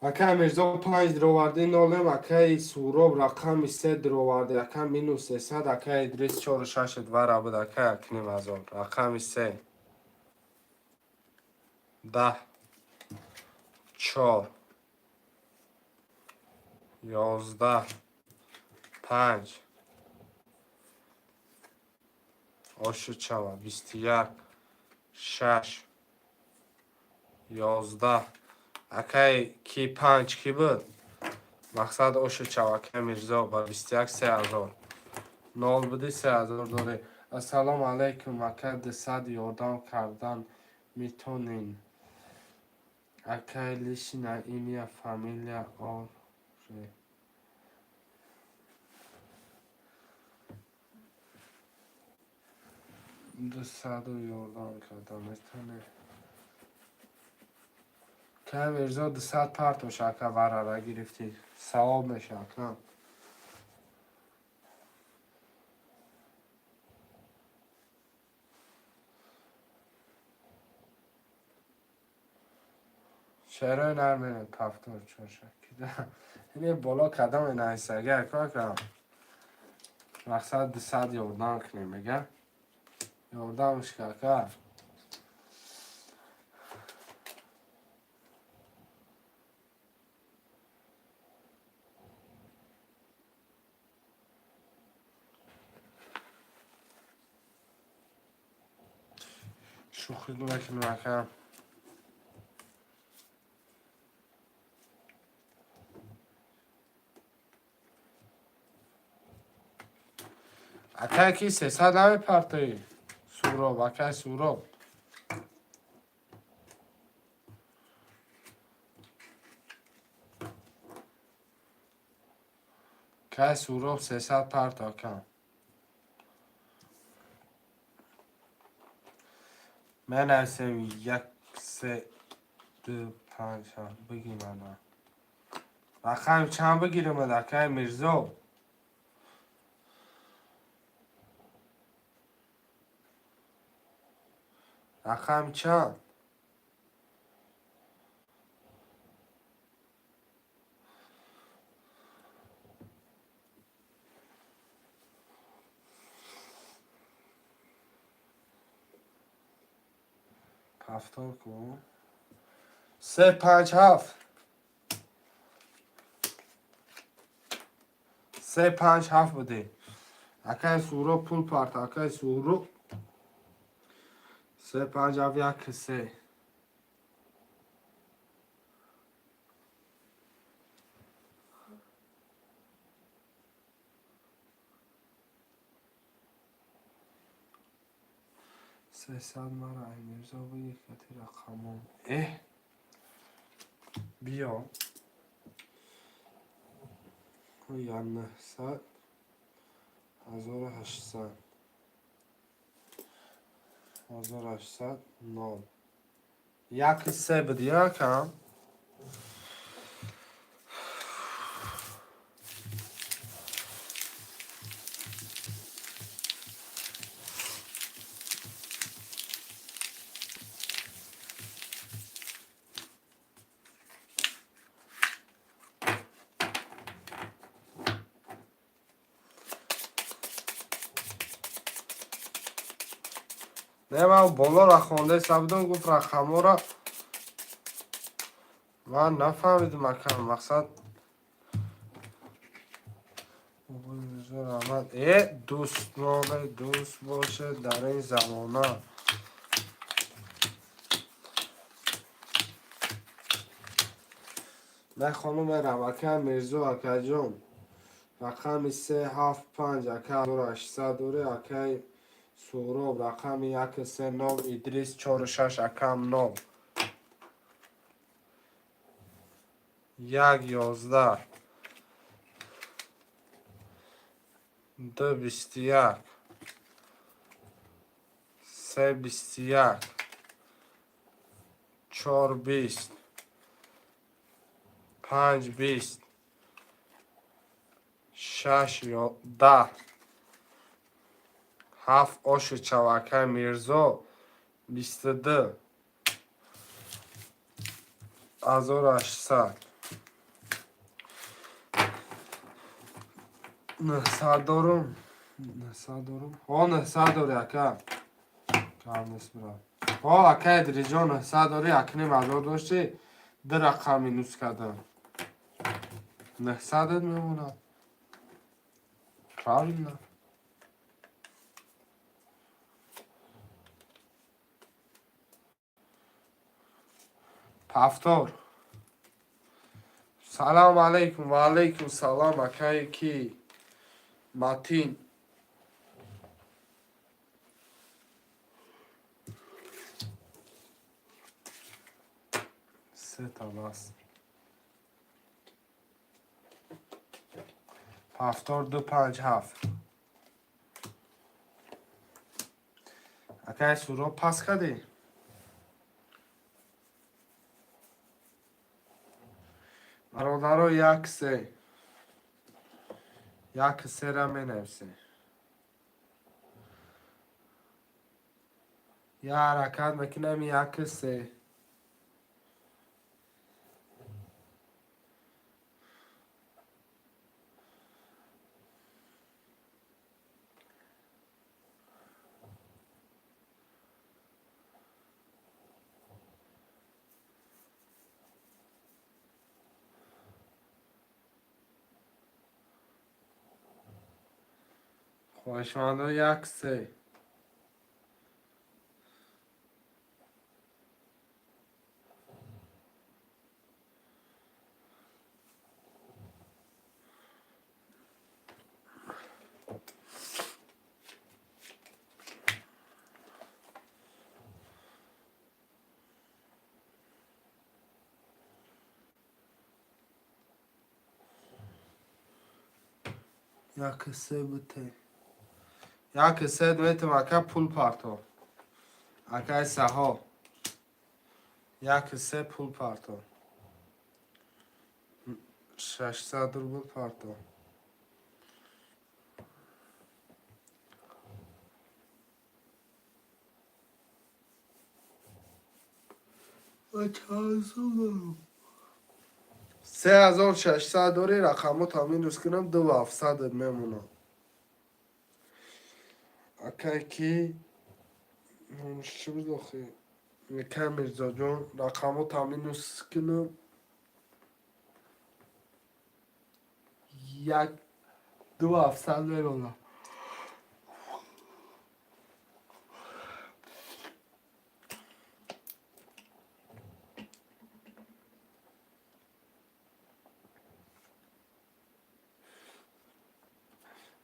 اکه مرزا 5 درآورده نالم. اکه سوراب رقم 3 درآورده. اکه مینوس 300. اکه ادریس 4 6 2 بود. اکه اکنیم از آن رقم 3 10 4 11 5 آشو چوا 21 6 11. اکه کی 5 کی بود مقصد آشو چوا که مرزا با 21 3000 نال بودی 3000 داره. السلام علیکم. اکه 200 یادم کردن میتونین اکه لیشنا ایمیا فامیلیا آره 200 یادم کردن میتونه که مرزا 200 پرت میشه اکه وراره گرفتی ثواب میشه اکنم. شهرهای نرمه کفتار چوشه اینه بالا کدام نایسته اگر کار کنم مقصد 200 یادم کنیم میگه یادمش که شوخی نکنیم اکه اکه کی 300 نمی پرتایی سوراب اکه سوراب که سوراب 300 پرت اکه من نویسم 1 3 2 5 بگیم انا رقم چند بگیرم اکه مرزا رقم چند 70 کن 3 5 7 3 5 7 بوده اکه سوراب پول پرت اکه سوراب 3 5 7 1 3 300 مرا ای مرزا بگی کتی رقمم بیا یا 900 1800 1800 9 یک 3 بده یکم نه من بالا را خونده سبودم گفت رقم را من نفهمیدم اکم مقصد دوست نامه دوست باشه در این زمانه نه خانم رمکه میرزو اکه جون رقم 375 اکه 800 دوره اکه سوراب رقم 139 ادریس 46 اکم 9 111 221 321 420 520 6 یا 10 7 آش چوکه میرزا 22 1800 900 دارم 900 داری اکه کم نیست برام اکه ادری جان 900 داری اکنیم ازار داشتی در رقمی نوز کردم 900 میمونه پرابلم نه پفتار سلام علیکم و علیکم سلام اکه کی ماتین سه تا بس پفتار 257 اکه سورا پس کردی برادر یک سه را می نویسه یا حرکت میکنم یک سه خوشمانده یک سه یک سه بوده یک سه دویتم اکه پول پارتو اکه سه ها یک سه پول پارتو 600 روبل پارتو و چند دارم 3600 داری رقمو تامین روز کنم 2700 میمونه اکه کی چی بود آخی میکن میرزا جان رقمو تامین روز کنم 2700 میمونه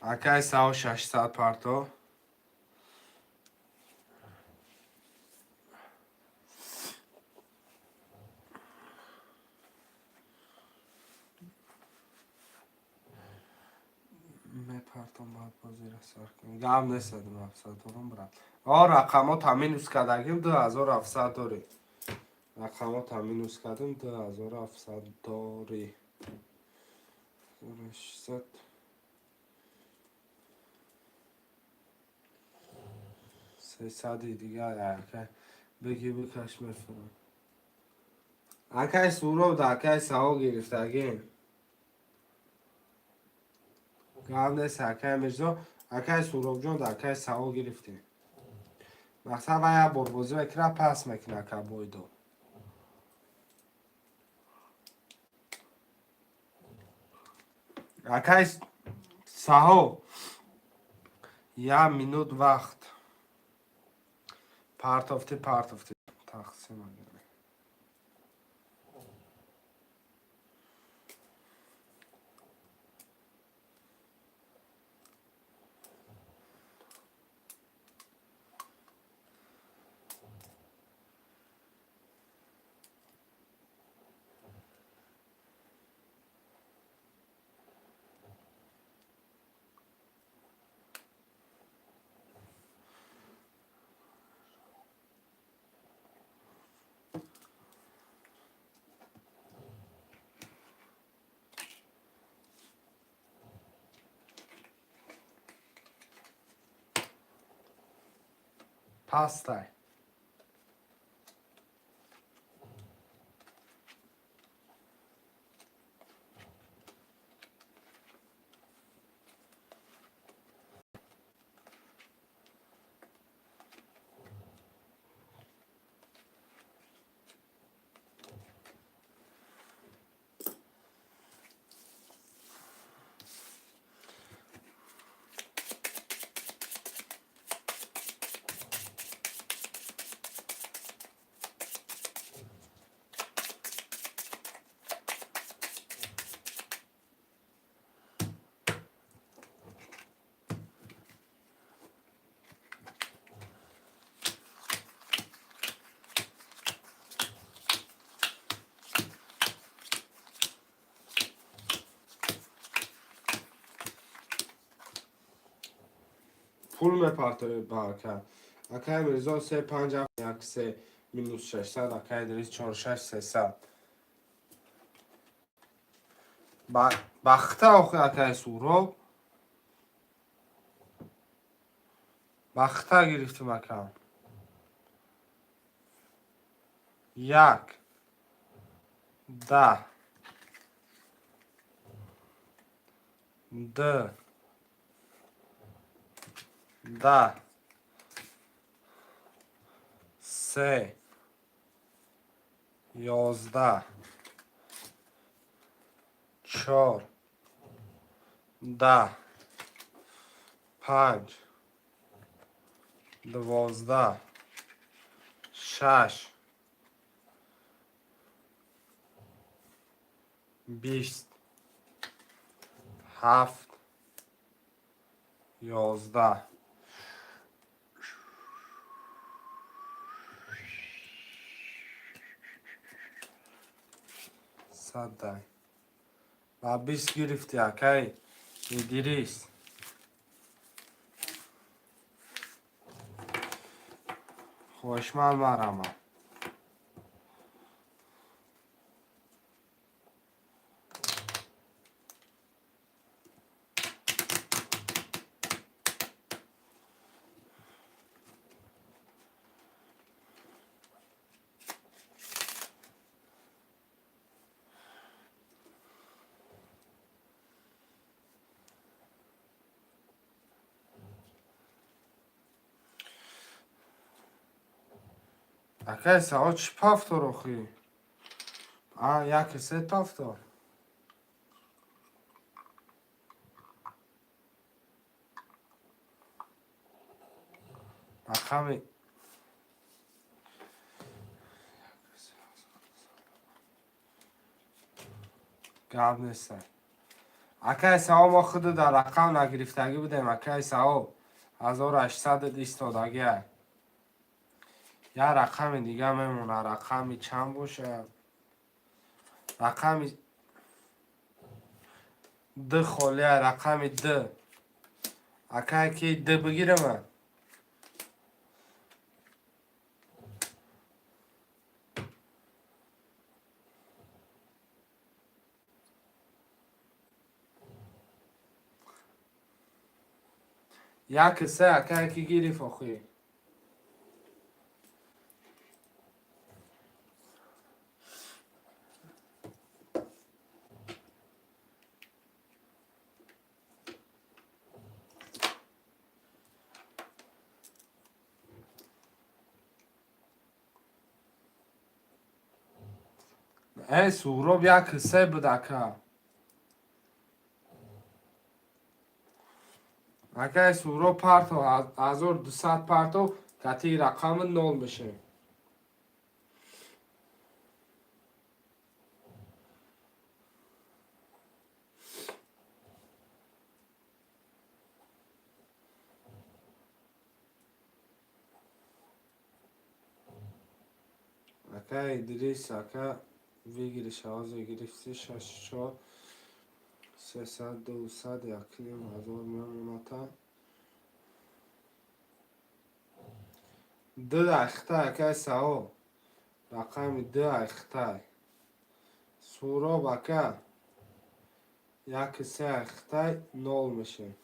اکه 3600 پارتو میپرتم باید بازی را سر کنم گم نیست 2700 دارم برم رقمو تامین روز کردگیم 2700 داری رقمو تامین روز کردیم 2700 داری 600 300 دیگه اکه بگی بکش میفرم اکه سورو دا اکه ساو گرفتگیم گم نیست اکه میرزا اکه سورو جان دا اکه ساو گرفتیم مثلا و یک بار بازی بکنه پس میکنه که بایدو اکای ساهو یا منوت وقت پارتافتی تقسیم اگه پاستای پول میپارتوی با که اکای میرزا 350 یک 3 مینوس 600 اکای دریز 46 300 بخته آخه اکای سورو بخته گرفتیم اکا یک 10 2 10 3 11 4 10 5 12 6 20 7 11 صد و 20 گرفتی اکای ادریس خوشمال مرمه اکای ساعت چی پافتو رو خی یک 3 پافتو اخمی گرد نیستن اکای ساعت ما خود در رقم نگرفتگی بودیم اکای ساعت 1800 ایستادگی یا رقم دیگه میمونه رقمی چند باشه رقمی ده خالی رقمی ده اکای که ده بگیرم یک 3 اکای که گیری فخی ای سهراب یک کسه بدکه اگه سهراب پرتو 1200 پرتو کتی رقم نول میشه. اگه ادریس اگه ویگیرش آوازه گرفتی 64 300 200 یکنیم 1000 میمونتا دو اخته اگه ساو رقم دو اخته سهراب اگه یک سه اخته نول میشه.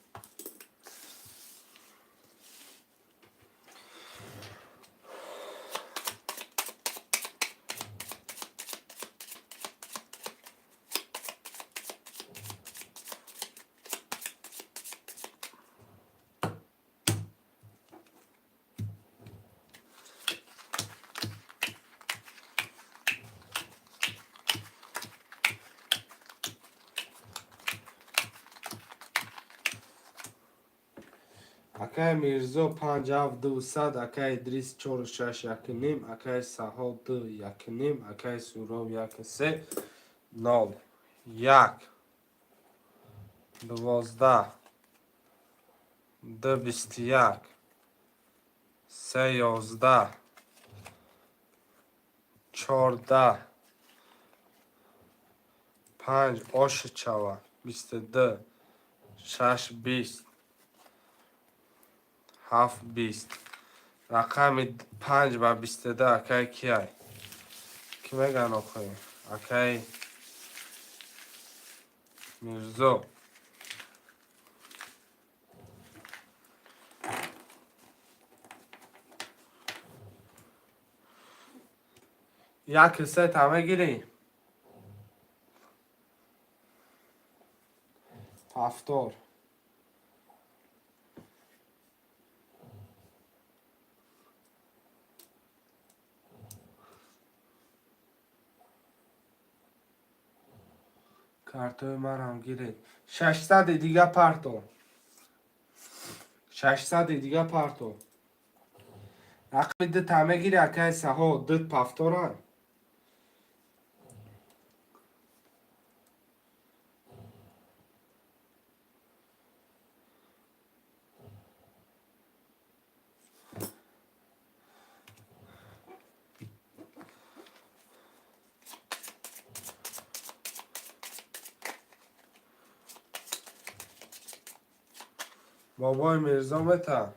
اکای میرزا 5200 اکای ادریس 46 یک نیم اکای سهاد 2 یک نیم اکای سهراب 1 3 نال 1 12 2 21 3 11 14 5 آش چوا 22 6 20 7 20 رقم 5 و 22 اکای کیای کی میگن آخوی اکای میرزا یک سه تمه گیری 70 کارتوی من هم گیرید 600 دیگه پرتو 600 دیگه پرتو رقم ده تمه گیری اکای سها دد پفتوران بابای مرزا متا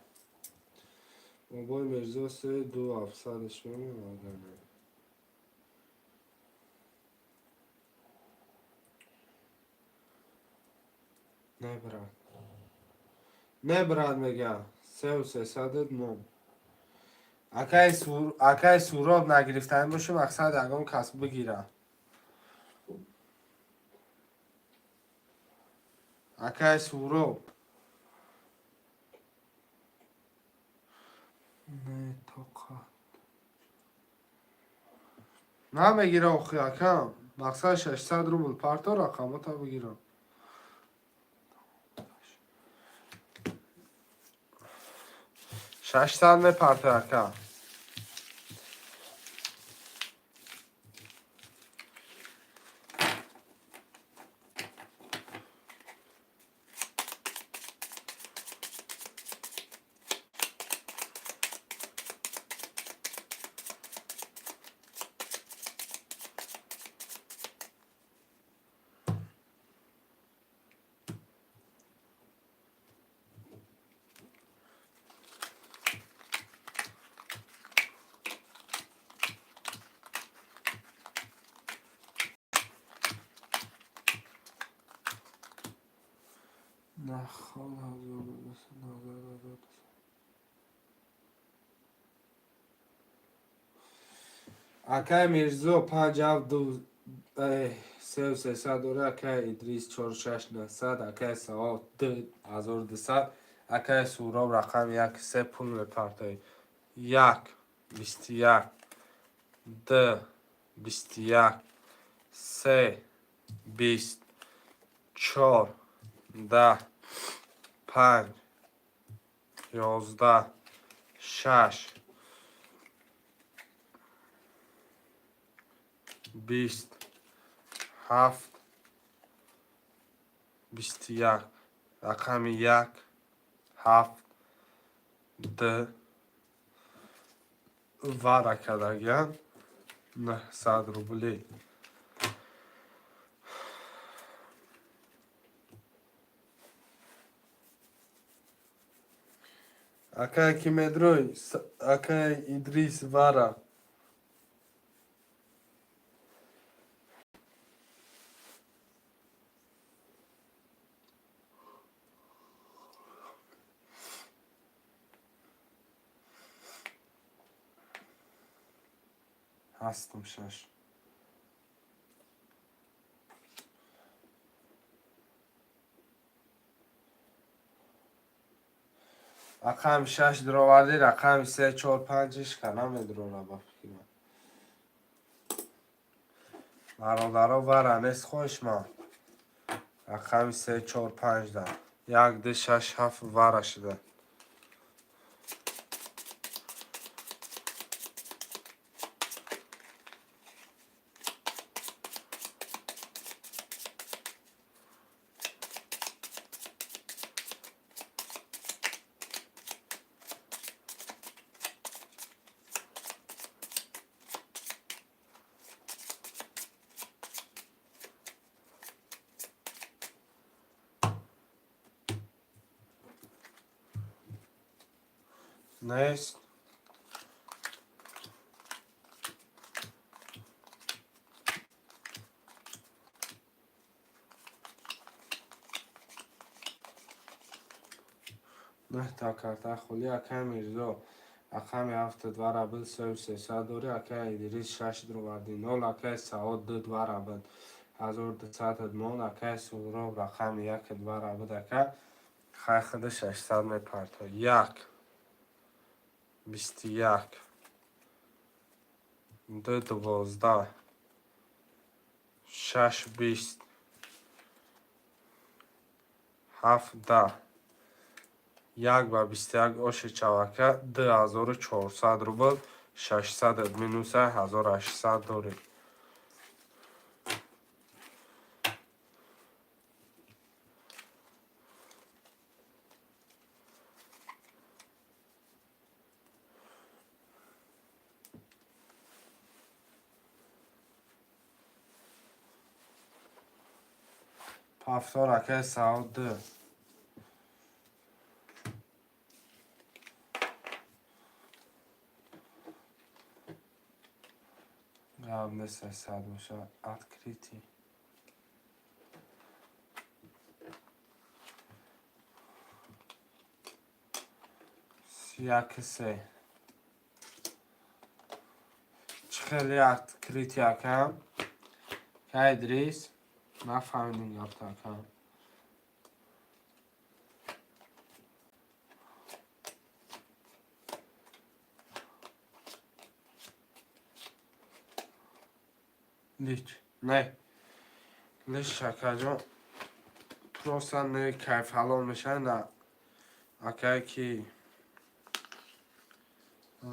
بابای مرزا 3 2 700 میمونه اگر نه براد نه براد میگه 3 و 300 نو اکای سوراب نگرفتن باشه مقصد اگام کسب بگیره اکای سوراب نه توقع نه بگیره آخی اکم مقصد 600 روبل پرتا رقماتا بگیرم 600 میپرته اکم نه خال اکای میرزا 52 3 و 300 دوره اکای ادریس 46 900 اکای سواد 2200 اکای سوراب رقم 1 3 پول میپرته 1 21 2 21 3 20 4 10 5 11 6 20 7 21 رقم 1 7 10 و رکدگن 900 روبلی Akai Kimedroy, Akai Idris Vara. هستم شش رقم 6 درآوردی رقم 3 4 5 کنم درو را بفکرم برادرها ورنس خوش ما رقم 3 4 5 ده 1 2 6 7 ور شده نیست نه تا کرده خولی اکه میرزو اکه می هفته دو ربل 300 دوری اکه ایدریس 6 درآوردی 0 اکه سعود 2 ربل 1200 ادمون اکه سورو رقم 1 2 ربل اکه خیلی خود 600 میپرتا 1 21 2 12 6 20 7 10 1 و 21 اوش چوکه 2400 روبل 600 مینوس 1800 دوری پافتور اکه سعود 2 قبل 300 باشه ات کریتی یک سه چه خیلی ات کریتی اکم که ادریس نفهمیدیم گفت اکم لیچ نه لیچ شکر جان پروسن نه کیف حلال میشه نه اکه کی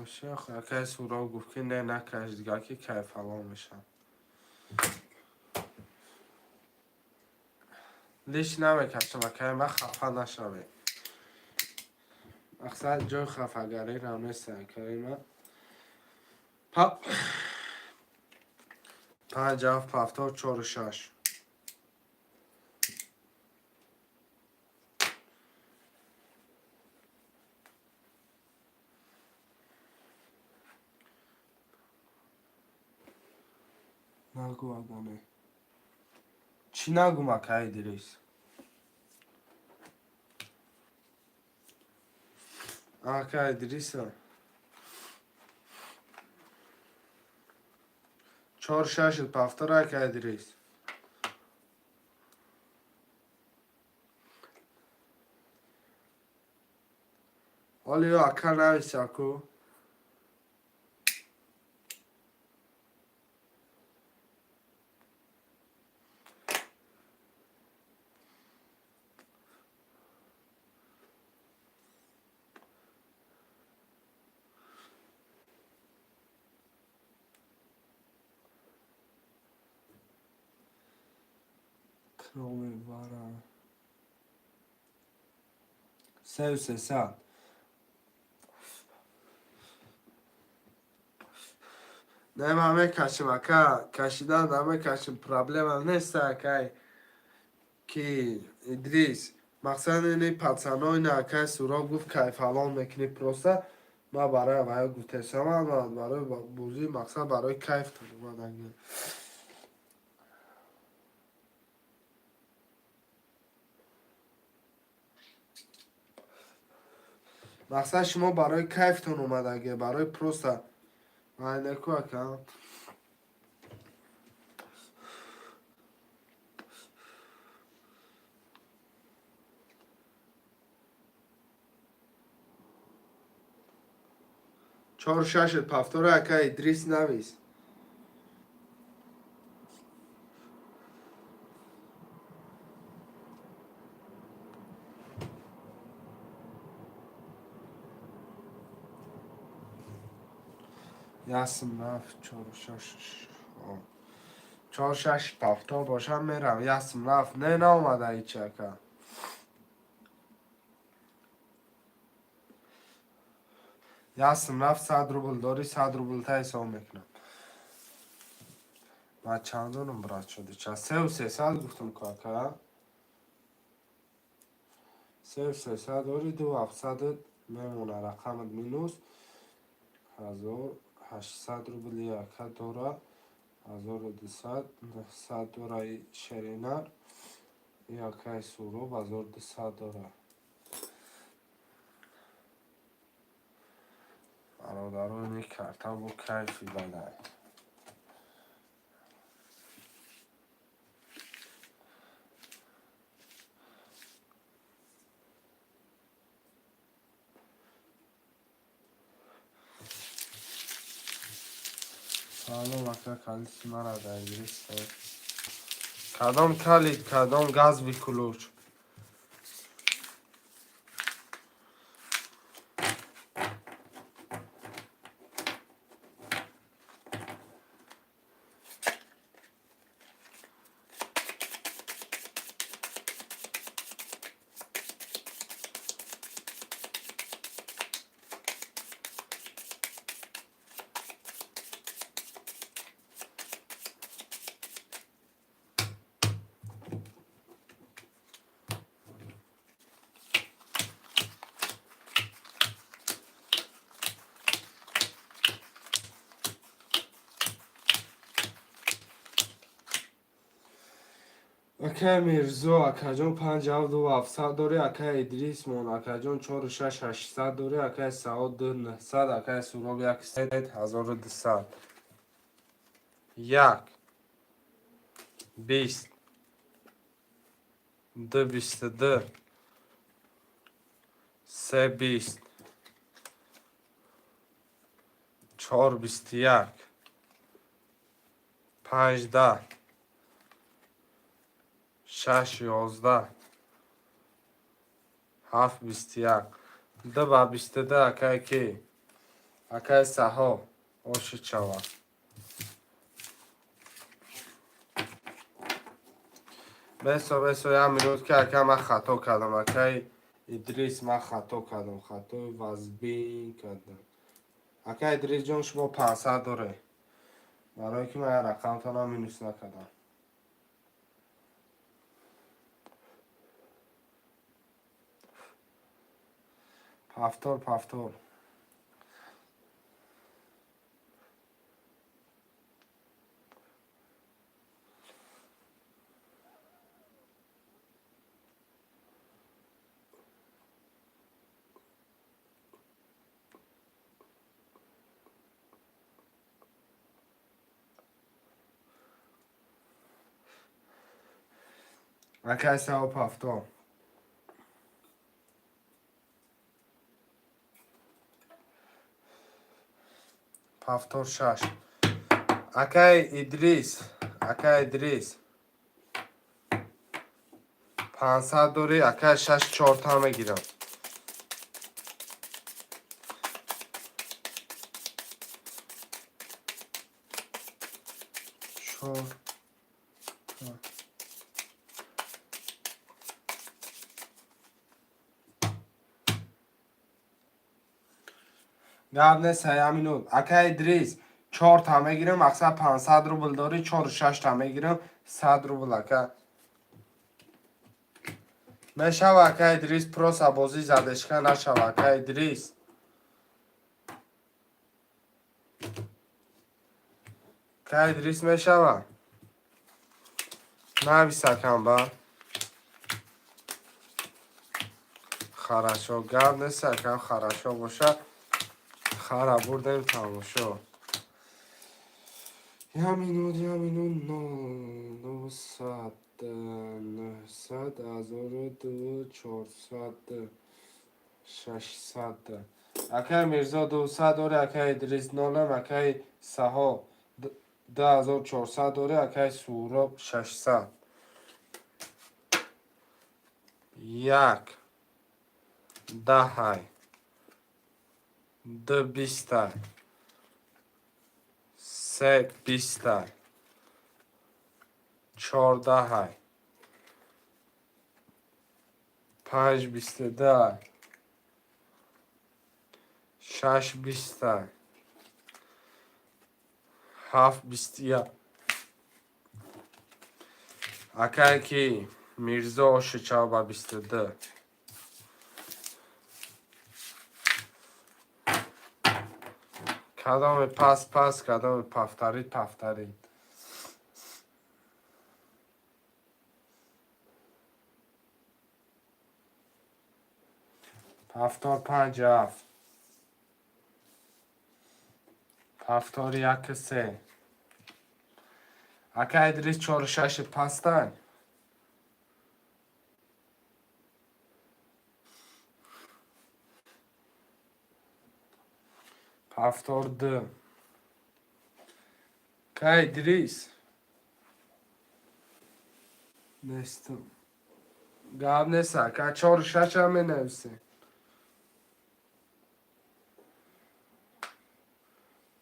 شیخ اکه سورا گفت که نه نکش دیگه که کیف حلال میشه لیش نمیکشم اکه ما خفه نشوه اقصد جای خفگری را نیست اکه ما پا 5 7 هفتاد 4 6 نگو اگانه چی نگو ما که ادریس که ادریس 4 6 پافتر که ادریس حالی اکه نویسه اکو امیدوارم 300 نه همه کشم اکا کشیدن همه کشم پرابلم هم نیست اکای که ادریس مقصد اینه پتسانو اینه اکای سورا گفت که فلان میکنی پروسته ما برای وای گفتم هم برای بوزی مقصد برای کیف اومدن مقصد شما برای کیفتون اومدن برای پروسته من نکو اکا چهار شش پفتور اکا ادریس نویس یاسم رفت چهار شش چهار شش پفتور باشم میرم یاسم رفت نه اومده ایچه اکا یاسم رفت 100 روبل داری 100 روبل تا حساب میکنم ما چندونم برات شده چه 300 گفتم کاکا 300 داری 2700 میمونه رقمت مینوس 1800 روبل یک دوره 1200 900 دوره شرینر یکی سورو 1200 دوره برادرانی کرتا و کیفی بله سلام اکا کلیسی مرا در گریست کدام کلید کدام گاز بی کلوچ اکا میرزو اکا جون 5700 داری اکا ادریس مون اکا جون 46800 داری اکا سعود 900 اکا سوراب 1200 یک 20 دو 22 سه 20 4 21 5 10 6 11 7 21 دو با 22 اکا کی اکا سها اوش چوا بسو یا میروز که اکا من خطا کردم اکا ادریس من خطا کردم خطا وزبین کردم اکا ادریس جون شما 500 داره برای که من رقم تا نمینوس نکردم پفتور اکا سه و پفتور شش اکا ادریس 500 دوری اکا 6 4 تا میگیرم چهار گاب نیست یه مینوت. اکا ادریس 4 تا میگیرم اکثر 500 روبل داری 4 و 6 تا میگیرم 100 روبل اکا. میشه اکا ادریس پروسا بازی زدشکن نشه اکا ادریس. اکا ادریس میشه نویسکم با خراشو گاب نیست اکا خراشو باشه خرا بردیم تماشا. یه مینوت نو 900 900 1002 400 600 اکای میرزا 200 داره اکای ادریس نولم اکای سها 10400 داره اکای سوراب 600 یک ده دو 20 سه 20 14 5 22 6 20 7 21 اکای کی میرزا شچابا 22 کدام پس کدام پفترید پفتار 5 7 پفتار 1 3 اکا ادریس 4 6 پستن پفتار 2 اکا ادریس نستم گاب نیست اکا 4 6 هم می نویسه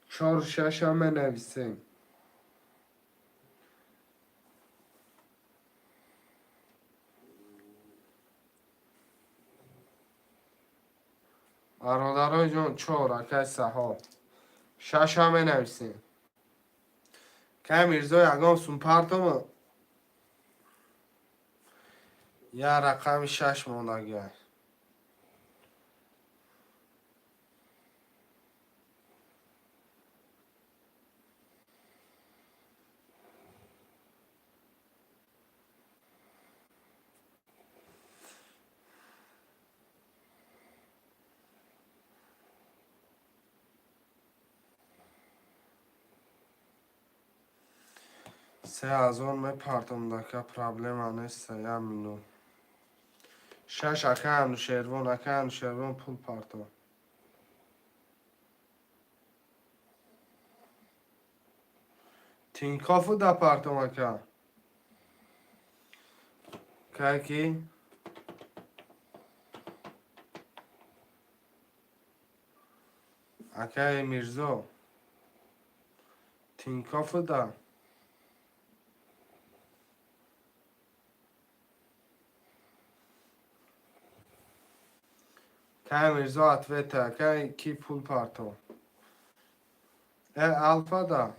4 6 هم می نویسه برادرای جان 4 اکا سها 6 هم می نویسه که میرزا یگان سون پرتم یه رقم 6 مونده. سه از اون می پرتم دکه پرابلم نیست یه مینو 6 اکا انوشیروان پول پرتم تینکافو دا پرتم اکا که کی اکا میرزا تینکافو دا که میرزا اتویتا اکا کی پول پرتم الفا دا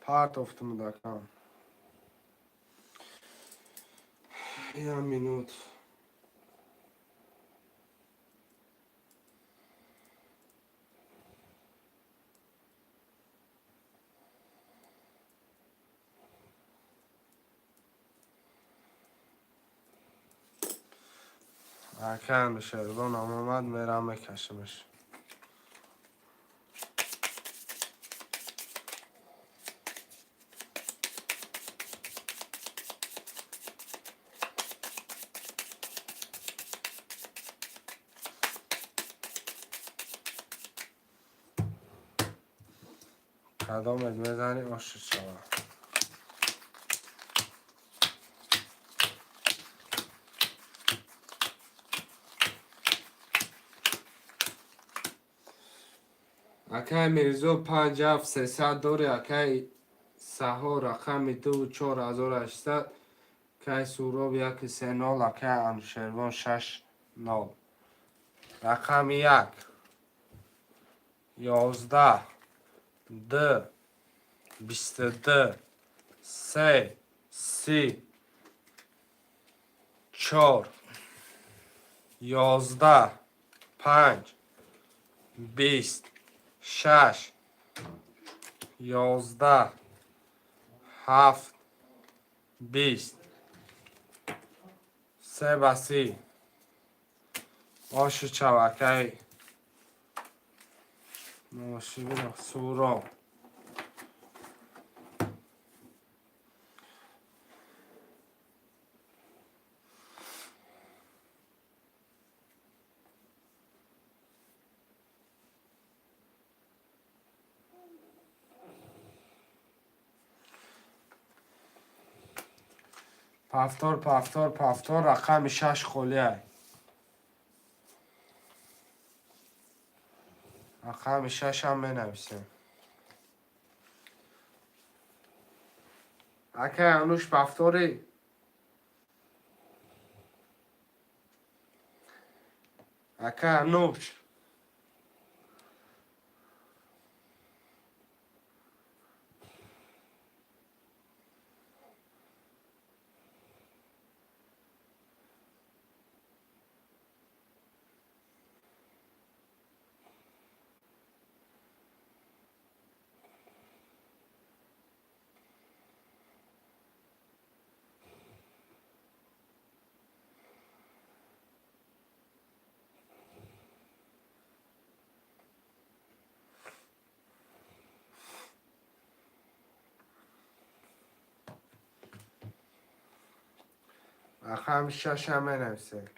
پارت افتم دکم یه مینوت اکا انوشیروان آمد میرم میکشمش کدامت میزنی آشت شود اکای میرزا 5 7 300 داره اکای سهو رقم 24800 که سوراب 130 که انوشیروان 60 رقم 1 11 2 22 3 30 4 11 5 20 6 11 7 20 سه بسی آش چوکی نماشی بینم سورا پفتار رقم 6 خولیه رقم 6 هم بنویسیم اکه انوش پفتاری اکه انوش رقم 6 هم بنویسیم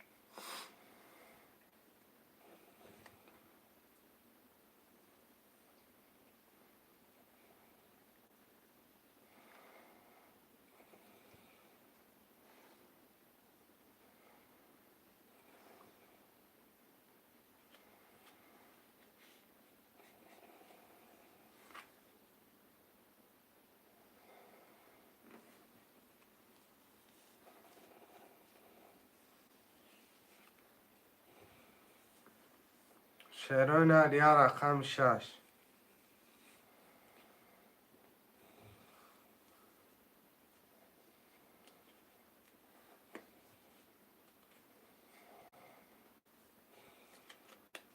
شعرهای نریه رقم 6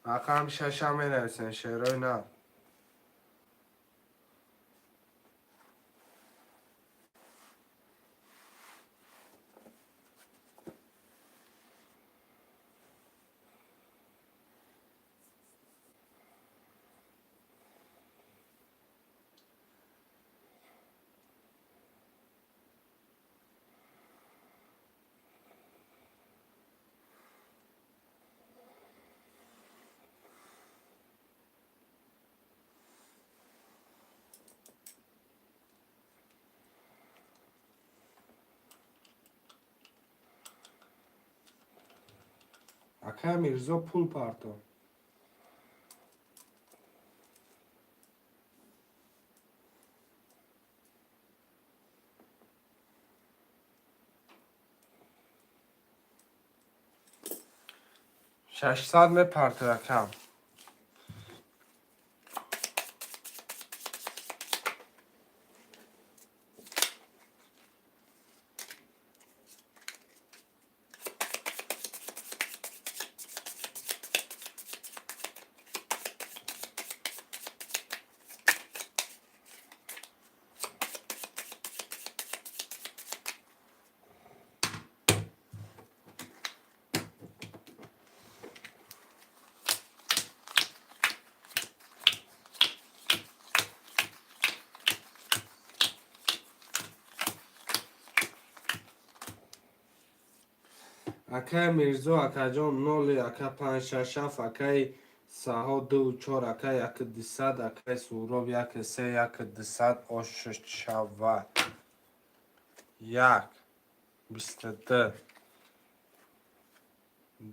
رقم 6 هم بنویسیم شعرهای نه اکه میرزا پول پارتو ششصد میپرته رقم اکه میرزا اکه جان نولی اکه 567 اکه سها 24 اکه 1200 اکه سوراب 13 1200 آش شود 1 22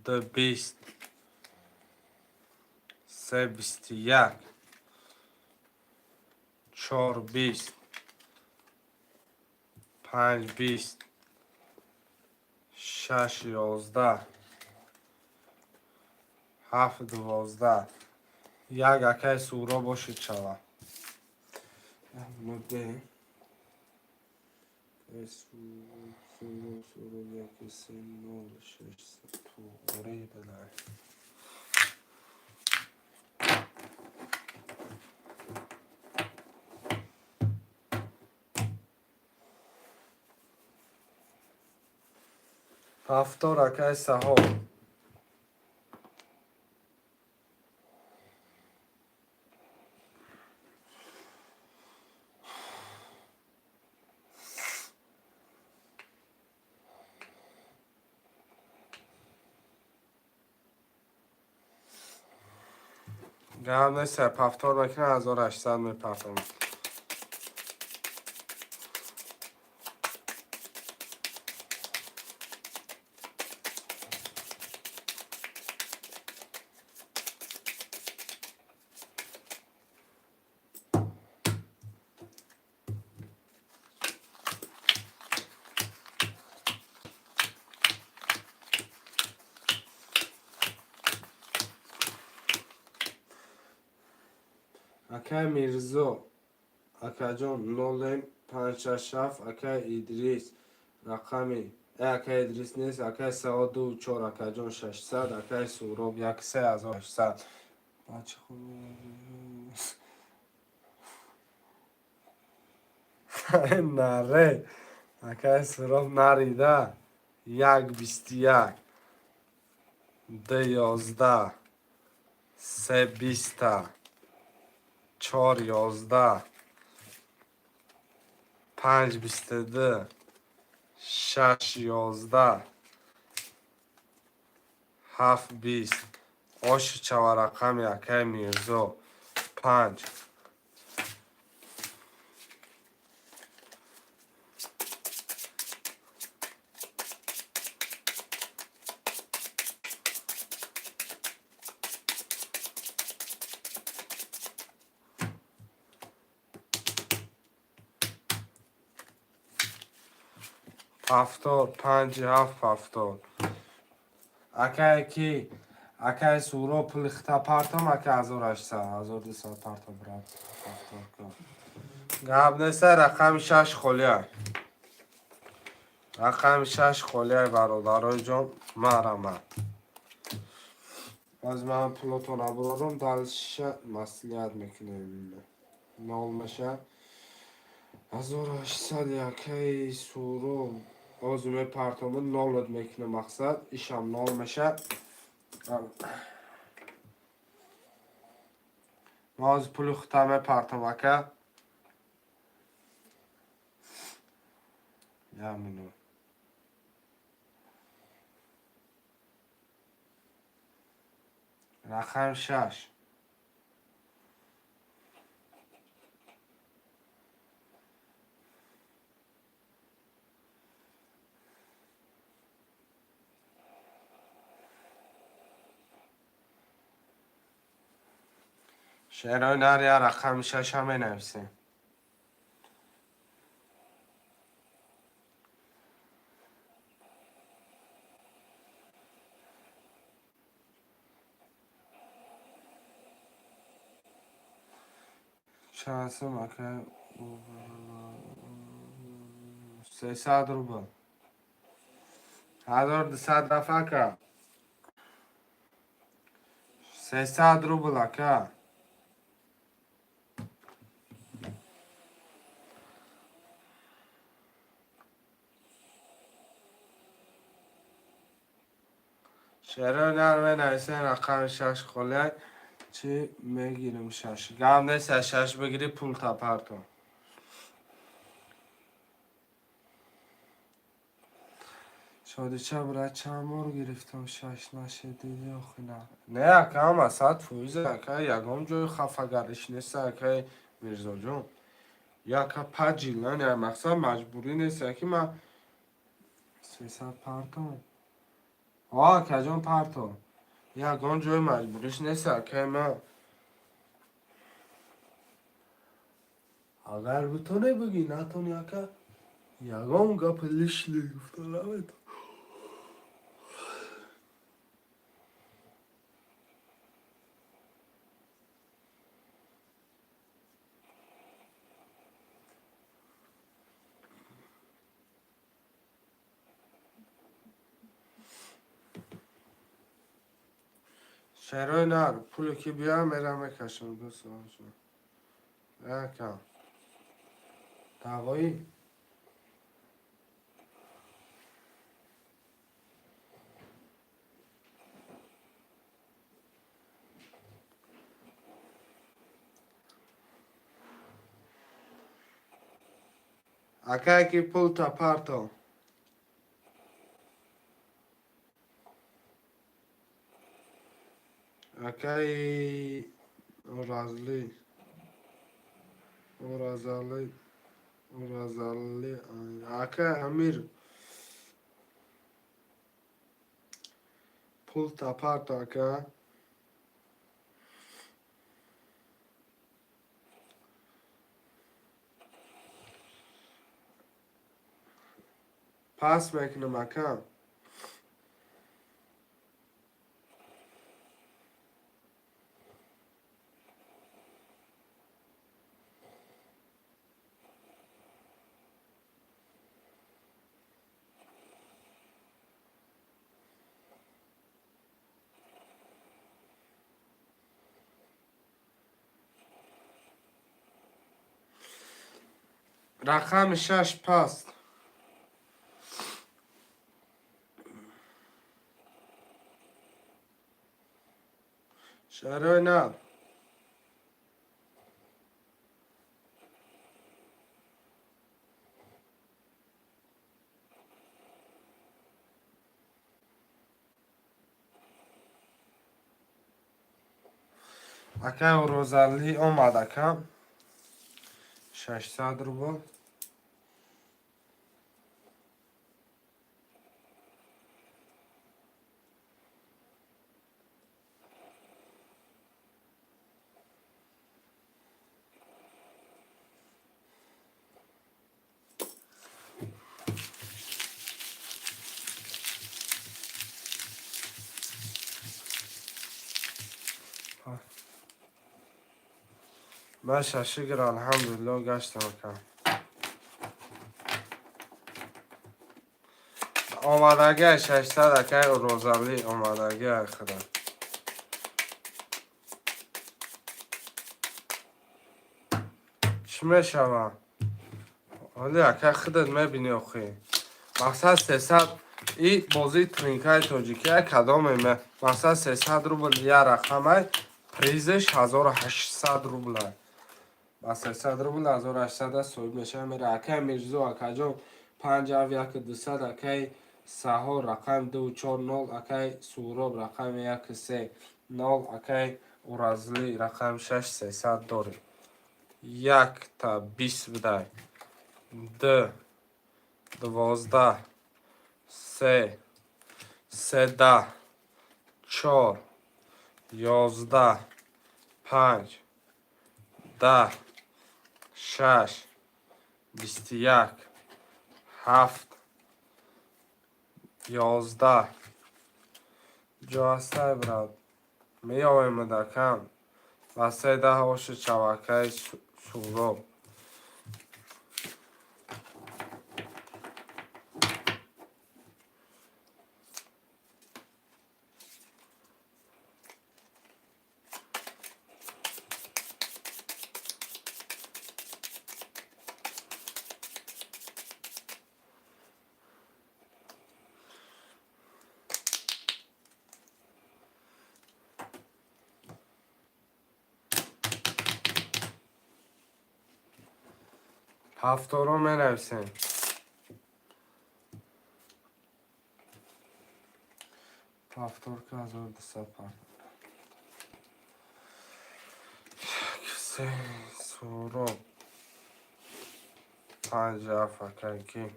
2 20 3 21 4 20 5 20 6 11 7 12 یک اکای سورا باشید شوا نوده سورا یکی 3 9 6 تو اوری بدن هفتار اکای سهو گرم نیست هفتار بکنه 1800 میپرتم اکای میرزو اکای جان 0567 اکای ادریس رقمی اکای ادریس نیست اکای 324 اکای جان 600 اکای سوراب 3800 بچه خوب نره اکای سوراب نریده 121 2 11 3 20 4 11 5 22 6 11 7 20 آش چوا رقم یکه میرزا 5 هفتاد 5 7 70 اکه کی اکه سورا پلخته پرتم اکه 1800 1200 پرتم برد هفتاد کن گب نیسته رقم 6 خولیه رقم 6 خولیه برادرای جان مرمه از من پلوتون ابرارم دلش مسئولیت میکنه نال میشه 1800 یکی سورو آزمه پرتامه نالت میکنه مقصد ایشم نال میشه ما از پول ختمه پرتامکه یه منو رقم 6 شعرهای نری رقم 6 همه نویسیم شانسم که 300 روبل 1200 دفعه که 300 روبل که شعرهای نرمه نویسیم رقم 6 خاله چی میگیریم 6 گم نیست 6 بگیری پول تا پرتون شادی چه برای چند بار گرفتم 6 نشدیدی آخی نه نه اکه هم اصد فویزه اکه یکم جای خفگرش نیست اکه میرزا جون یکه پا جیلن یا مقصد مجبوری نیست اکه ما 300 پرتون آه که جان پرتون یکم جای مجبوریش نیست اکه ما اگر بتونه بگی نتون یکه یگام گپ لیشلی گفتم. شهرهای نر پولو که بیا میرم میکشم دوست شما یکم دعوایی اکا که پول تا پارتو اکای رازلی رازلی رازلی اکا امیر پول تا پارتو اکا پاس میکنم اکا رقم 6 پاست شهرهای نر اکا روزالی اومد اکا 600 روبل باشه شکر الحمدلله گشتم اکا آمادگی 600 اکای روزالی آمادگی خدا چی میشوه؟ حالی اکای خودت میبینی آخی مقصد 300 ای بازی ترینکای تاجیکی کدام مقصد 300 روبل یا رقمه پریزش 1800 روبل با 300 روبل 1800 صوب میشه میره اکای میرزو اکای جان 5200 اکای سهو رقم 240 اکای سوراب رقم 130 اکای اورازلی رقم 6300 داری یک تا 20 بدای ده 12 سه 13 4 11 5 10 6 21 7 11 جا هسته براد می آویم مدکم و 13 هاش چواکه سوراب هفتارو می نویسیم هفتار که 1200 پرد سه سوراب 5 اکای کی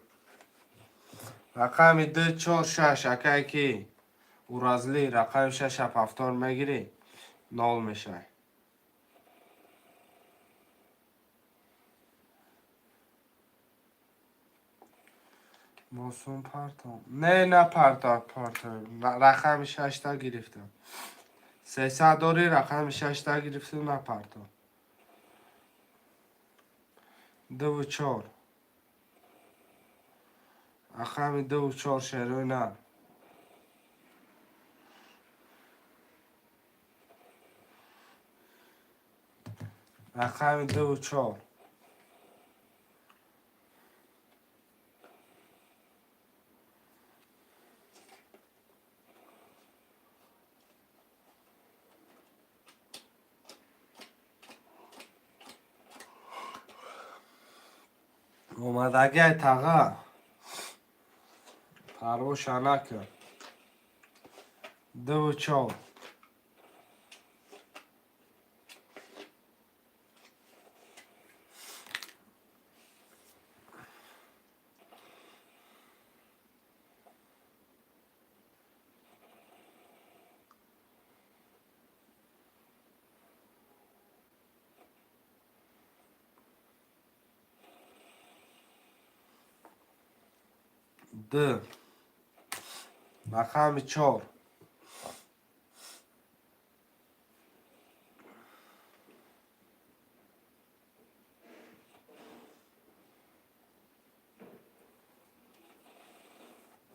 رقم 246 اکای کی اورازلی رقم 6 هفتار میگیری نال میشه باسون پرتاب نه رقم 6 تا گرفتم 300 داری رقم 6 تا گرفتم نه پرتاب 2 و 4 رقم 2 و 4 شروع نه رقم 2 و 4 اومدگه تاقا پرو شنکه 2 و 4 2 رقم 4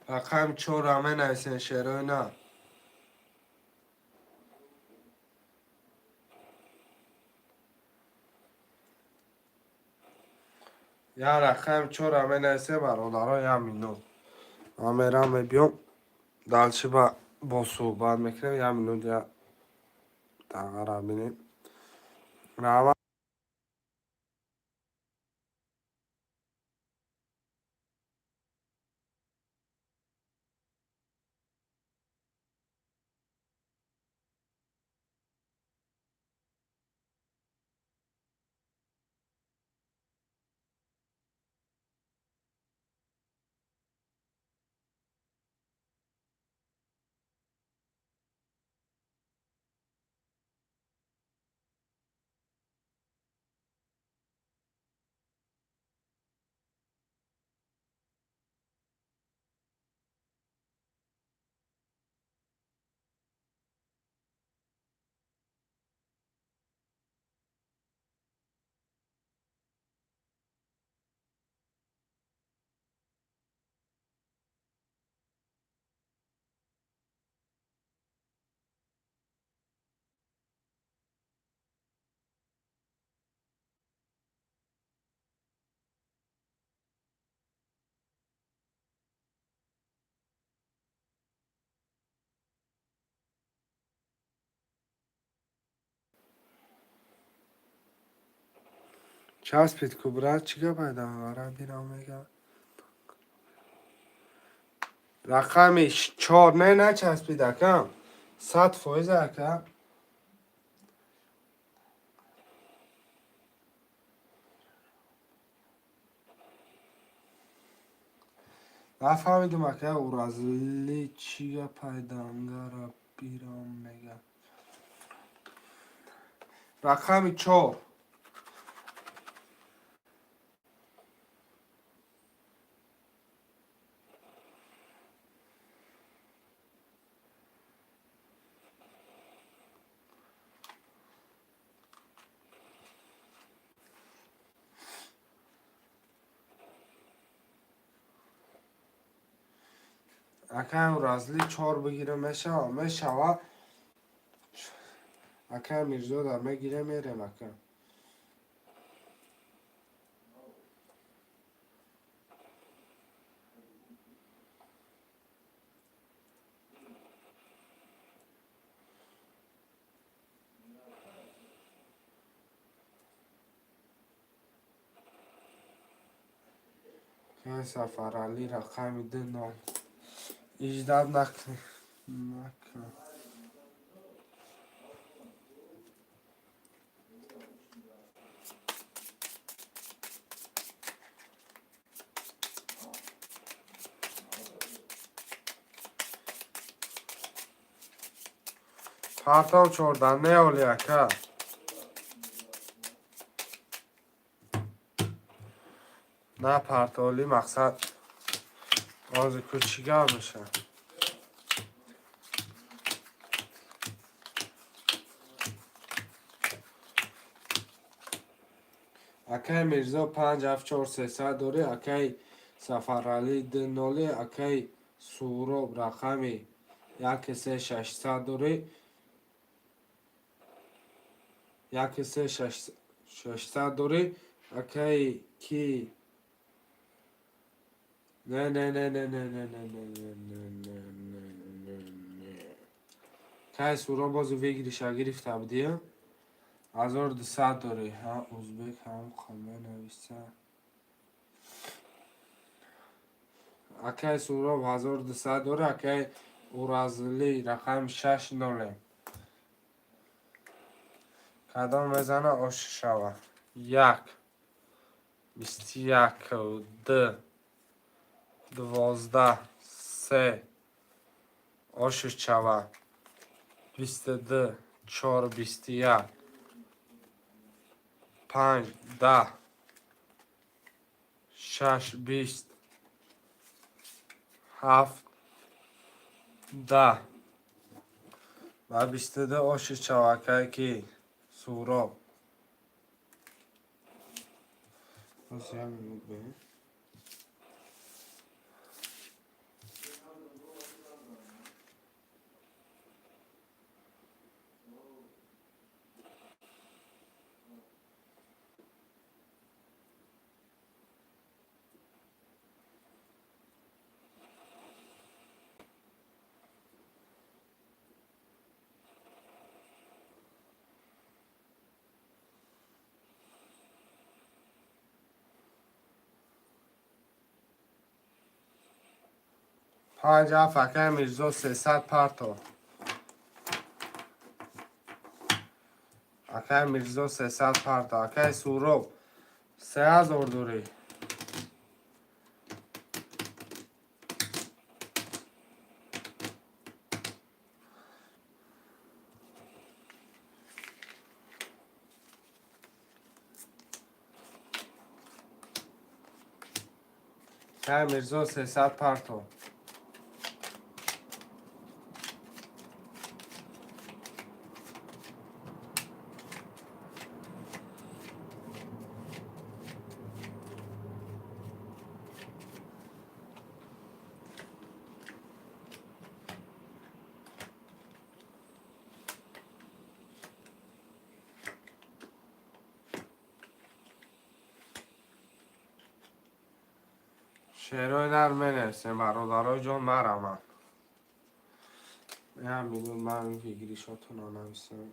رقم 4 همه نویسین شروع نه یا رقم 4 همه نویسه برادرای همینو همه رم بیام دلچه با صحبت میکنم یا همینو دیا تغییر بینیم روان چسبید کبرات چیگه پیدا آره بیرام میگم رقمش 4 نه چسبید اکم 100% اکم نفهمیدم اکه او رازلی چیگه پیدا انگاره بیرام میگم رقم 4 اکم رازلی 4 بگیره میشه اکم میرزا در میگیره میرم اکم که سفر علی رقم 2 نام ایجداد نکن پرتاب 14 نه اولی اکم نه پرتالی مقصد باز کوچیک‌ها میشه. اکی میرزا 574 داره، اکی سفرعلی 2 اکی سوراب رقمی 13600 داره، 13600 داره. اکی کی نه. کی سوراب بازو ویگری شگریف تبدیه 1200 داره. هم ازبک هم خمه نویسته. اکی سوراب 1200 داره، اکی اورازلی رقم 6 نوله. کدام میزنه آش شوه 1 21 2 12 3 آش شوه 22 4 21 5 10 6 20 7 10 و 22 آش شوه که کی سوراب بس همین به 5 فکر میرزا 300 پرتو اکی میرزا 300 پرتو اکی سوراب 3000 دوری اکی میرزا 300 پرتو شعرهای در منرسه برادرای جان مرمن هم میدون من ویگریشاتون رو نمیستم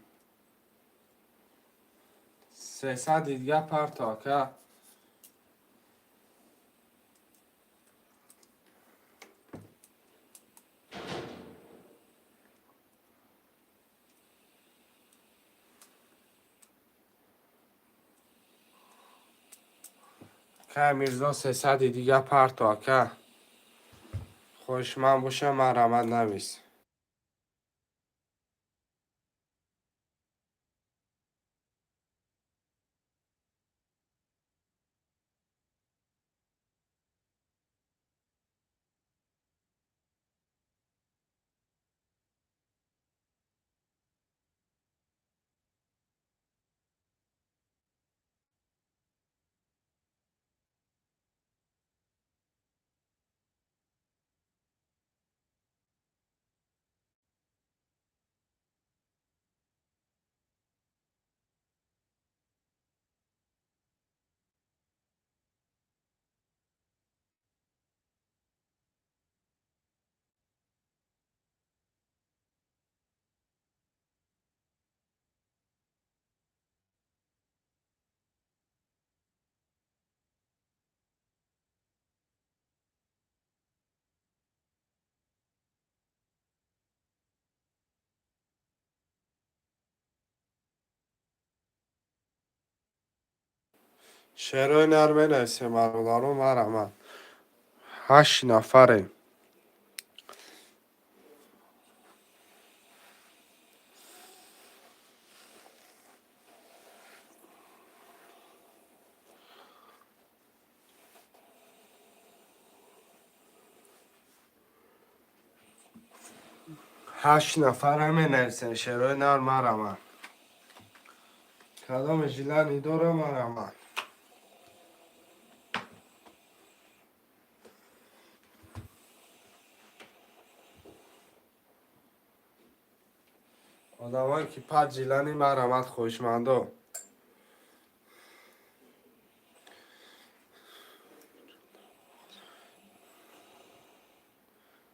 300 دیگه پرتا که که میرزا 300 دیگه پرتا که خوش من باشه مرمن نمیست شعرهای نرمه نویسه برادرای مرمن 8 نفره 8 نفر می نویسن شعرهای نر مرا. کدام ژیلانی داره مرا. آدمایی که پد ژیلانی مرامت خوشمندو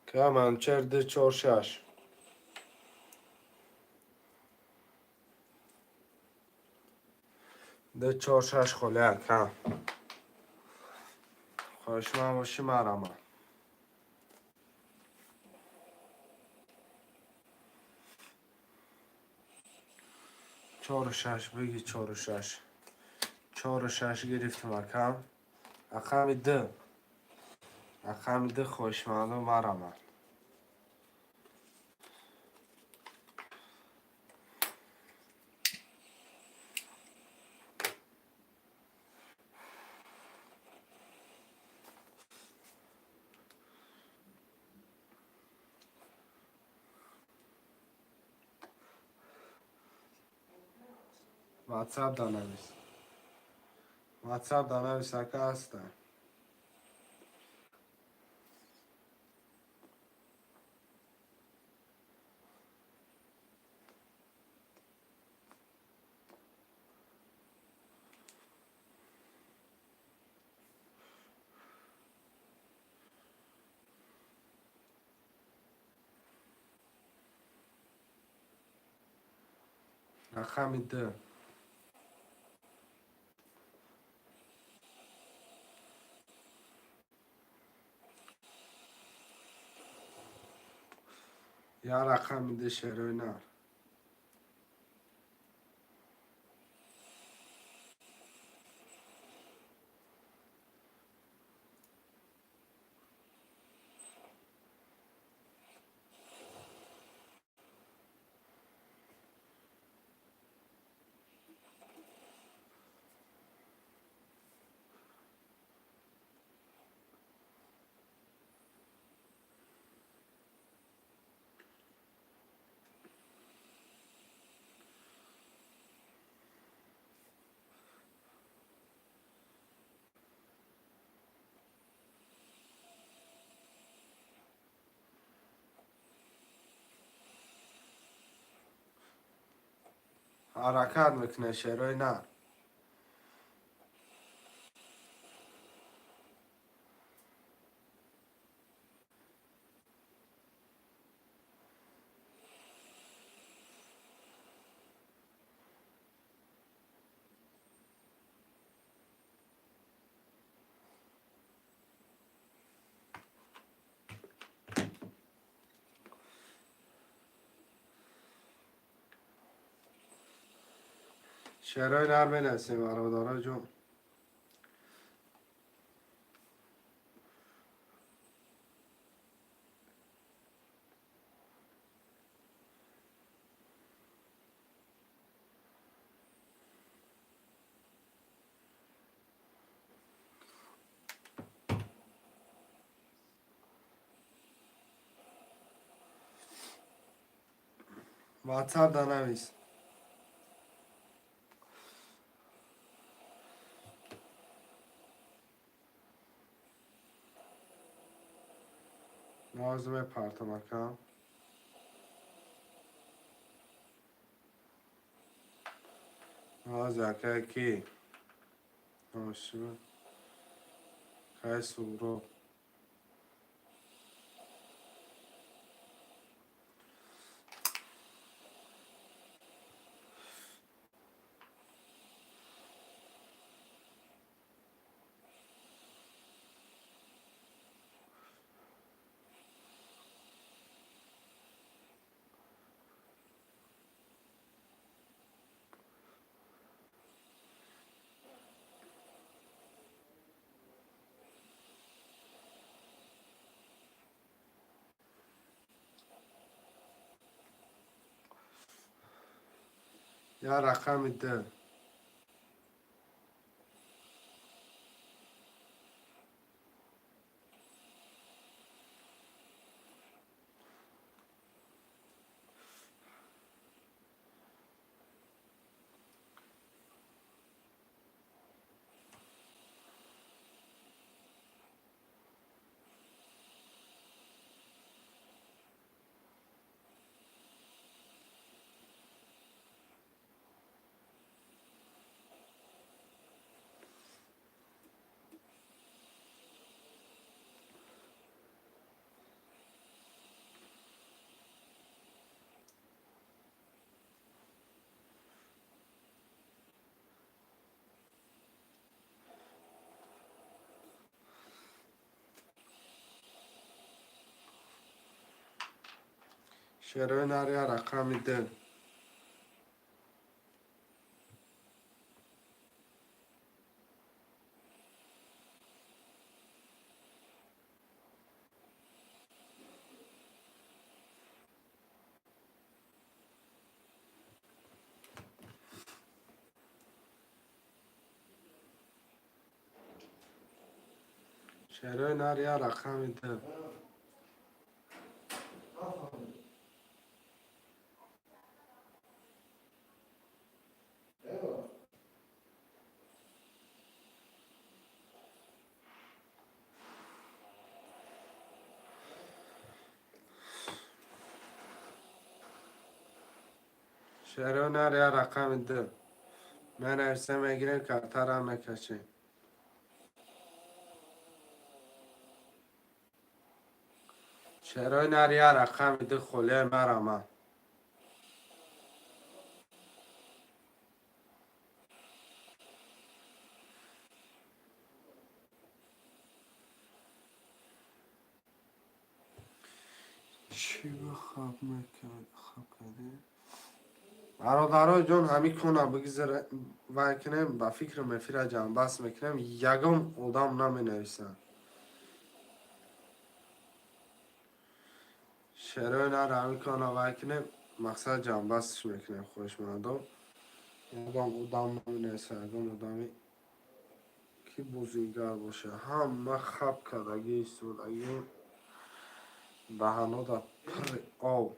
که من چرده 4-6 ده 4-6 خله کم خوشمند باشی مرامت 4-6 بگی 4-6 4-6 گرفتم اکم اکم ده خوشمندو مرامت واتساپ دانویس واتساپ دانویس اکه هستن اکم ده یا رقم ده شعرهای نر حرکت میکنه شعرهای نر شعرهای نر بنویسیم برادرها جون واتساپ دانویس نازم پرتمکم نازکه کی ناشو که سورو یا رقم ده شروع ناریا رقم ده. شروع ناریا رقم ده. شروع ناریا رقم ده. من ارسه میگیرم کارتر هم نکشیم. شروع ناریا رقم ده خوله مرمه. چی به خواب میکرد؟ خواب کرده؟ برادرای جان همی کنه بگذاره وکنم با فکر مفیر جان بس میکنم یکم اودام نمی نویسم. شروع نار همی کنه وکنم مقصد جان بسش میکنم خوش مندم. یکم اودام نمی نویسم یکم اودامی کی بوزینگر باشه همه خواب کردگی سودگی دهانو دا پر آب.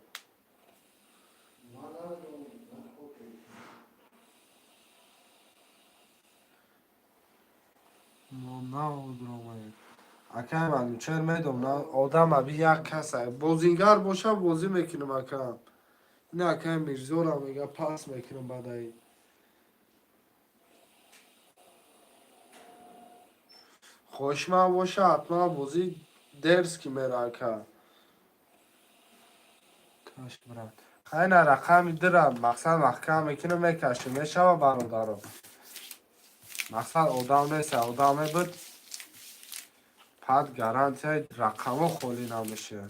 نه درامه اکه من چرا میدونم نه آدم ابی یک کسه بازیگر باشه بازی میکنم اکه نه اکه میرزورم میگه پاس میکنم بعدی خوشما باشه حتما بازی درس که میره اکه کاش برد خیلی رقم درم مقصد محکم میکنم میکشم میشه برادرم مقصد آدم نیست آدم بود پد گارانتی رقم خولی نمیشه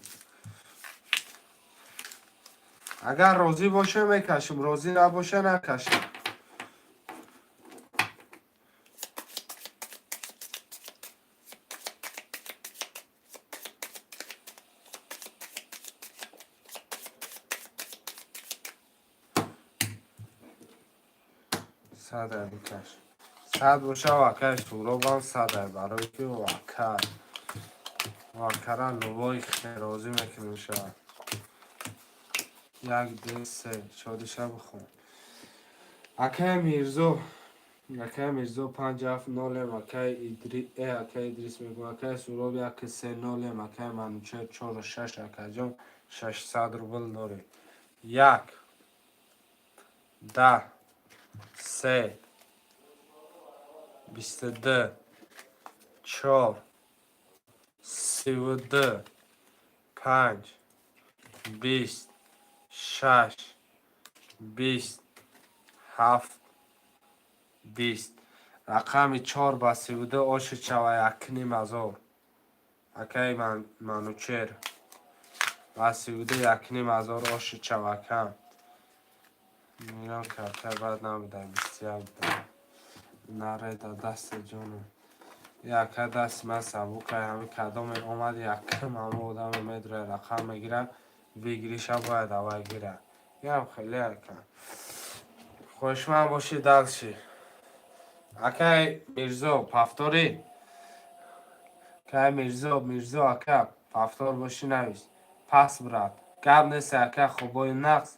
اگر راضی باشه میکشم راضی نباشه نکشم. صده بکش صد باشه وکر سورو بان صده برای که وکر لوبای خیرازی میکنیم شد یک دو سه شادی شب خون اکه میرزو 5-7 نولم اکه ادریس میگو اکه سورو یک 3 نولم اکه منوچه 4-6 اکه جان 600 روبل داره 1 10 3 22 4 32 5 20 6 20 7 20 رقم 4 با 32 آش چوه یکنیم هزار اکی منوچر با 32 یکنیم هزار آش چوه کم میرم کرده بعد نمیده بسیار بده نره دا دست جانم یک دست من سبوکه همین کدام اومد یکم همه آدم میدره رقم میگیره بگیریش باید اوه گیره یکم خیلی یکم خوشمن باشی دلشی اکه میرزا پفتاری که میرزا اکه پفتار باشی نویس پس برد گب نیست اکه خوبای نقص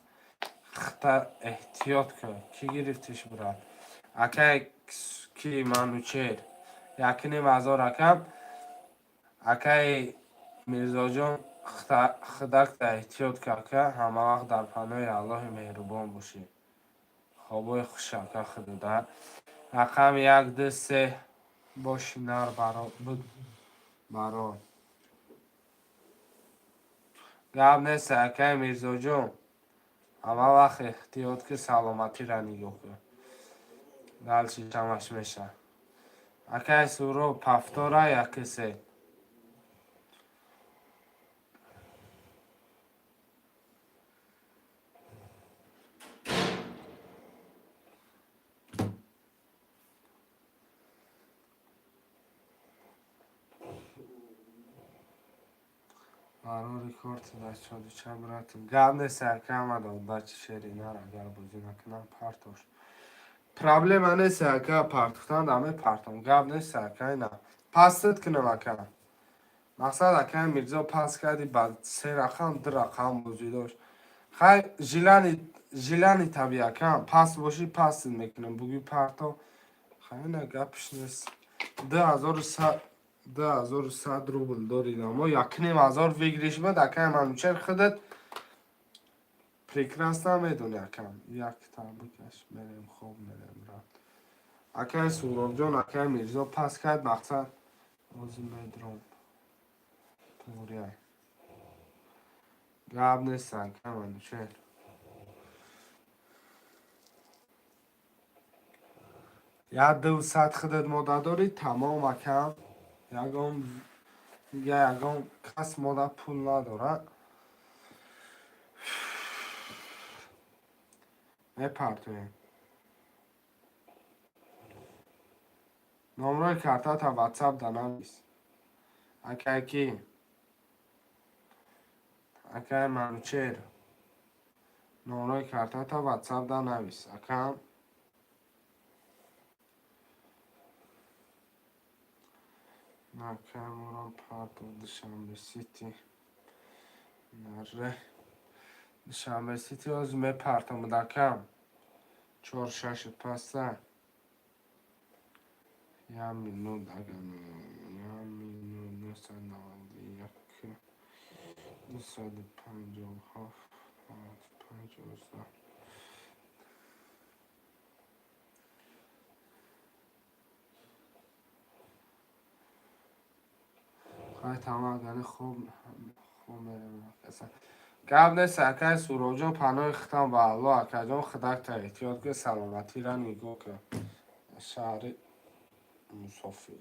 خطر احتیاط کن کی گرفتش برد اکه کی منوچیر یکنیم هزار اکم اکه میرزا جان خدک تا احتیاط که همه وقت در پناه الله مهربان باشی خوابای خوش اکه خدا رقم 1 2 3 باش نر برای گب نیست اکه میرزا جان همه وقت احتیاط که سلامتی را نگاه کن دلچی چمش میشه اکه سورو پفتاره یک کسی آره ریکورد بچه ها دوچه براتیم گم نیست که آمده بود بچه شیرینه را اگر بازی نکنم پارتوش پرابلم نیست که پارتوختان دامه پارتون گم نیست که اینا پاستت کنم اکا مقصد اکا میرزا پاس کردی بعد 3 رقم 2 رقم بازی داشت خیلی جیلانی طبیعی اکا پاس باشی پاست میکنم بگی پارتو خیلی نه گپش نیست 2100 روبل دارید اما یکنیم هزار ویگریش بد اکا منوچر خودت прекрасно میدونی اکم یک کتاب بکش میریم خوب میریم را اکای سوراب جان اکای میرزا پس کرد مقصد بازی میدرم پوریه گب نیست اکای من چه یا 200 خودت ماده داری تمام اکم یگم کس ماده پول نداره میپرتویم نمره کارتا تا واتساپ دانمیست اکای کی اکای منوچر نمره کارتا تا واتساپ دانمیست اکم نکمورم پارتو دوشنبه سیتی نره دوشنبه سیتی از میپرتم دکم 4-6 پسته یه مینود اگم یه مینود 991 257 55 خواهی تمام اگه خوب میرم اصلا گب نیست اکای سورو جان پناه ختم با الله اکا جان خدک تا احتیاط که سلامتی را میگو که شهر مسافر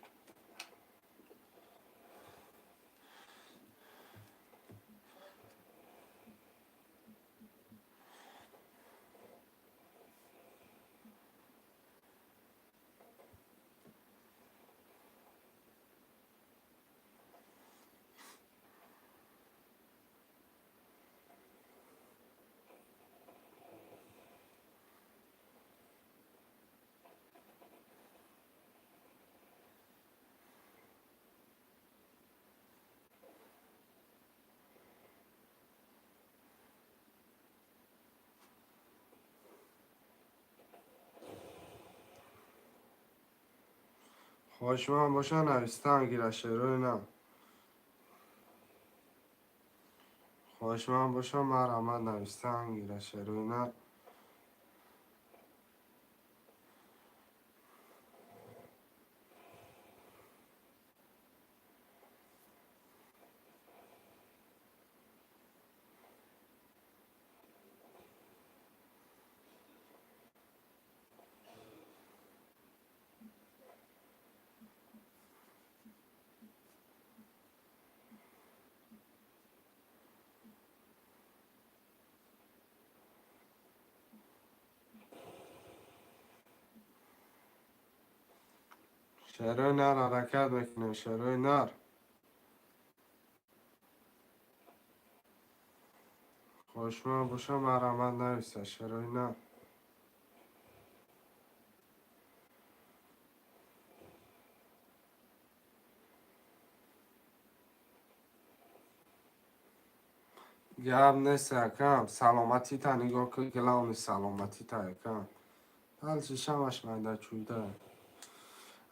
خوش من باشه نویستن گیره شروع نه خوش من باشه مرمت نویستن گیره شروع نه شروع نر حرکت میکنیم شروع نر خوش من باشه مرمت نویسته شروع نر گرم نیست یکم سلامتی تا نگاه که گلانی سلامتی تا یکم حالچه شمش منده چویده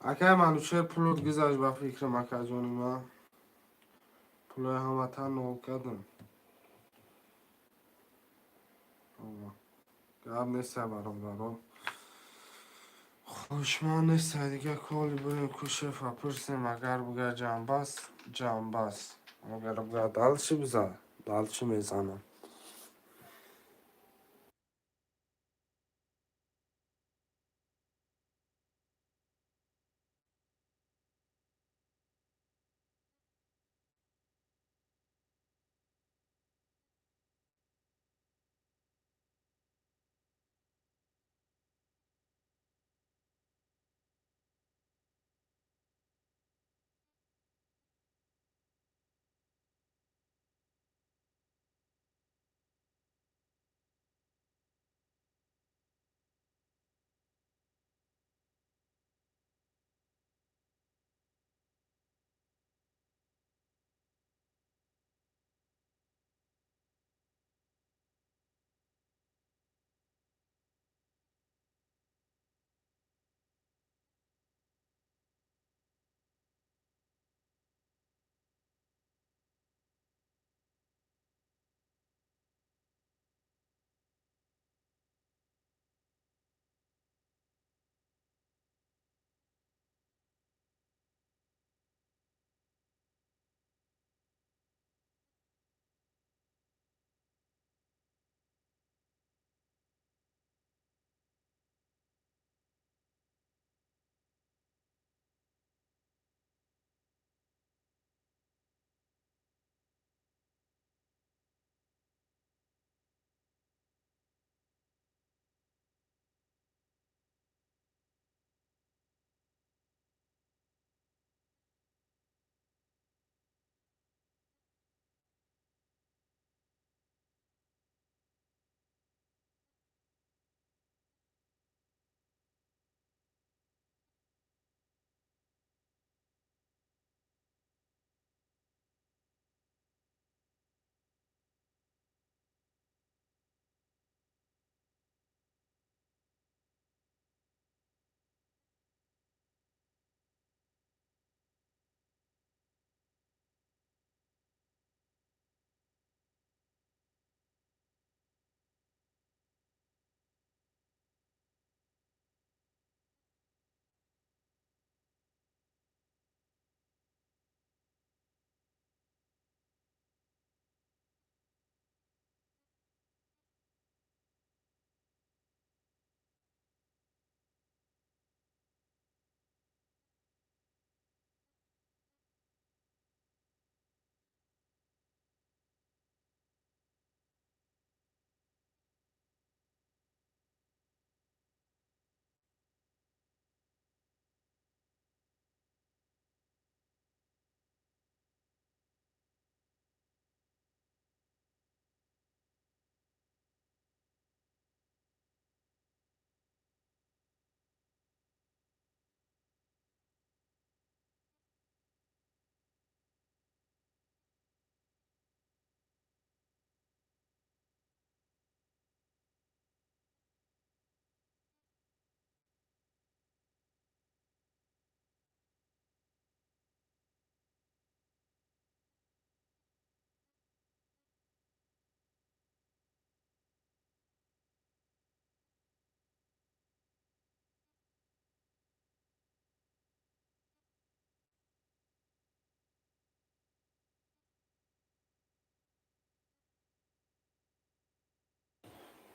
اکه منو چه پلوت گذاشت با فکر مکه جانی من پلوی همه تا نو کردم گرم نیست برام خوشمان نیست دیگه کلی بریم کشف و پرسیم اگر بگه جنبست اگر بگه دلچی بزن دلچی میزنم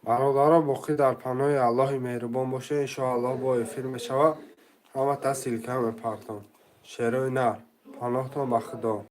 бародарон боқӣ дар паноҳи Аллоҳи меҳрубон бошед. Иншоаллоҳ бо эфир мешавад. Ҳаматон силка мепартон. Шерои нар, паноҳтон ба Худо.